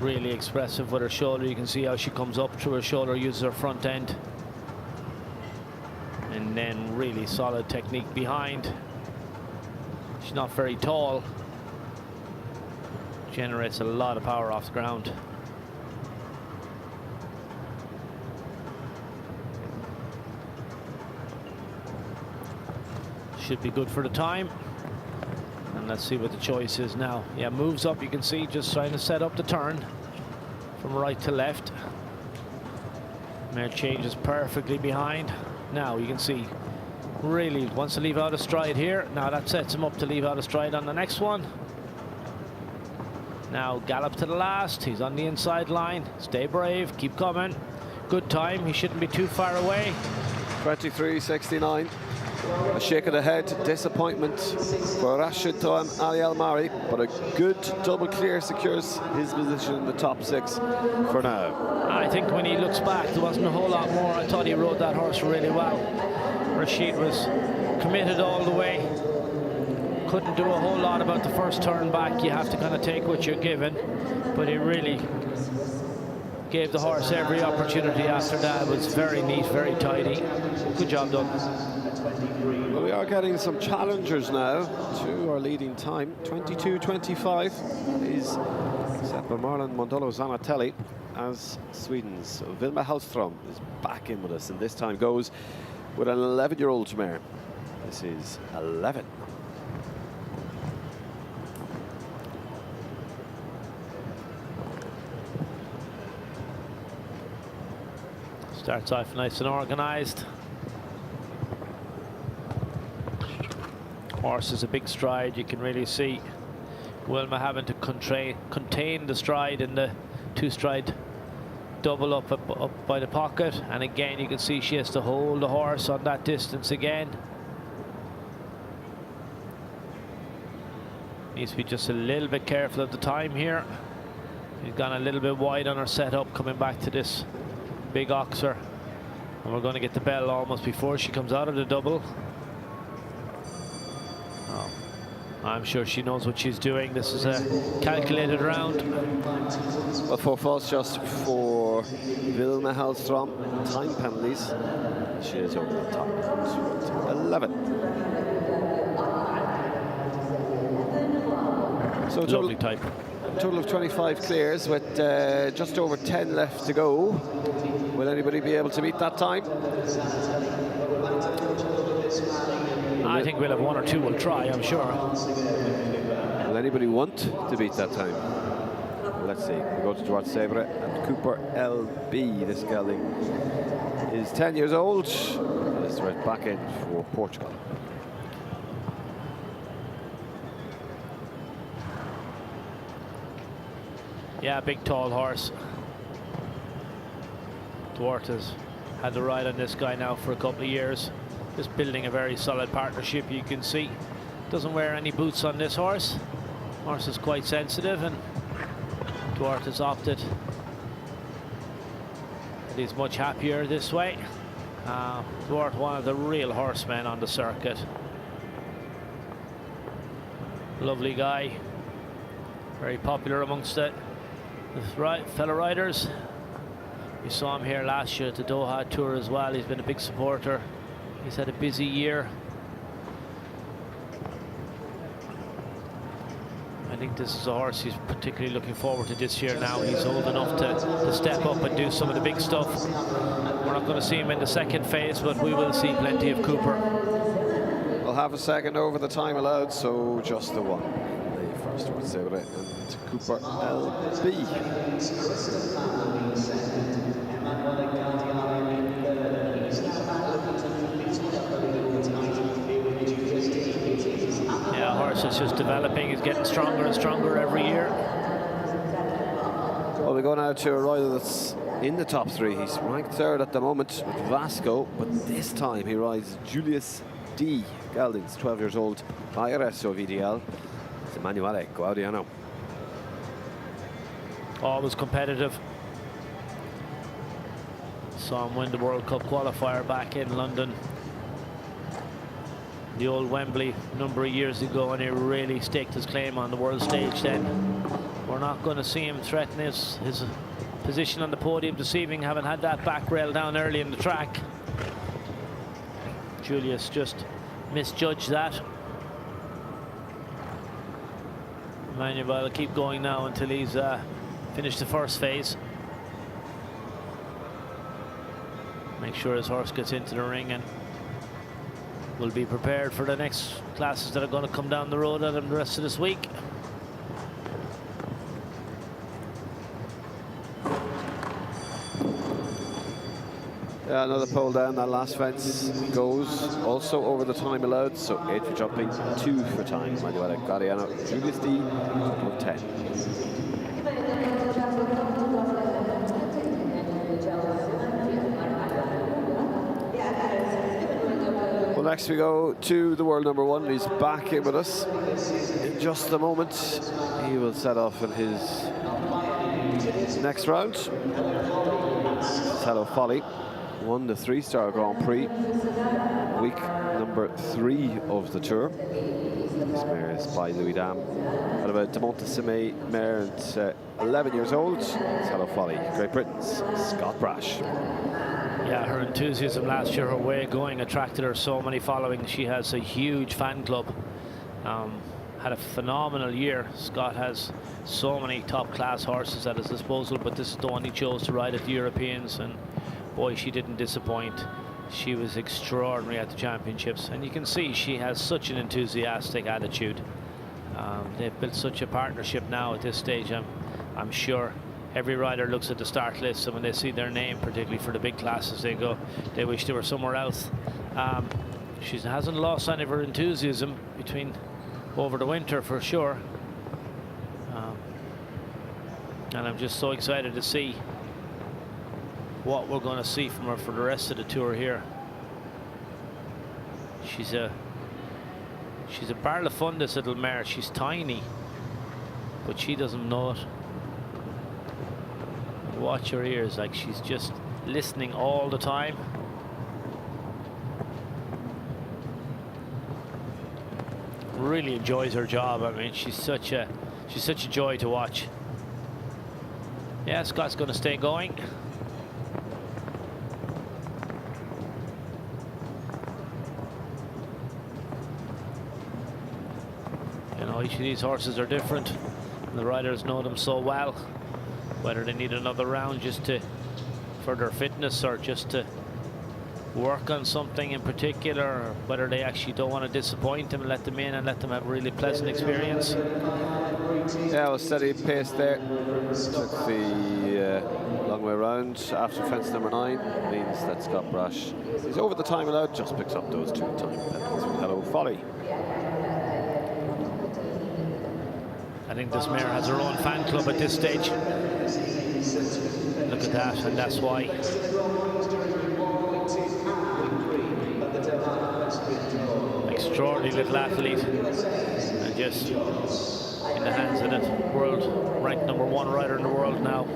Really expressive with her shoulder. You can see how she comes up through her shoulder, uses her front end. And then really solid technique behind. She's not very tall. Generates a lot of power off the ground. Should be good for the time. And let's see what the choice is now. Yeah, moves up, you can see, just trying to set up the turn from right to left. Mare changes perfectly behind. Now you can see, really wants to leave out of stride here. Now that sets him up to leave out of stride on the next one. Now gallop to the last. He's on the inside line. Stay brave, keep coming. Good time, he shouldn't be too far away. 23.69. A shake of the head, disappointment for Rashid Toan Ali Al-Mari, but a good double clear secures his position in the top 6 for now. I think when he looks back, there wasn't a whole lot more. I thought he rode that horse really well. Rashid was committed all the way. Couldn't do a whole lot about the first turn back. You have to kind of take what you're given, but he really gave the horse every opportunity after that. It was very neat, very tidy. Good job done. Well, we are getting some challengers now to our leading time. 22.25 is set by Marlon Mondolo Zanatelli as Sweden's Vilma Hellström is back in with us, and this time goes with an 11-year-old mare. This is 11. Starts off nice and organised. Horse is a big stride. You can really see Wilma having to contain the stride in the 2-stride double up by the pocket. And again, you can see she has to hold the horse on that distance again. Needs to be just a little bit careful of the time here. He's gone a little bit wide on her setup coming back to this big oxer. And we're going to get the bell almost before she comes out of the double. Oh, I'm sure she knows what she's doing. This is a calculated round. Well, 4 faults just for Vilma Hellström. Time penalties. She is over the top. 11. So Lovely type. Total of 25 clears with just over 10 left to go. Will anybody be able to beat that time? I think we'll have 1 or 2 will try, I'm sure. Will anybody want to beat that time? Let's see. We go to Duarte Sabre and Cooper LB. This gelding is 10 years old. This is right back in for Portugal. Yeah, big tall horse. Duarte's had the ride on this guy now for a couple of years. Just building a very solid partnership, you can see. Doesn't wear any boots on this horse. Horse is quite sensitive, and Duarte's opted. He's much happier this way. Duarte, one of the real horsemen on the circuit. Lovely guy. Very popular amongst the fellow riders. We saw him here last year at the Doha Tour as well. He's been a big supporter. He's had a busy year. I think this is a horse he's particularly looking forward to this year now. He's old enough to step up and do some of the big stuff. We're not going to see him in the second phase, but we will see plenty of Cooper. We'll have a second over the time allowed, so just the one. The first one, Sabre and Cooper LB. Yeah, horse is just developing. He's getting stronger and stronger every year. Well, we go now to a rider that's in the top 3. He's ranked 3rd at the moment with Vasco, but this time he rides Julius D. Geldings, 12 years old, by Arresto VDL. It's Emanuele Guadiano. Always competitive. Saw him win the World Cup qualifier back in London, the old Wembley, a number of years ago, and he really staked his claim on the world stage then. We're not going to see him threaten his position on the podium this evening, having had that back rail down early in the track. Julius just misjudged that. Manuel will keep going now until he's finished the first phase. Make sure his horse gets into the ring, and will be prepared for the next classes that are going to come down the road at him the rest of this week. Yeah, another pole down. That last fence goes also over the time allowed, so 8 for jumping, 2 for time. Manuela Gariano, Julius D, 10. Well, next we go to the world number 1. He's back in with us in just a moment. He will set off in his next round. Hello Folly won the 3-star Grand Prix, week number 3 of the tour. This mare is by Louis Dam, out of a De Montesime mare, and 11 years old. It's Hello Folly, Great Britain's Scott Brash. Yeah, her enthusiasm last year, her way of going, attracted her so many following. She has a huge fan club. Had a phenomenal year. Scott has so many top class horses at his disposal, but this is the one he chose to ride at the Europeans, and boy, she didn't disappoint. She was extraordinary at the championships, and you can see she has such an enthusiastic attitude. They've built such a partnership now at this stage. I'm sure every rider looks at the start list, and when they see their name, particularly for the big classes, they wish they were somewhere else. She hasn't lost any of her enthusiasm over the winter, for sure. And I'm just so excited to see what we're going to see from her for the rest of the tour here. She's a barrel of fun, this little mare. She's tiny, but she doesn't know it. Watch her ears, like she's just listening all the time. Really enjoys her job. I mean, she's such a joy to watch. Yeah, Scott's going to stay going. You know, each of these horses are different, and the riders know them so well. Whether they need another round just for their fitness, or just to work on something in particular, or whether they actually don't want to disappoint them and let them in and let them have a really pleasant experience. Yeah, well, steady pace there. Took the long way around after fence number 9. Means that Scott Brash is over the time allowed, just picks up those 2 time penalties with Hello Folly. I think this mare has her own fan club at this stage. Look at that, and that's why. Extraordinary little athlete, and just in the hands of the world, ranked number 1 rider in the world now.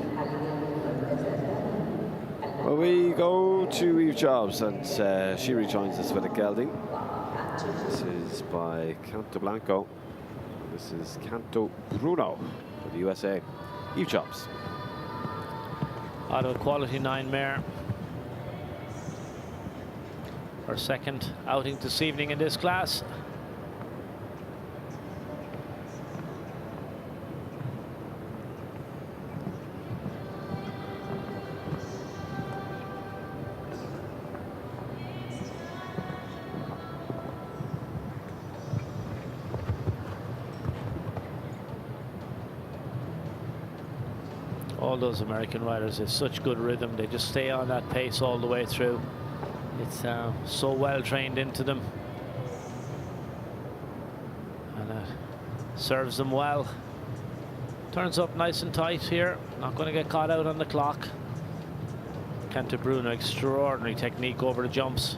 Well, we go to Eve Jobs, and she rejoins us with a gelding. This is by Canto Blanco. This is Canto Bruno for the USA. Eve Jobs. Out of a quality 9 mare. Her second outing this evening in this class. All those American riders have such good rhythm. They just stay on that pace all the way through. It's so well trained into them, and that serves them well. Turns up nice and tight here, not going to get caught out on the clock. Canto Bruno, extraordinary technique over the jumps.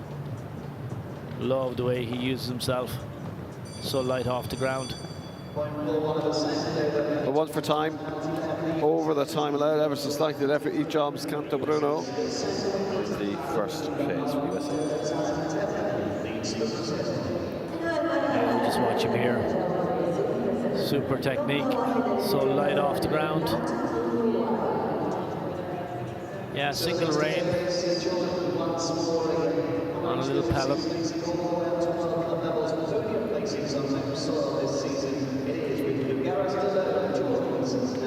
Love the way he uses himself, so light off the ground. The 1 for time, over the time allowed, ever so slightly left for Eve Jobs, Canto Bruno. first phase for USA. Yeah, just watch him here. Super technique, so light off the ground. Yeah, single rein on a little pellet.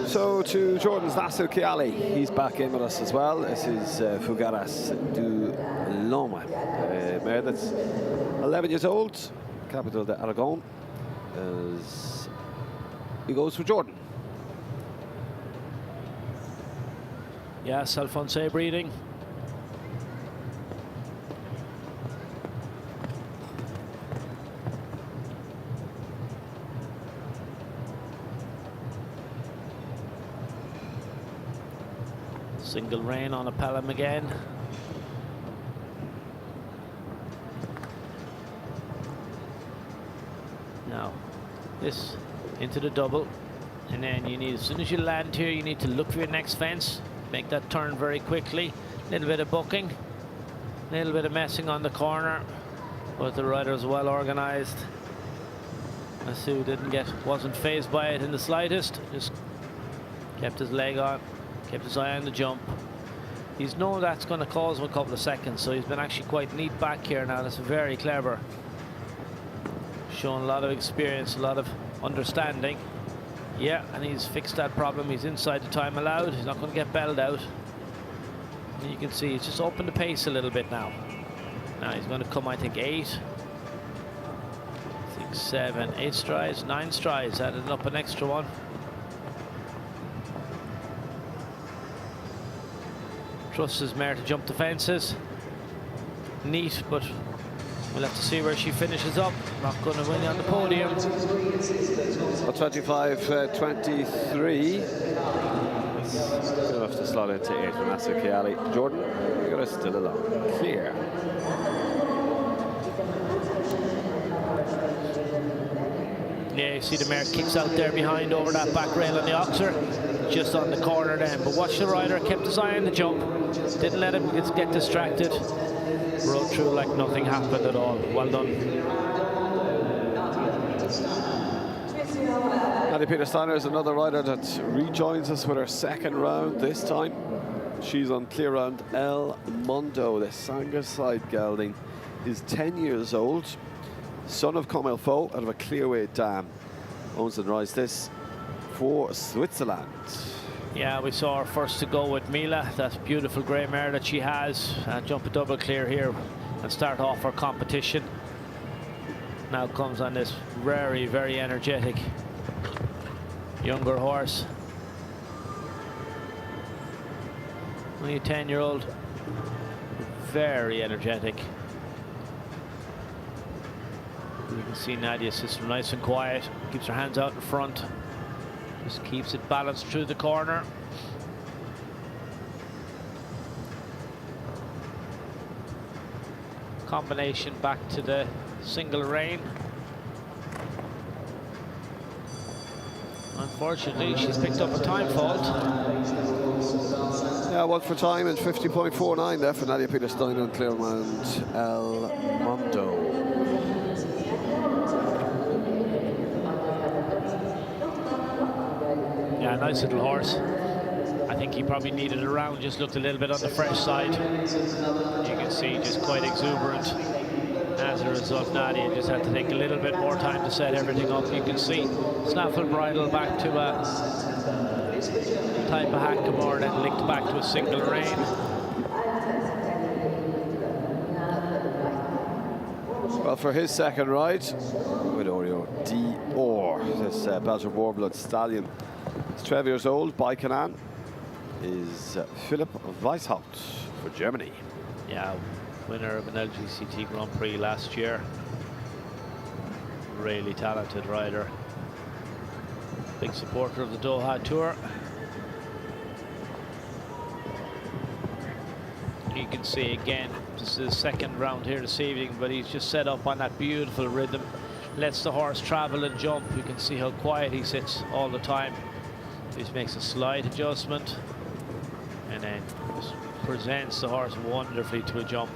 So to Jordan's Nasser Kiali, he's back in with us as well. This is Fougaras du Loma, a mare that's 11 years old, capital de Aragon. As he goes for Jordan. Yes, Alphonse breeding. Single rein on a Pelham again. Now, this into the double, and then you need, as soon as you land here, you need to look for your next fence. Make that turn very quickly. A little bit of booking, a little bit of messing on the corner, but the rider's well organized. Masu wasn't phased by it in the slightest. Just kept his leg on, kept his eye on the jump. He's known that's going to cause him a couple of seconds, so he's been actually quite neat back here now. That's very clever. Shown a lot of experience, a lot of understanding. Yeah, and he's fixed that problem. He's inside the time allowed. He's not going to get belled out. And you can see he's just opened the pace a little bit now. Now he's going to come, I think, 8, 6, 7, 8 strides, 9 strides. Added up an extra one. Trusts his mare to jump the fences. Neat, but we'll have to see where she finishes up. Not going to win on the podium. 25-23. Good enough to slot into 8 for Nasser Kiali. Jordan, you're still along. Clear. Yeah, you see the mare kicks out there behind over that back rail on the Oxer. Just on the corner then. But watch the rider, kept his eye on the jump. Didn't let him get distracted. Rode through like nothing happened at all. Well done. Nadia Peter-Steiner is another rider that rejoins us with her second round this time. She's on clear round El Mundo. The Sanger side gelding is 10 years old. Son of Comilfo out of a clearweight dam. Owns and rides this for Switzerland. Yeah, we saw her first to go with Mila, that beautiful grey mare that she has. Jump a double clear here and start off her competition. Now comes on this very, very energetic younger horse. Only a 10-year-old, very energetic. You can see Nadia sits nice and quiet, keeps her hands out in front. Just keeps it balanced through the corner. Combination back to the single rein. Unfortunately, she's picked up a time fault. Yeah, 1 for time and 50.49 there for Nadia Peter-Steiner on clear round El Mundo. Yeah, nice little horse. I think he probably needed a round, just looked a little bit on the fresh side. You can see just quite exuberant. As a result, Nadia just had to take a little bit more time to set everything up. You can see snaffle bridle back to a type of hackamore, then linked back to a single rein. Well, for his second ride with Oreo D'Or, this Belgian Warblood stallion. He's 12 years old. By Canaan is Philipp Weishaupt for Germany. Yeah, winner of an LGCT Grand Prix last year. Really talented rider. Big supporter of the Doha Tour. You can see again, this is his second round here this evening, but he's just set up on that beautiful rhythm. Lets the horse travel and jump. You can see how quiet he sits all the time. Just makes a slight adjustment and then just presents the horse wonderfully to a jump.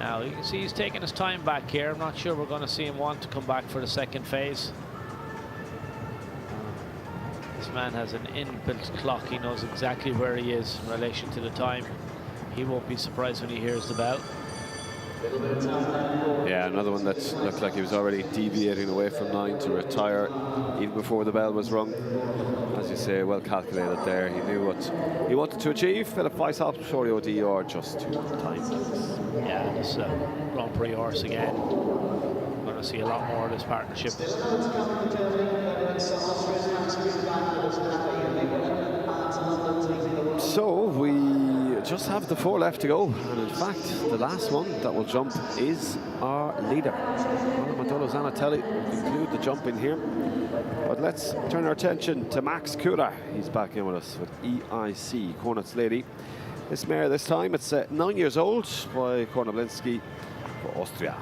Now you can see he's taking his time back here. I'm not sure we're going to see him want to come back for the second phase. This man has an inbuilt clock. He knows exactly where he is in relation to the time. He won't be surprised when he hears the bell. Yeah, another one that looked like he was already deviating away from 9 to retire even before the bell was rung. As you say, well calculated there. He knew what he wanted to achieve. Philip Weishaupt, Sorio DR, just 2 times. Yeah, this Grand Prix horse again. We're going to see a lot more of this partnership. So we just have the 4 left to go, and in fact the last one that will jump is our leader. Madonna Zanatelli will conclude the jump in here, but let's turn our attention to Max Kura. He's back in with us with EIC Kornitz Lady. This mare this time, it's 9 years old by Kornoblinski for Austria.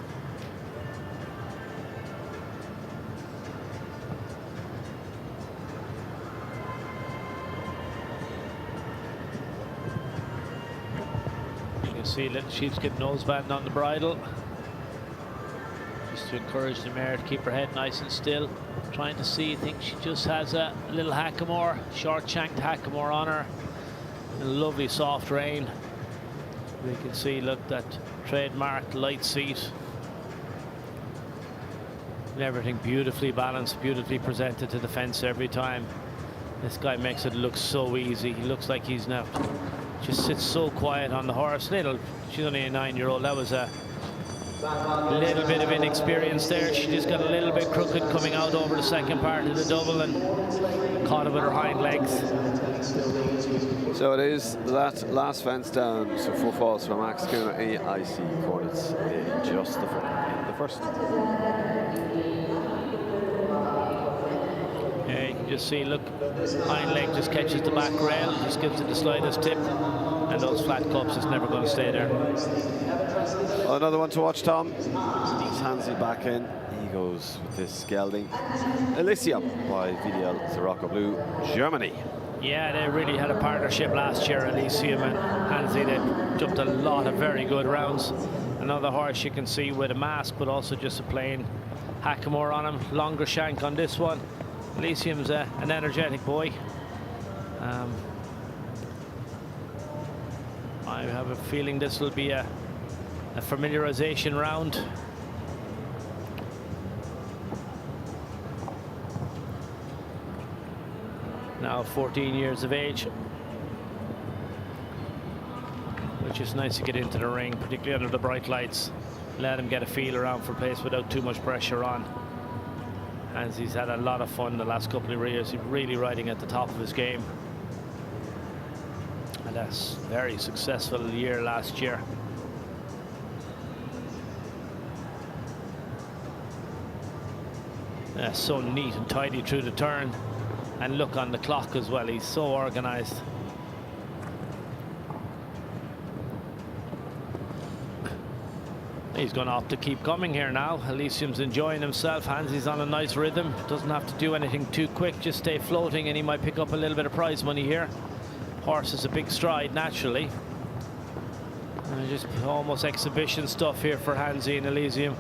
See little sheepskin noseband on the bridle, just to encourage the mare to keep her head nice and still. Trying to see, I think she just has a little hackamore, short shanked hackamore on her, a lovely soft rein. We can see, look, that trademarked light seat and everything beautifully balanced, beautifully presented to the fence every time. This guy makes it look so easy. He looks like he's now just sits so quiet on the horse. She's only a 9-year-old. That was a little bit of inexperience there. She just got a little bit crooked coming out over the second part of the double and caught it with her hind legs. So it is that last fence down. So 4 falls for Max Kura, EIC Kornitz in just the first. Yeah, you can just see, look, hind leg just catches the back rail, just gives it the slightest tip, and those flat cups is never going to stay there. Well, another one to watch, Tom. He's Hansi back in. He goes with this gelding. Elysium by VDL Sirocco Blue, Germany. Yeah, they really had a partnership last year, Elysium and Hansi. They jumped a lot of very good rounds. Another horse you can see with a mask, but also just a plain hackamore on him. Longer shank on this one. Elysium's an energetic boy. I have a feeling this will be a familiarization round. Now 14 years of age, which is nice to get into the ring, particularly under the bright lights. Let him get a feel around for pace without too much pressure on. And he's had a lot of fun the last couple of years. He's really riding at the top of his game. And that's a very successful year last year. So neat and tidy through the turn. And look on the clock as well. He's so organized. He's going to opt to keep coming here now. Elysium's enjoying himself. Hansi's on a nice rhythm. Doesn't have to do anything too quick. Just stay floating and he might pick up a little bit of prize money here. Horse is a big stride naturally. And just almost exhibition stuff here for Hansi and Elysium.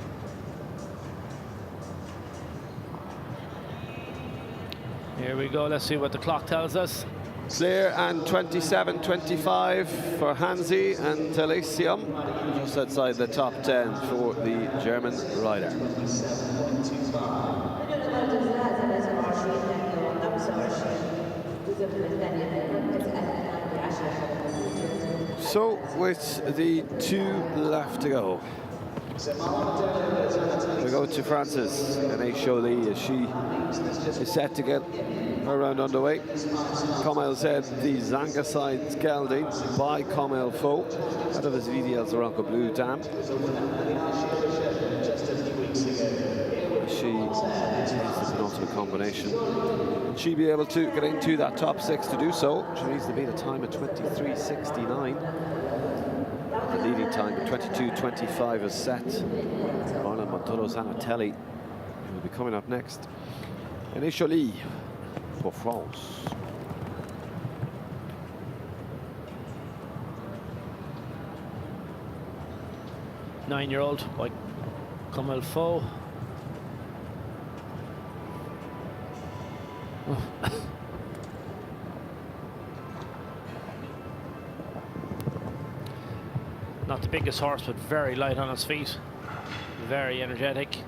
Here we go. Let's see what the clock tells us. Clear and 27.25 for Hansi and Elysium, just outside the top 10 for the German rider. So with the 2 left to go, we go to Frances and Jolie as she is set to get her round underway. Comel said the Zanga side gelding by Comel Faux out of his VDL Sirocco Blue dam. She is the penultimate combination. She'll be able to get into that top 6 to do so. She needs to beat a time of 23.69. The leading time of 22.25 is set. Marlon Montoro Zanatelli will be coming up next. And Jolie for France. 9-year-old by Kamel Fo. Not the biggest horse, but very light on his feet. Very energetic. You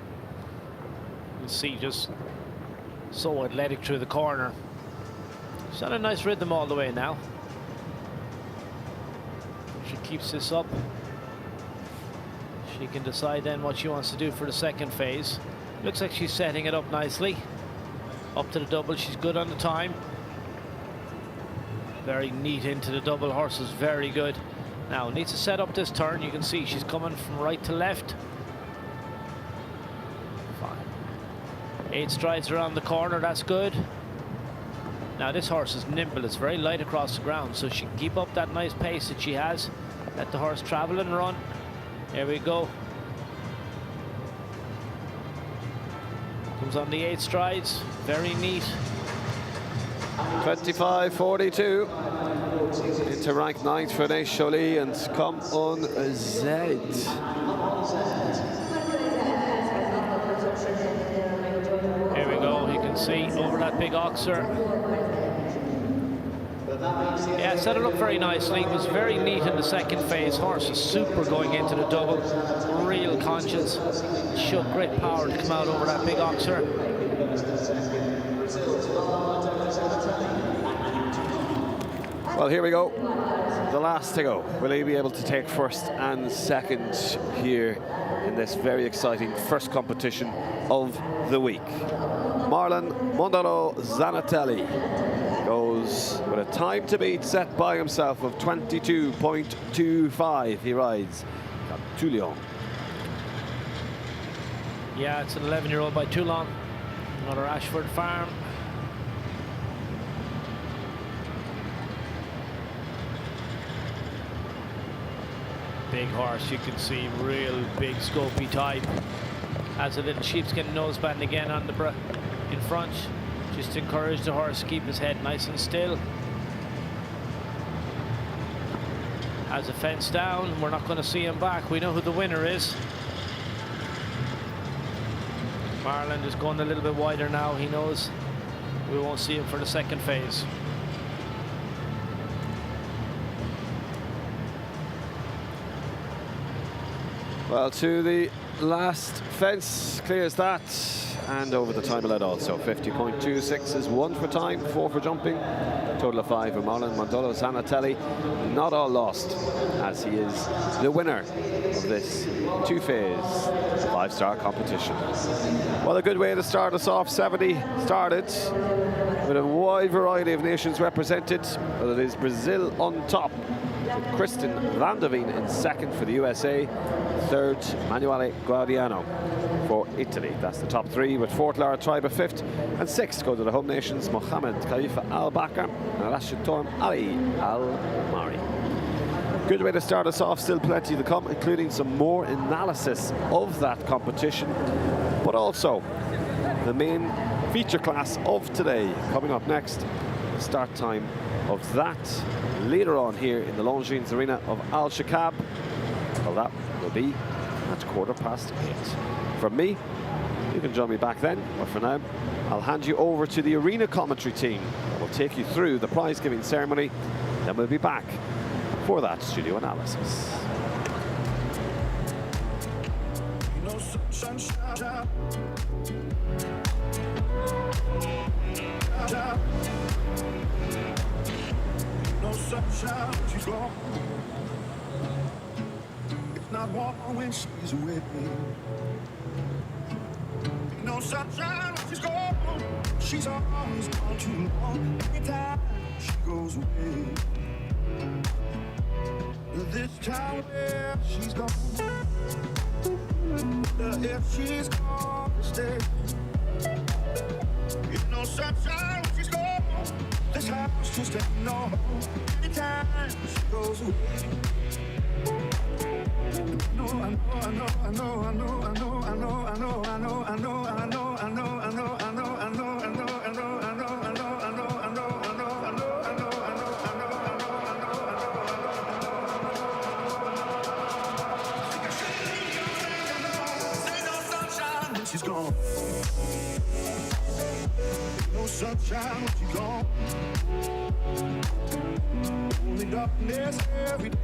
can see just so athletic through the corner. She's got a nice rhythm all the way now. If she keeps this up, she can decide then what she wants to do for the second phase. Looks like she's setting it up nicely. Up to the double, she's good on the time. Very neat into the double, horse is very good. Now needs to set up this turn. You can see she's coming from right to left. 8 strides around the corner, that's good. Now this horse is nimble, it's very light across the ground, so she can keep up that nice pace that she has. Let the horse travel and run. There we go. Comes on the 8 strides, very neat. 25.42 into ranked 9th for Nash Jolie and Come On Z. Here we go, you can see over that big oxer. Yeah, set it up very nicely. It was very neat in the second phase. Horse is super going into the double. Real conscious. Showed great power to come out over that big oxer. Well, here we go. The last to go. Will he be able to take first and second here in this very exciting first competition of the week? Marlon Mondolo Zanatelli goes with a time to beat set by himself of 22.25. He rides Toulon. Yeah, it's an 11-year-old by Toulon. Another Ashford farm. Big horse, you can see, real big scopy type. Has a little sheepskin noseband again on the in front. Just to encourage the horse to keep his head nice and still. Has a fence down. We're not going to see him back. We know who the winner is. Marlon is going a little bit wider now. He knows we won't see him for the second phase. Well, to the last fence, clears that, and over the time led also. 50.26 is 1 for time, 4 for jumping, total of 5 for Marlon Mondolo Zanatelli. Not all lost, as he is the winner of this 2-phase 5-star competition. Well, a good way to start us off. 70 started with a wide variety of nations represented, but it is Brazil on top, with Kristen Vandeveen in second for the USA, third Manuele Guardiano for Italy. That's the top 3, with fourth Lara Triba fifth, and sixth go to the home nations Mohammed Khalifa Al Bakr and Rashid Torm Ali Al Mari. Good way to start us off. Still plenty to come, including some more analysis of that competition, but also the main feature class of today coming up next. The start time of that later on here in the Longines Arena of Alshaqab. Well, that will be at 8:15. From me, you can join me back then, but for now, I'll hand you over to the arena commentary team that will take you through the prize-giving ceremony. Then we'll be back for that studio analysis. She's gone. It's not warm when she's with me. No sunshine when she's gone. She's always gone too long. Anytime she goes away. This time where she's gone. If she's gone to stay. It's no sunshine when she's gone. This house just ain't no home. Anytime she goes away. I know. she's gone. No sunshine when she's gone. Only darkness every day.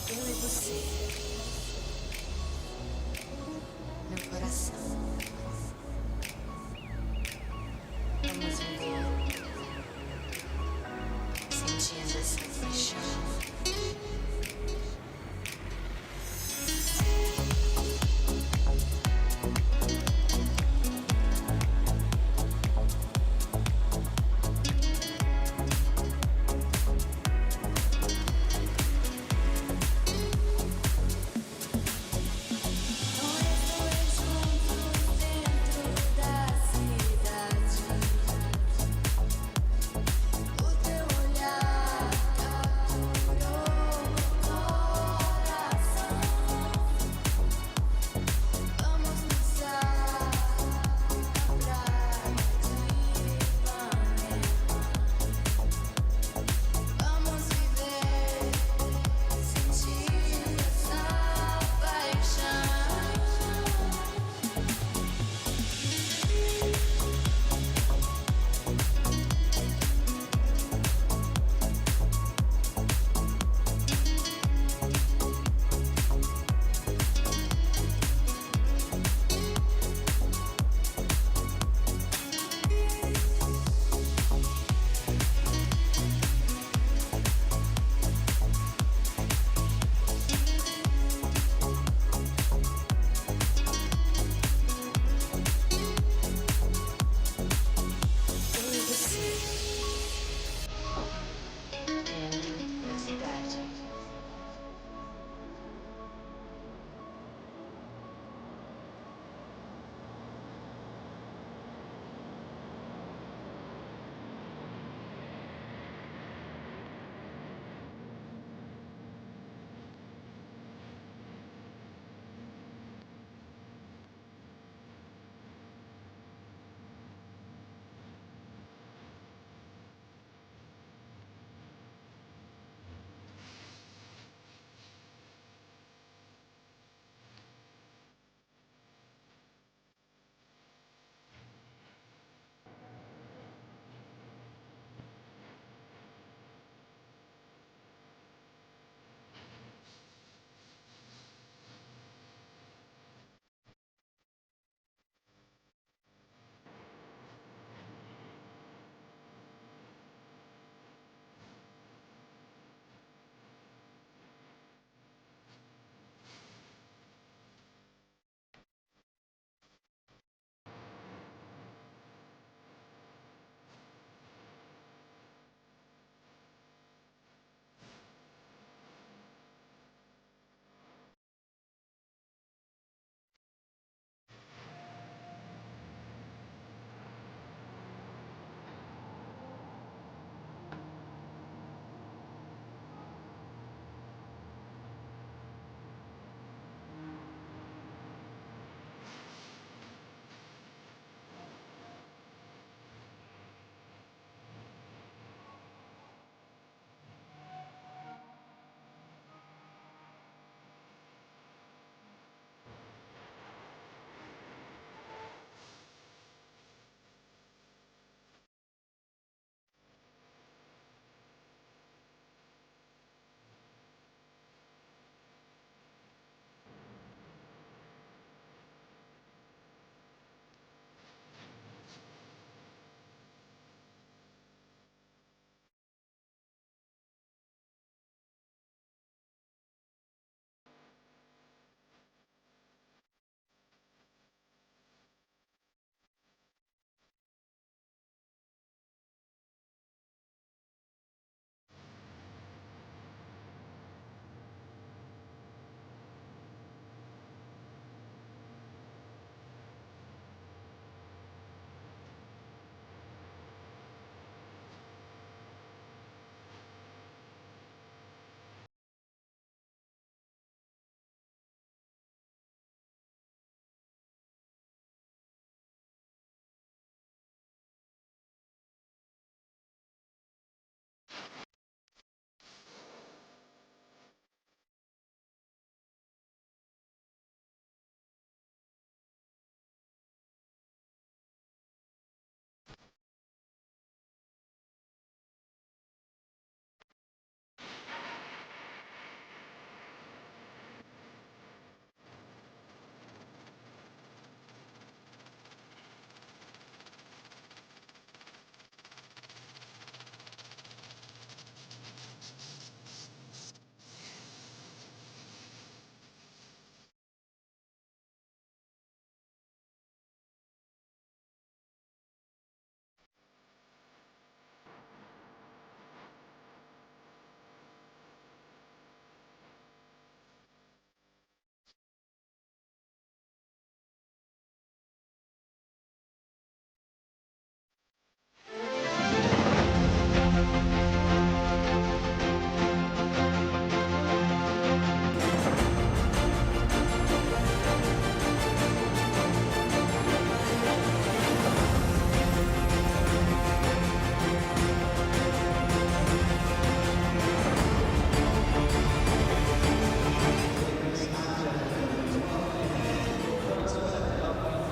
Eu e você, meu coração, vamos viver, sentindo essa paixão.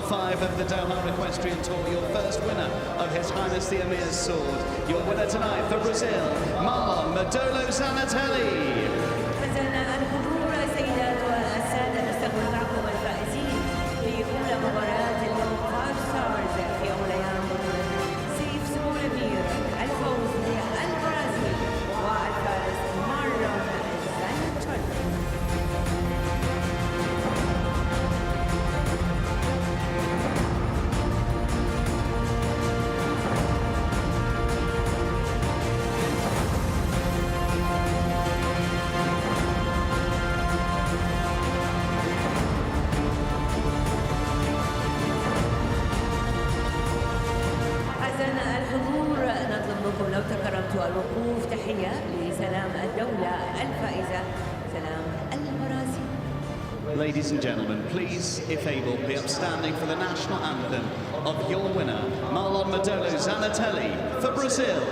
5 of the Doha Equestrian Tour, your first winner of His Highness the Amir's sword. Your winner tonight for Brazil, Marlon Modolo Zanatelli. حزنا الحضور سيدات والسادة، نستقبل معكم الفائزين في أولى مباراة اليوم 5 ستارز في أول أيام بطولة سيف سمو الأمير. الفوز للبرازيل والفارس مارلون زاناتيلي. حزن الحضور، نطلب منكم لو تكرمتوا الوقوف تحية لسلام الدولة الفائزة سلام البرازيل. Ladies and gentlemen, please, if able, be upstanding for the national anthem of your winner, Marlon Modolo Zanatelli for Brazil.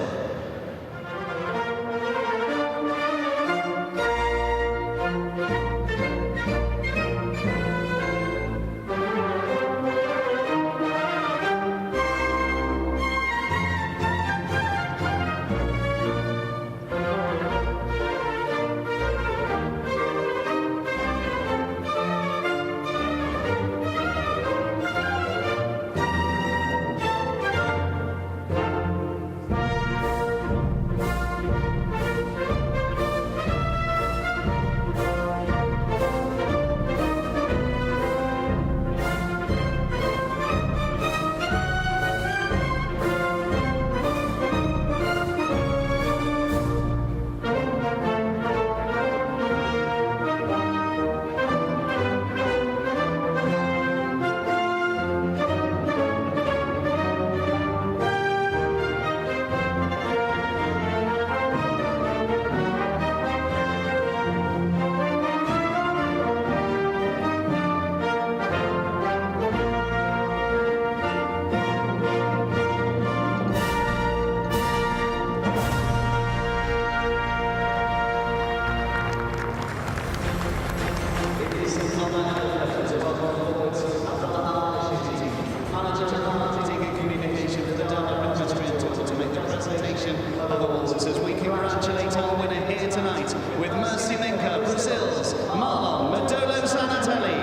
As we congratulate our winner here tonight with Mercy Minka, Brazil's Marlon Modolo Zanatelli.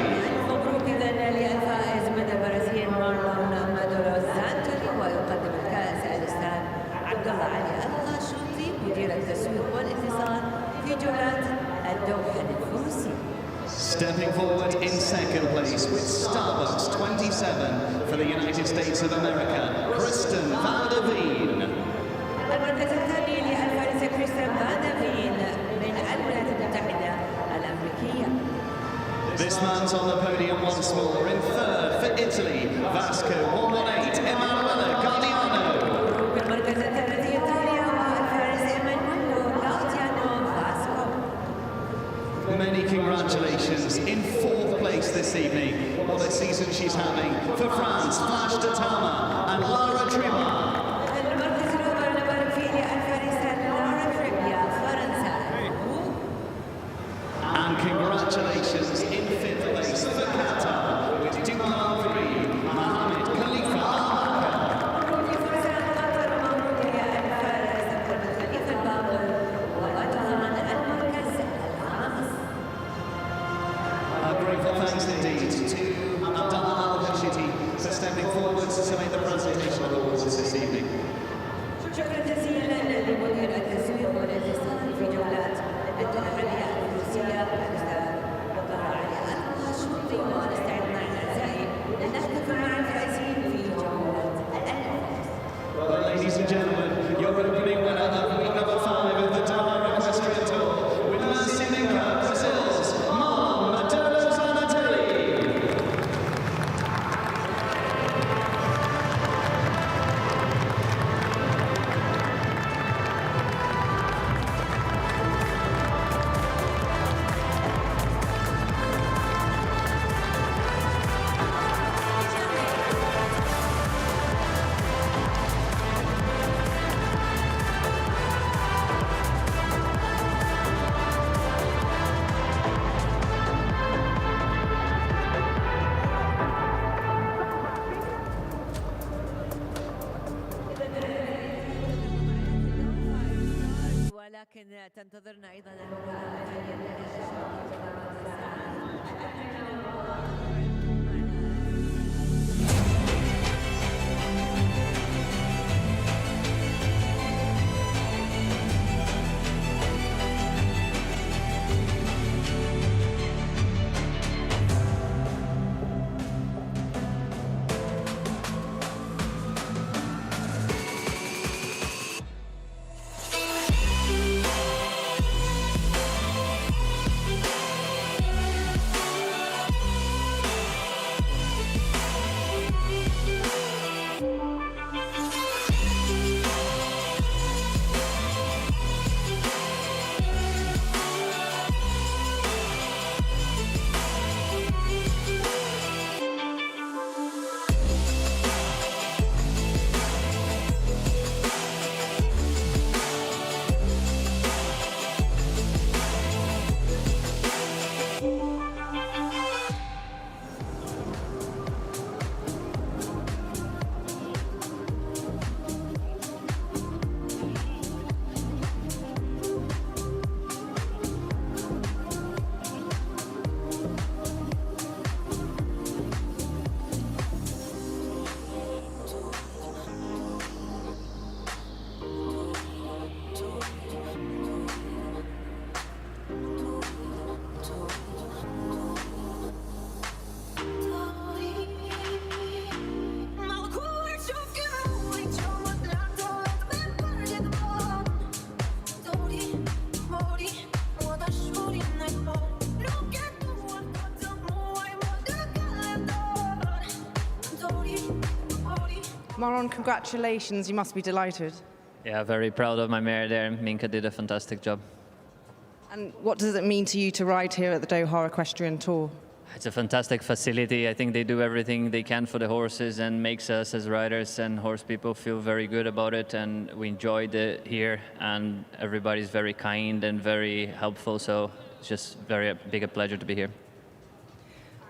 مبروك إذن للفائز من البرازيل مارلون مودولو زاناتيلي، ويقدم الكأس الأستاذ عبد الله علي الغاشوطي مدير التسويق والاتصال في جولات الدوحة الفروسية. Stepping forward in second place with Starbucks 27 for the United States of America, Kristen Van der Veen. المركز الثاني للفارسة كريستيان فان der Veen من الولايات المتحدة الأمريكية. This man's on the podium once more. In third for Italy, Vasco 118, Emanuele Gardiano. مبروك المركز الثالث إيطاليا والفارس إيمانويلو غاوديانو فاسكو. Many congratulations. In fourth place this evening, what a season she's having for France, Flash de Tama and Lara Triba. المركز الأول نبارك فيه للفارسة لارا تريبيا فرنسا. And congratulations in fifth place for Qatar with Dubai 3, Mohammed Khalifa Al-Hakam. مبروك لفرسان قطر، مبروك للفارس محمد خليفة الباقر وأدغان المركز الخامس. A grateful thanks indeed to Abdulghani Motors for stepping forward to make the presentation of the awards. لكن تنتظرنا أيضا Maron, congratulations. You must be delighted. Yeah, very proud of my mare there. Minka did a fantastic job. And what does it mean to you to ride here at the Doha Equestrian Tour? It's a fantastic facility. I think they do everything they can for the horses and makes us as riders and horse people feel very good about it. And we enjoyed it here, and everybody's very kind and very helpful. So it's just very big a pleasure to be here.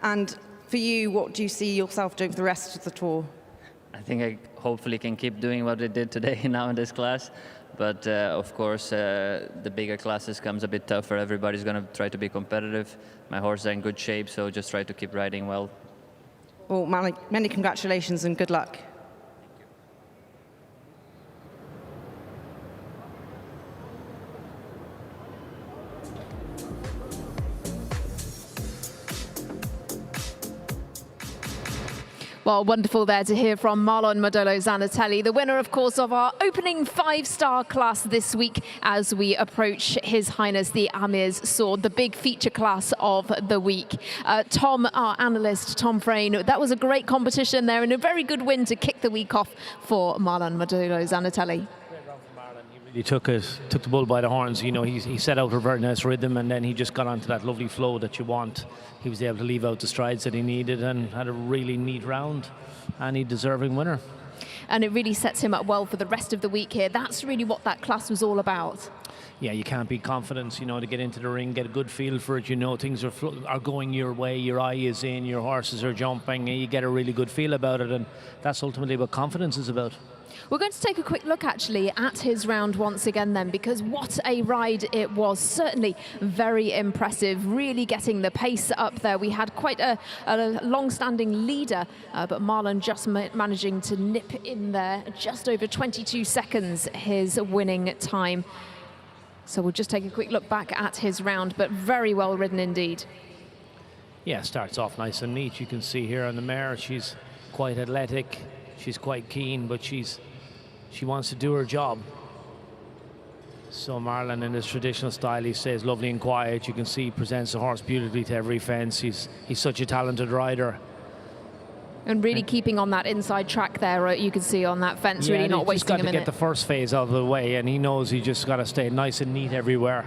And for you, what do you see yourself doing for the rest of the tour? I think I hopefully can keep doing what I did today now in this class. But of course, the bigger classes comes a bit tougher. Everybody's going to try to be competitive. My horse is in good shape, so just try to keep riding well. Well, many congratulations and good luck. Well, wonderful there to hear from Marlon Modolo Zanatelli, the winner, of course, of our opening 5-star class this week as we approach His Highness the Amir's Sword, the big feature class of the week. Tom, our analyst, Tom Frayne, that was a great competition there and a very good win to kick the week off for Marlon Modolo Zanatelli. He took the bull by the horns. You know, he set out a very nice rhythm, and then he just got onto that lovely flow that you want. He was able to leave out the strides that he needed and had a really neat round, and a deserving winner. And it really sets him up well for the rest of the week here. That's really what that class was all about. Yeah, you can't beat confidence, you know, to get into the ring, get a good feel for it. You know, things are going your way, your eye is in, your horses are jumping, and you get a really good feel about it, and that's ultimately what confidence is about. We're going to take a quick look actually at his round once again then, because what a ride it was. Certainly very impressive, really getting the pace up there. We had quite a long-standing leader, but Marlon just managing to nip in there just over 22 seconds, his winning time. So we'll just take a quick look back at his round, but very well ridden indeed. Yeah, starts off nice and neat. You can see here on the mare, she's quite athletic, she's quite keen, but she wants to do her job. So Marlon, in his traditional style, he stays lovely and quiet. You can see he presents the horse beautifully to every fence. He's such a talented rider. And really keeping on that inside track there, you can see on that fence, really not wasting a minute. He's got to get the first phase out of the way, and he knows he just got to stay nice and neat everywhere.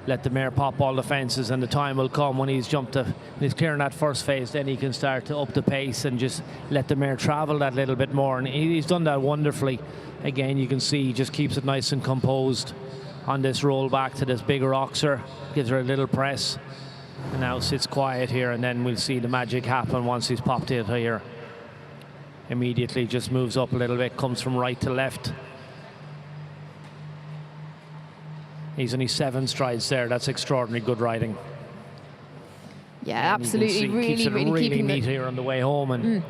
Let the mare pop all the fences, and the time will come when he's he's clearing that first phase, then he can start to up the pace and just let the mare travel that little bit more. And he's done that wonderfully. Again, you can see he just keeps it nice and composed on this roll back to this bigger oxer, gives her a little press, and now sits quiet here, and then we'll see the magic happen once he's popped it here. Immediately just moves up a little bit, comes from right to left. He's only 7 strides there. That's extraordinary good riding. Yeah, And you can absolutely. see, Really, keeps it really really keeping neat here on the way home, and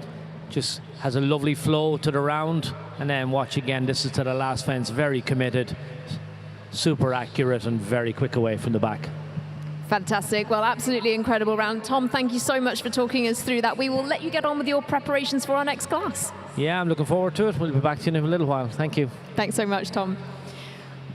just has a lovely flow to the round. And then watch again, this is to the last fence, very committed, super accurate and very quick away from the back. Fantastic. Well, absolutely incredible round. Tom, thank you so much for talking us through that. We will let you get on with your preparations for our next class. Yeah, I'm looking forward to it. We'll be back to you in a little while. Thank you. Thanks so much, Tom.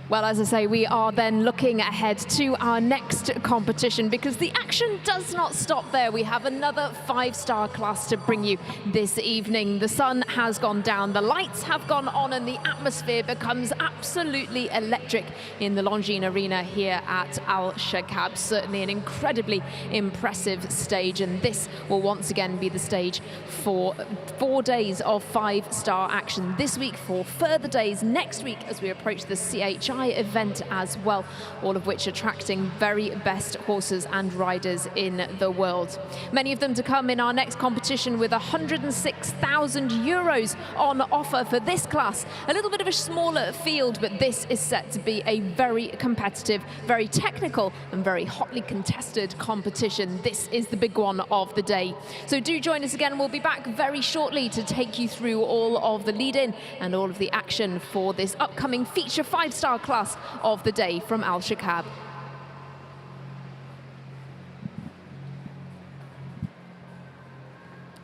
Well, as I say, we are then looking ahead to our next competition because the action does not stop there. We have another 5-star class to bring you this evening. The sun has gone down, the lights have gone on, and the atmosphere becomes absolutely electric in the Longines Arena here at Alshaqab. Certainly an incredibly impressive stage, and this will once again be the stage for 4 days of 5-star action this week, for further days next week as we approach the CHI event as well, all of which attracting very best horses and riders in the world. Many of them to come in our next competition, with 106,000 euros on offer for this class. A little bit of a smaller field, but this is set to be a very competitive, very technical and very hotly contested competition. This is the big one of the day. So do join us again. We'll be back very shortly to take you through all of the lead-in and all of the action for this upcoming feature 5-star class of the day from Alshaqab.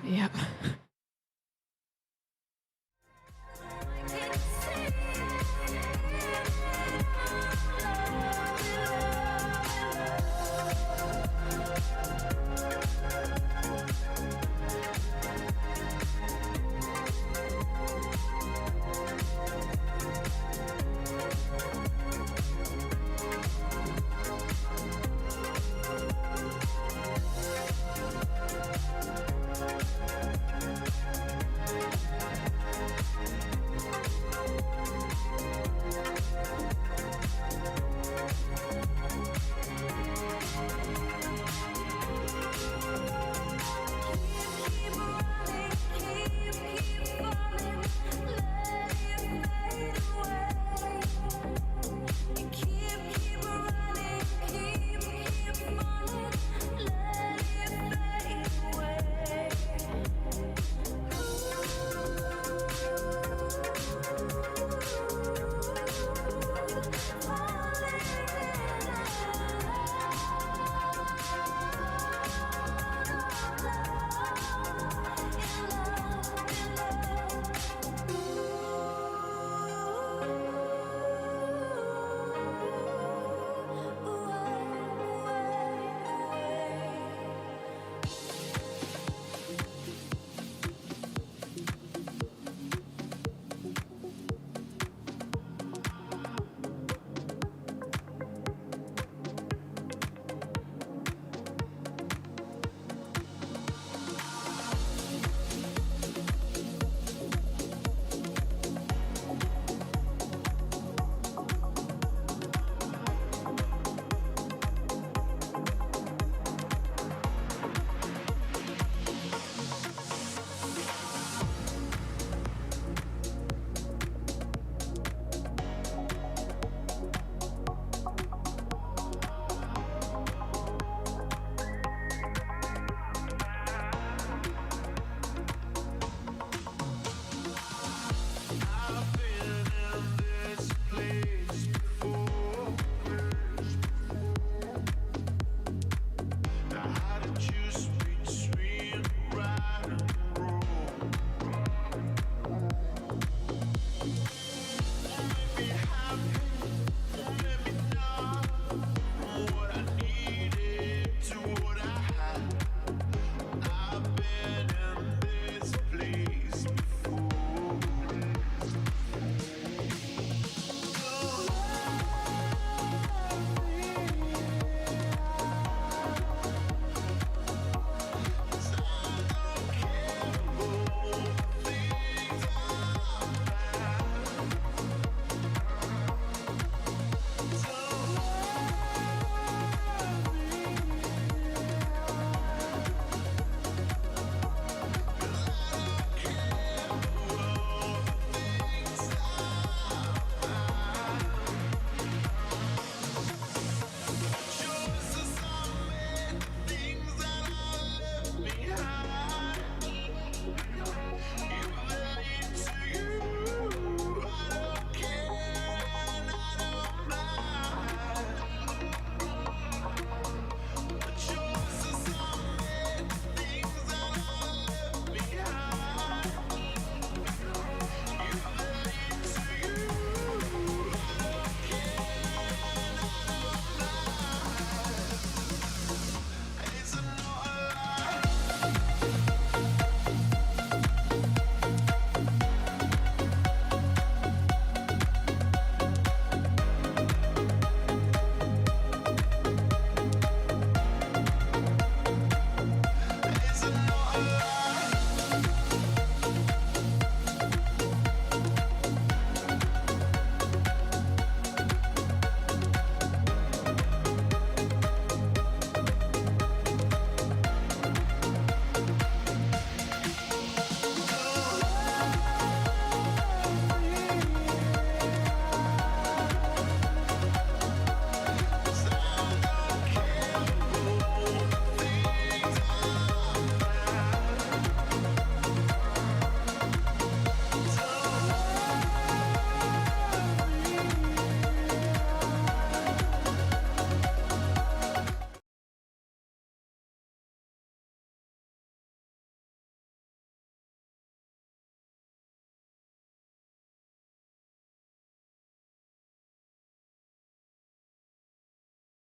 Yep.